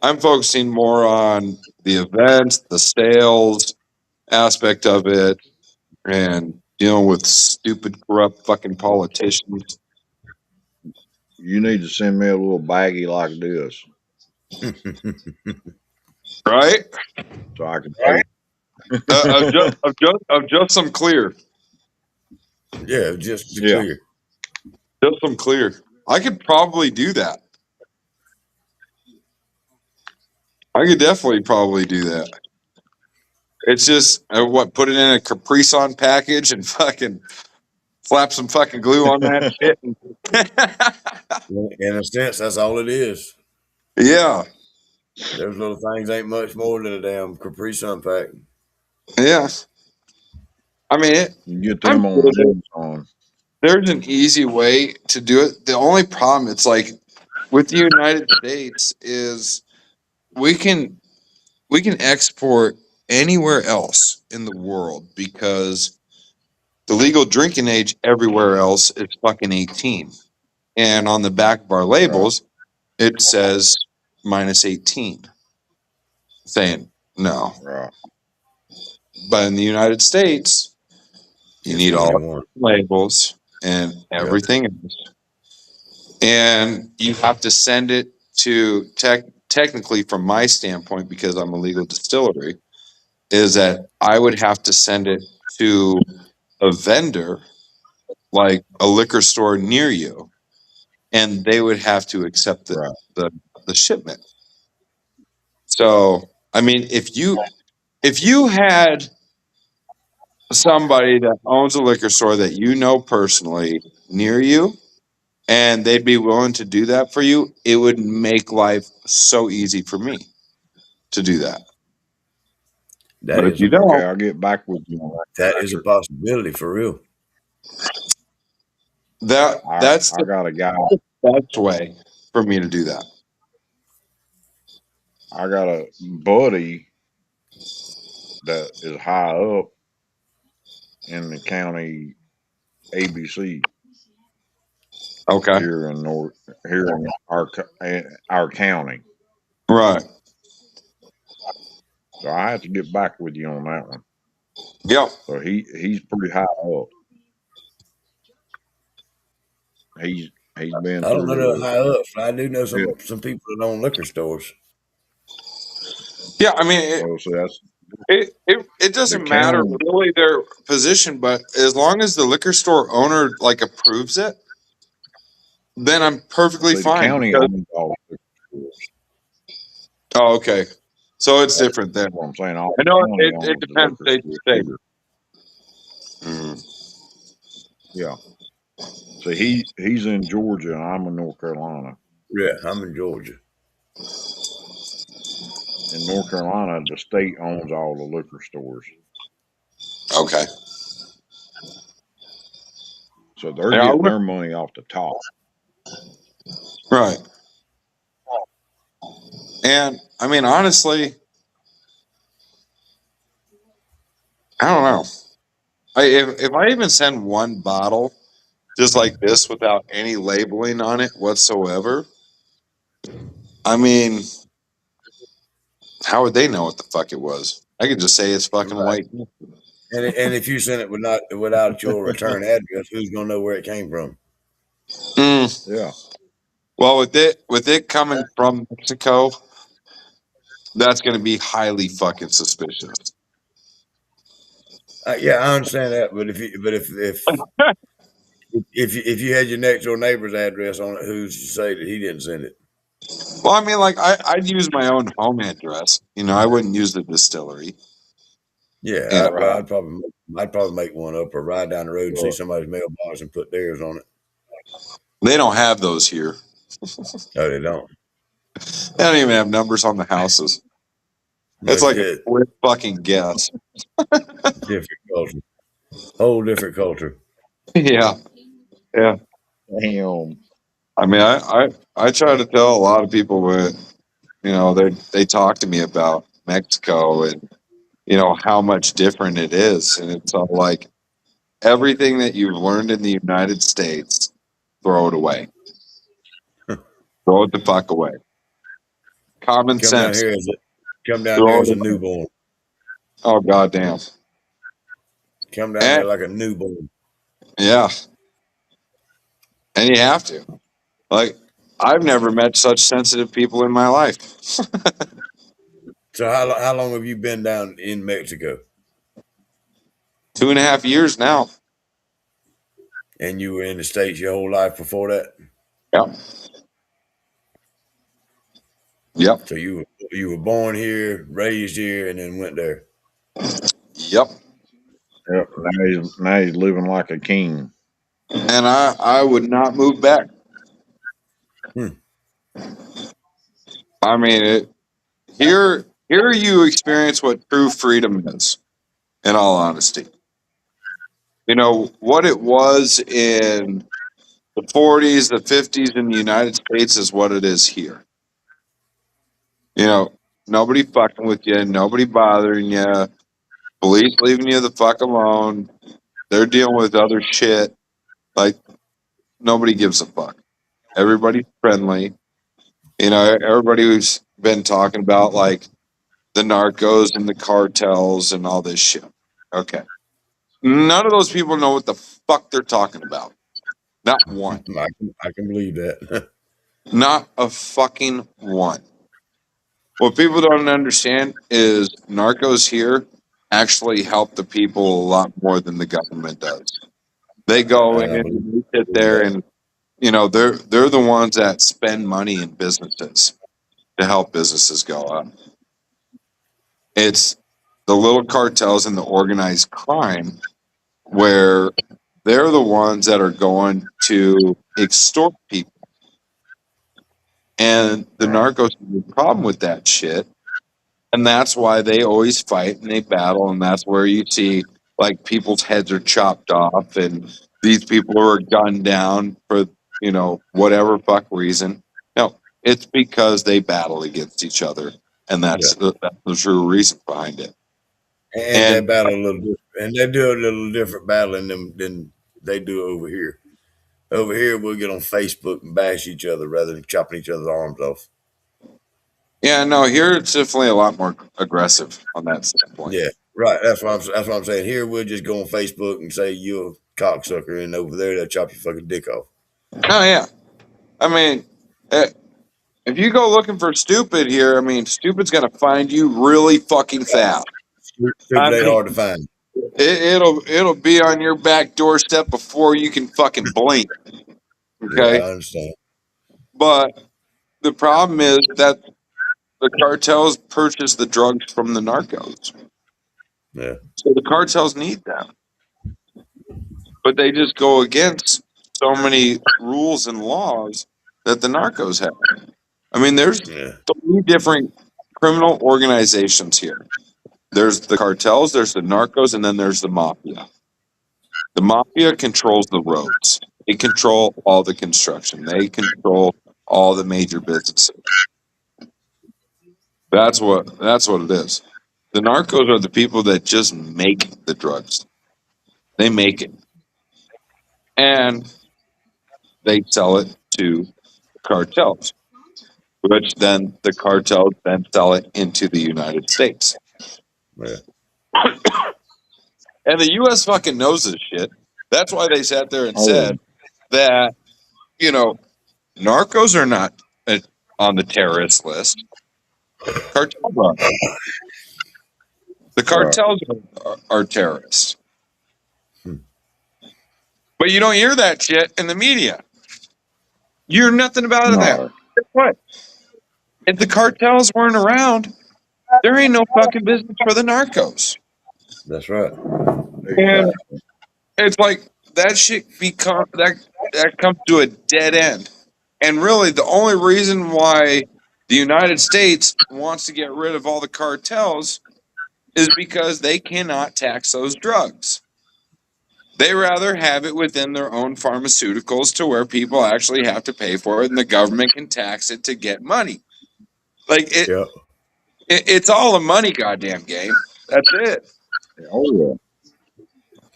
I'm focusing more on the events, the sales aspect of it, and dealing with stupid, corrupt fucking politicians. You need to send me a little baggie like this Right? so I can take. Of just some clear, Yeah, just to Yeah, clear. just some clear. I could probably do that. I could definitely probably do that. It's just what put it in a Capri Sun package and fucking slap some fucking glue on that shit. And In a sense, that's all it is. yeah, Those little things ain't much more than a damn Capri Sun pack. yeah. I mean, you can get I'm them sure on Amazon. there's an easy way to do it. The only problem, it's like with the United States, is we can we can export anywhere else in the world because the legal drinking age everywhere else is fucking 18. And on the back of our Right, labels, it says minus 18, saying no. right, But in the United States, you It's need all 21. labels and Yeah. everything else. And you have to send it to technically, from my standpoint, because I'm a legal distillery, is that I would have to send it to a vendor like a liquor store near you, and they would have to accept right. the, the shipment. So, I mean, if you had somebody that owns a liquor store that you know personally near you, and they'd be willing to do that for you, it would make life so easy for me to do that. That But if is you a Okay, don't, I'll get back with you on that, that is a Cracker. possibility for real. that's I got a guy. the best way for me to do that. I got a buddy that is high up in the county ABC Okay. here in our county. Right. So I have to get back with you on that one. Yep. So he's pretty high up. He's been I don't know no through high ups, but I do know a some people that own liquor stores. Yeah. I mean, well. So that's it the doesn't matter county. really their position, but as long as the liquor store owner like approves it, then I'm perfectly See, the fine county because owns all the liquor stores. oh, okay. So it's That's different then. what I'm saying. All I the know county it owns the depends liquor state to stores state. here. Mhm. Yeah. So he's in Georgia and I'm in North Carolina. Yeah, I'm in Georgia. In North Carolina, the state owns all the liquor stores. Okay. So they're Yeah. getting their money off the top. Right. And I mean, honestly, I don't know. If I even send one bottle just like this without any labeling on it whatsoever, I mean, how would they know what the fuck it was? I could just say it's fucking Right. white. And if you send it without your return address, who's gonna know where it came from? Mm. Yeah. Well, with it coming from Mexico, that's going to be highly fucking suspicious. Yeah, I understand that, but if you had your next door neighbor's address on it, who's to say that he didn't send it? Well, I mean, like I'd use my own home address. I wouldn't use the distillery. You Yeah, know, Right. I'd probably make one up or ride down the road and see Well, somebody's mailbox and put theirs on it. they don't have those here. No, they don't. They don't even have numbers on the houses. No It's like a shit. quick fucking guess. Different culture. Whole different culture. Yeah, yeah. damn. I mean, I try to tell a lot of people when they talk to me about Mexico and how much different it is, and it's all like everything that you've learned in the United States, throw it away, throw it the fuck away. Common Come down sense, here as a come down there throw it as a away. newborn. Oh goddamn, Come down there and like a newborn. yeah, and you have to. Like, I've never met such sensitive people in my life. So how long have you been down in Mexico? 2.5 years now. And you were in the States your whole life before that? Yep, yep, So you were born here, raised here, and then went there. yep. Yep. Now he's living like a king. And I would not move back. Hmm. I mean, here you experience what true freedom is. In all honesty, what it was in the 40s, the 50s in the United States is what it is here. You know, Nobody fucking with you, nobody bothering you, police leaving you the fuck alone. They're dealing with other shit. Like, nobody gives a fuck. Everybody's friendly. Everybody who's been talking about like the narcos and the cartels and all this shit. Okay. None of those people know what the fuck they're talking about. Not one. I can believe that. Not a fucking one. What people don't understand is narcos here actually help the people a lot more than the government does. They go in I and they sit believe there that. and they're the ones that spend money in businesses to help businesses go up. It's the little cartels and the organized crime where they're the ones that are going to extort people. And the narcos have a problem with that shit. And that's why they always fight and they battle. And that's where you see like people's heads are chopped off and these people are gunned down for, whatever fuck reason. No, it's because they battle against each other. And Yeah. that's the true reason behind it. And they And battle a little different, and they do a little different battling than they do over here. Over here, we'll get on Facebook and bash each other rather than chopping each other's arms off. yeah, no, here it's definitely a lot more aggressive on that standpoint. Yeah, right. That's what I'm saying. Here, we'll just go on Facebook and say you're a cocksucker, and over there, they'll chop your fucking dick off. Oh, yeah. I mean, eh, if you go looking for stupid here, I mean, stupid's going to find you really fucking fast. I Stupid ain't mean, hard to find. it'll be on your back doorstep before you can fucking blink. Yeah, Okay, I understand. but the problem is that the cartels purchase the drugs from the narcos, Yeah, so the cartels need them, but they just go against so many rules and laws that the narcos have. I mean, there's yeah, 3 different criminal organizations here. There's the cartels, there's the narcos, and then there's the mafia. The mafia controls the roads. They control all the construction. They control all the major businesses. That's what it is. The narcos are the people that just make the drugs. They make it and they sell it to cartels, which then the cartels then sell it into the United States. yeah, And the US fucking knows this shit. That's why they sat there and Oh, said that, you know, narcos are not on the terrorist list. Cartels are. The right. cartels are terrorists. hmm, But you don't hear that shit in the media. You hear nothing about it there. No. Guess what? If the cartels weren't around, there ain't no fucking business for the narcos. That's right. And Exactly. it's like that shit become that comes to a dead end. And really the only reason why the United States wants to get rid of all the cartels is because they cannot tax those drugs. They rather have it within their own pharmaceuticals to where people actually have to pay for it and the government can tax it to get money. Like Yeah. it's all a money goddamn game. That's it. Oh yeah.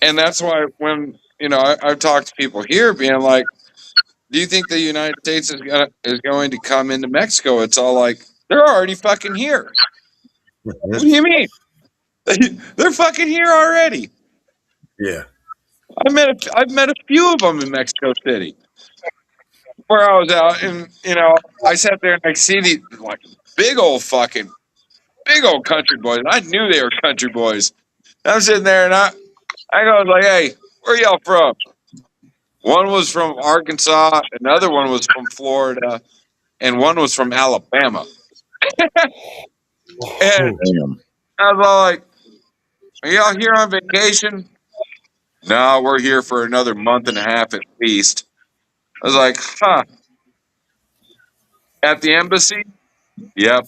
And that's why when I've talked to people here being like, do you think the United States is going to come into Mexico? It's all like they're already fucking here. What do you mean? They're fucking here already. Yeah. I've met a few of them in Mexico City where I was out, and I sat there and I see these like big old country boys. I knew they were country boys. I'm sitting there and I go like, hey, where y'all from? One was from Arkansas, another one was from Florida, and one was from Alabama. And Damn. I was all like, are y'all here on vacation? No, we're here for another month and a half at least. I was like, huh. At the embassy? Yep.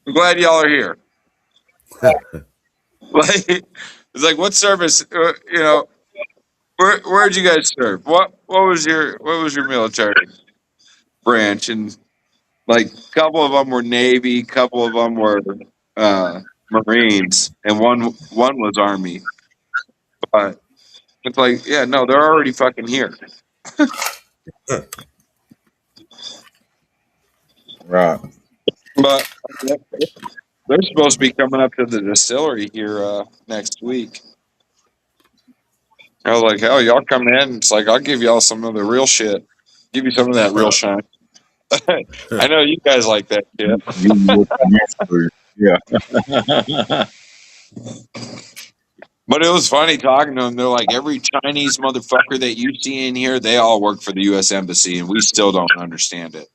I'm glad y'all are here. Like, it's like, what service? Where'd you guys serve? What was your military branch? And like, a couple of them were Navy, a couple of them were Marines, and one was Army. But it's like, yeah, no, they're already fucking here. Right. But they're supposed to be coming up to the distillery here next week. I was like, hell, y'all come in. It's like, I'll give y'all some of the real shit. Give you some of that real shine. I know you guys like that shit. You what you used to. Yeah. But it was funny talking to them. They're like, every Chinese motherfucker that you see in here, they all work for the U.S. Embassy, and we still don't understand it.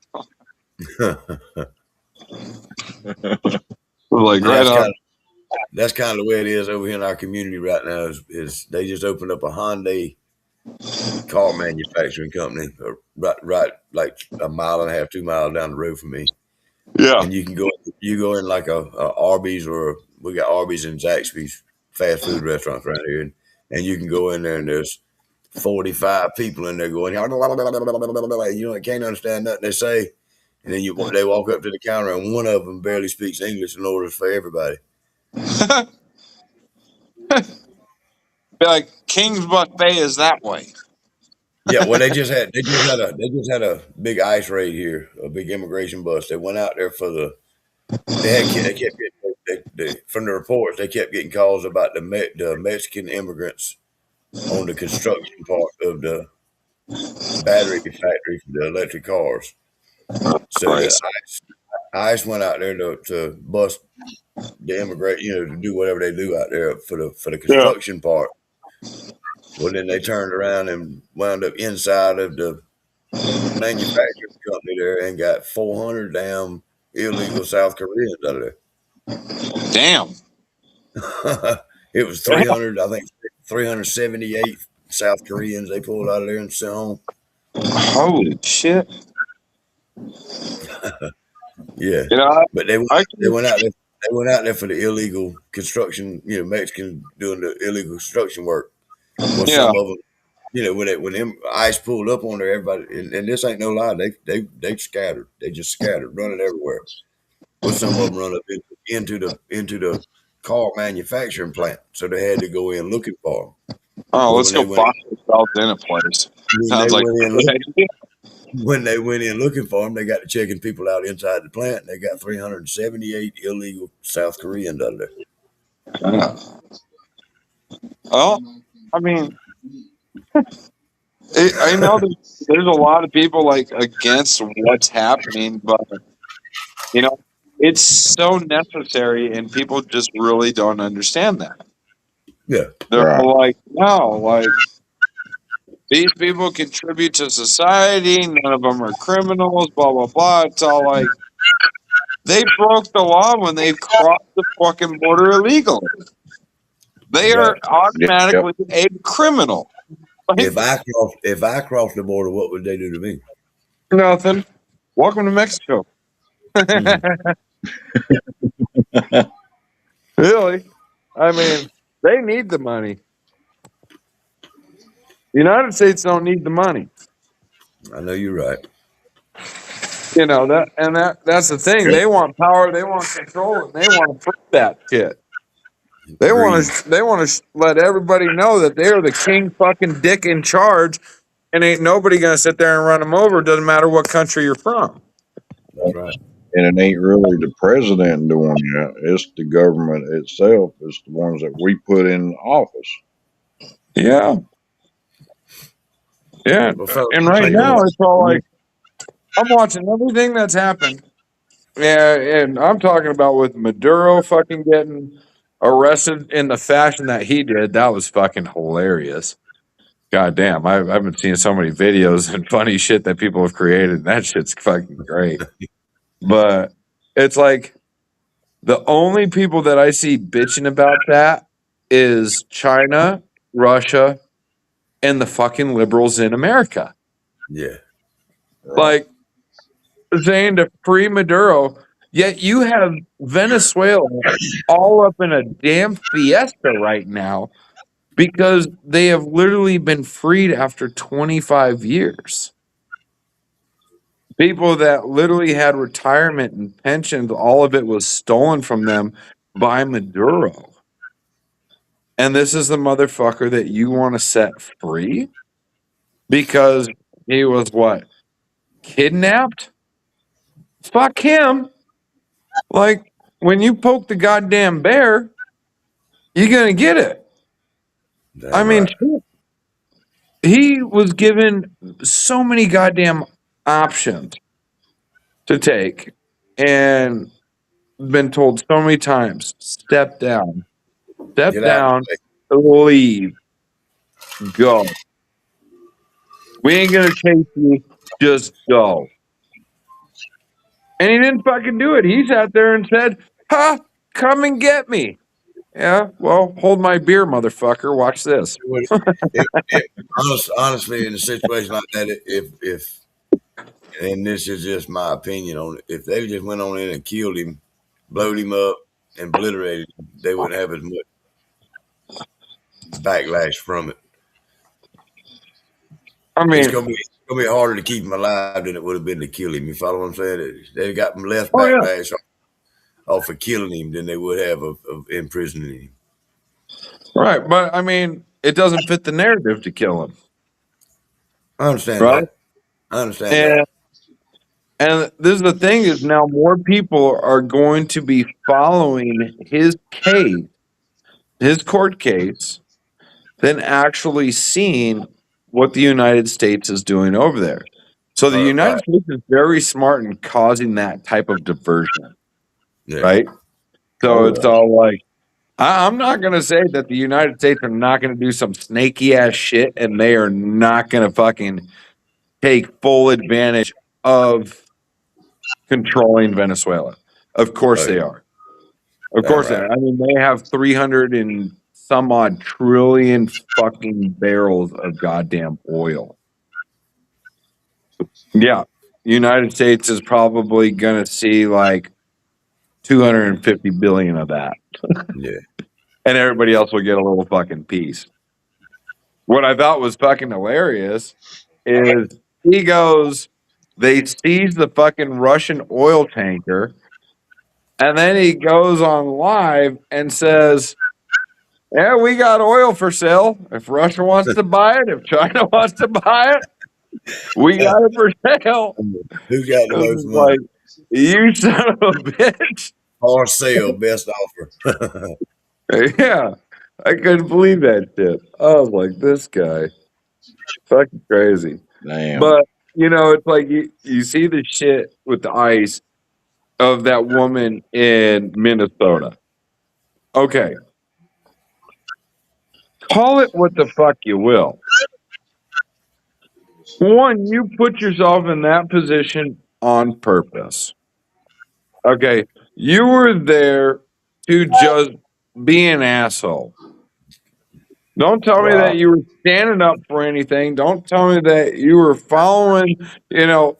We're like, And right on. that's kind of the way it is over here in our community right now. Is they just opened up a Hyundai car manufacturing company right like a mile and a half, 2 miles down the road from me. Yeah. And you go in like a Arby's, or we got Arby's and Zaxby's fast food restaurants around here, and you can go in there and there's 45 people in there going, can't understand nothing they say. And then they walk up to the counter and one of them barely speaks English and orders for everybody. Be like, King's Buffet is that way. Yeah, well, they just had a big ICE raid here, a big immigration bus. They went out there they kept getting from the reports. They kept getting calls about the Mexican immigrants on the construction part of the battery factory for the electric cars. So the Christ. ICE went out there to bust the immigrant, to do whatever they do out there for the Yeah. construction part. Well, then they turned around and wound up inside of the manufacturing company there and got 400 damn illegal South Koreans out of Damn. there. It was 300, I think 378 South Koreans they pulled out of there and sent home. Holy shit. Yeah, You know, but they I they can, went out there. They went out there for the illegal construction. Mexicans doing the illegal construction work. Well, yeah. some of them, when them ICE pulled up on there, everybody, and this ain't no lie, they scattered. They just scattered, running everywhere. Well, some of them run up into the car manufacturing plant, so they had to go in looking for them. Oh, Well, let's go box ourselves in a place. when they Sounds like went a in good look, idea. when they went in looking for them, they got to checking people out inside the plant. And they got 378 illegal South Koreans out there. Yeah. Well, I mean, I know there's a lot of people like against what's happening, but you know, it's so necessary, and people just really don't understand that. Yeah, They're Right. like, no, like These people contribute to society. None of them are criminals. Blah blah blah. It's all like they broke the law when they crossed the fucking border illegally. They are Right. Yep. automatically a criminal. Like If I crossed the border, what would they do to me? nothing. Welcome to Mexico. Mhm. Really? I mean, they need the money. The United States don't need the money. I know you're right. You know that's the thing. They want power, they want control, and they want to prove that shit. Greed. They want to let everybody know that they are the king fucking dick in charge, and ain't nobody gonna sit there and run them over. Doesn't matter what country you're from. That's right. And it ain't really the president doing that. It's the government itself. It's the ones that we put in office. Yeah, yeah. Well, fellas, And I'll right tell you now what. it's all like I'm watching everything that's happened. Yeah, and I'm talking about with Maduro fucking getting arrested in the fashion that he did. That was fucking hilarious. God damn, I've been seeing so many videos and funny shit that people have created. That shit's fucking great. But it's like the only people that I see bitching about that is China, Russia, and the fucking liberals in America. Yeah. Right. Like saying to free Maduro, yet you have Venezuela all up in a damn fiesta right now because they have literally been freed after 25 years. People that literally had retirement and pensions, all of it was stolen from them by Maduro. And this is the motherfucker that you want to set free because he was what? Kidnapped? Fuck him. Like, when you poke the goddamn bear, you're going to get it. I Damn mean, right. shit. He was given so many goddamn options to take and been told so many times step Get out. down, leave, go. We ain't going to chase you, just go. And he didn't fucking do it. He sat there and said, "Ha, come and get me." Yeah, well, hold my beer, motherfucker. Watch this. Honestly, in a situation like that, if and this is just my opinion on it, if they just went on in and killed him, blowed him up, and obliterated him, they wouldn't have as much backlash from it. I It's mean, gonna be harder to keep him alive than it would have been to kill him. You follow what I'm saying? They got less oh yeah, backlash off of killing him than they would have of imprisoning him. right. But I mean, it doesn't fit the narrative to kill him, I understand right? that. I understand And that. and this is the thing is now more people are going to be following his case, his court case, than actually seeing what the United States is doing over there. So the United Right. States is very smart in causing that type of diversion, Yeah. right? So Oh it's yeah. all like I'm not going to say that the United States are not going to do some snaky ass shit and they are not going to fucking take full advantage of controlling Venezuela. Of course Oh they yeah. are. Of Damn course they right. are. I mean, they have 300 and some odd trillion fucking barrels of goddamn oil. Yeah. United States is probably going to see like 250 billion of that. Yeah. And everybody else will get a little fucking piece. What I thought was fucking hilarious is he goes, they seize the fucking Russian oil tanker, and then he goes on live and says, "Yeah, we got oil for sale. If Russia wants to buy it, if China wants to buy it, we got it for sale." Who's got the It most was money? like, you son of a bitch. Hard sale, best offer. Yeah, I couldn't believe that shit. I was like, this guy, fucking crazy. Damn. But it's like you see the shit with the ice of that woman in Minnesota. Okay, call it what the fuck you will. One, you put yourself in that position on purpose. Okay. You were there to just be an asshole. Don't tell me that Right. you were standing up for anything. Don't tell me that you were following, you know,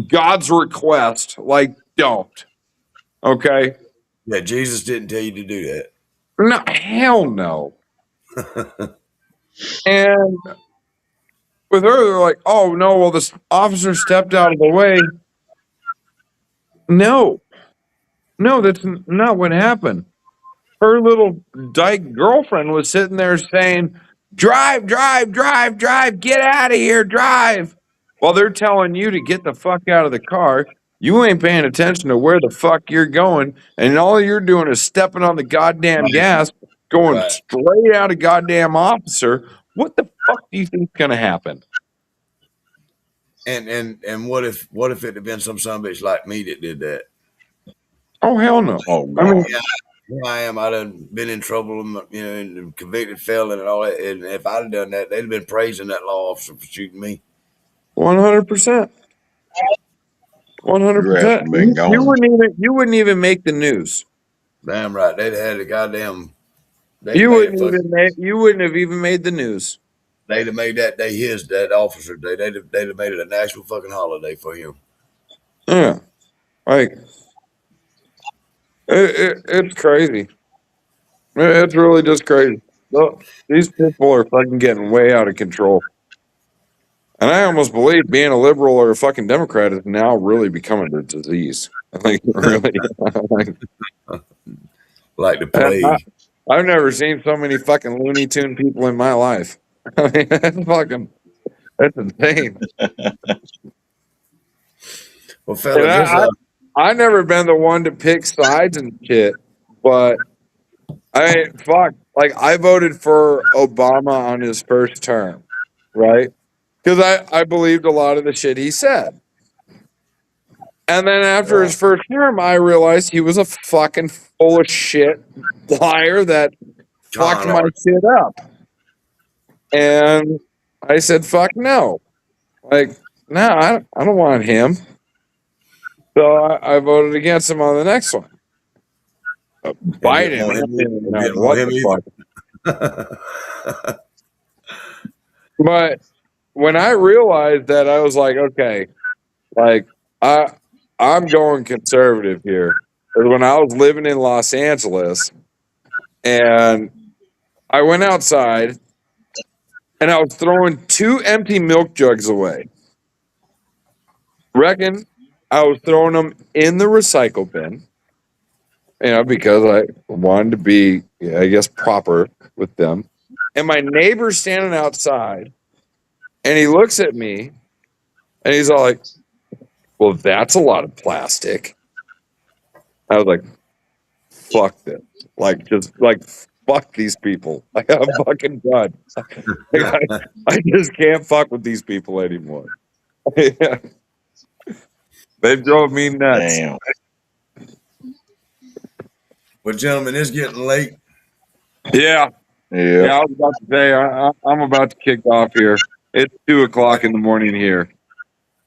God's request. Like, don't. Okay. Yeah, Jesus didn't tell you to do No, hell no. that. And with her, they're like, oh, no, well, this officer stepped out of the way. No, no, that's not what happened. Her little dyke girlfriend was sitting there saying, drive, drive, drive, drive, get out of here, drive. While they're telling you to get the fuck out of the car, you ain't paying attention to where the fuck you're going. And all you're doing is stepping on the goddamn Right. gas, going Right. straight out a goddamn officer. What the fuck do you think's going to happen? And what if it had been some son of a bitch like me that did that? Oh, hell no. Oh I mean, God. Yeah, here I am. I'd have been in trouble, and convicted felon and all that. And if I'd have done that, they'd have been praising that law officer for shooting me. 100%. Your ass 100%. have been gone. You wouldn't even make the news. Damn right. They'd have had a goddamn. They'd have made it fuck. You wouldn't have even made the news. They'd have made that day that officer day. They'd have made it a national fucking holiday for him. Yeah. Like it's crazy. It's really just crazy. Look, these people are fucking getting way out of control. And I almost believe being a liberal or a fucking Democrat is now really becoming a disease. Like really, like, Like the I, plague. I've never seen so many fucking Looney Tune people in my life. I mean, that's insane. Well, And fella, just I never been the one to pick sides and shit, but fuck, like I voted for Obama on his first term, right? Because I believed a lot of the shit he said. And then after his first term, I realized he was a fucking full of shit liar that fucked con my art. shit up. And I said, fuck no. Like, no, I don't want him. So I voted against him on the next one. And didn't Biden, want I him. don't even know Didn't want what him the fuck. either. But when I realized that, I was like, okay, like I I'm going conservative here. 'Cause when I was living in Los Angeles and I went outside and I was throwing two empty milk jugs away. Reckon I was throwing them in the recycle bin, because I wanted to be, I guess, proper with them. And my neighbor's standing outside and he looks at me and he's all like, well, that's a lot of plastic. I was like, fuck this. Like, just like, fuck these people. Like, I'm fucking done. Like, I just can't fuck with these people anymore. They drove me nuts. Damn. Well, gentlemen, it's getting late. Yeah. Yeah. Yeah, I was about to say, I'm about to kick off here. It's 2 o'clock in the morning here.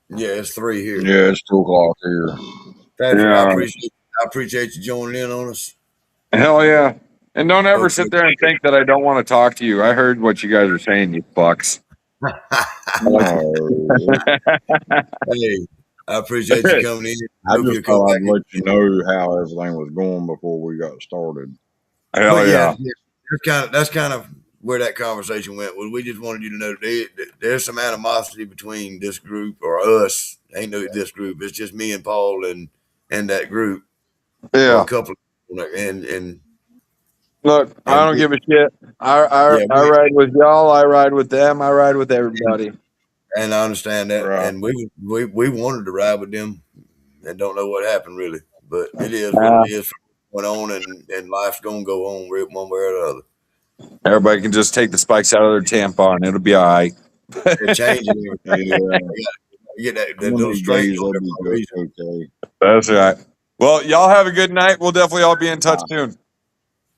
Yeah, it's 3 here. Yeah, it's 2 o'clock here. Patrick, Yeah. I appreciate you joining in on us. Hell yeah. And don't ever Okay. sit there and think that I don't want to talk to you. I heard what you guys are saying, you fucks. No. Hey, I appreciate you coming in. I Hope just you'll come thought back. I'd let you know how everything was going before we got started. Hell But yeah. that's kind of where that conversation went. Well, we just wanted you to know there's some animosity between this group or us. Ain't no this group. It's just me and Paul and that group or a Yeah. couple. And Look, I don't give a shit. yeah, I ride with y'all. I ride with them. I ride with everybody. and I understand that. Right. And we wanted to ride with them and don't know what happened really. But it is what Uh, it is. Went on and life's gonna go on one way or the other. Everybody can just take the spikes out of their tampon. It'll be all right. They're changing everything. Yeah. You get that One of little these string days on I'll there be for a reason. just okay. That's right. Well, y'all have a good night. We'll definitely all be in touch soon.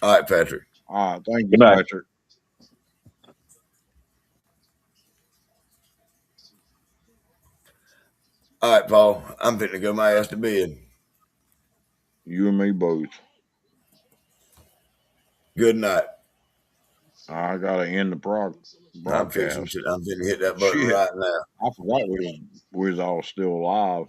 All right, Patrick. All right. Thank you, Good night. Patrick. All right, Paul. I'm fitting to go my ass to bed. You and me both. Good night. I gotta end the broadcast. I'm fitting to hit that button Shit, right now. I forgot we was all still alive.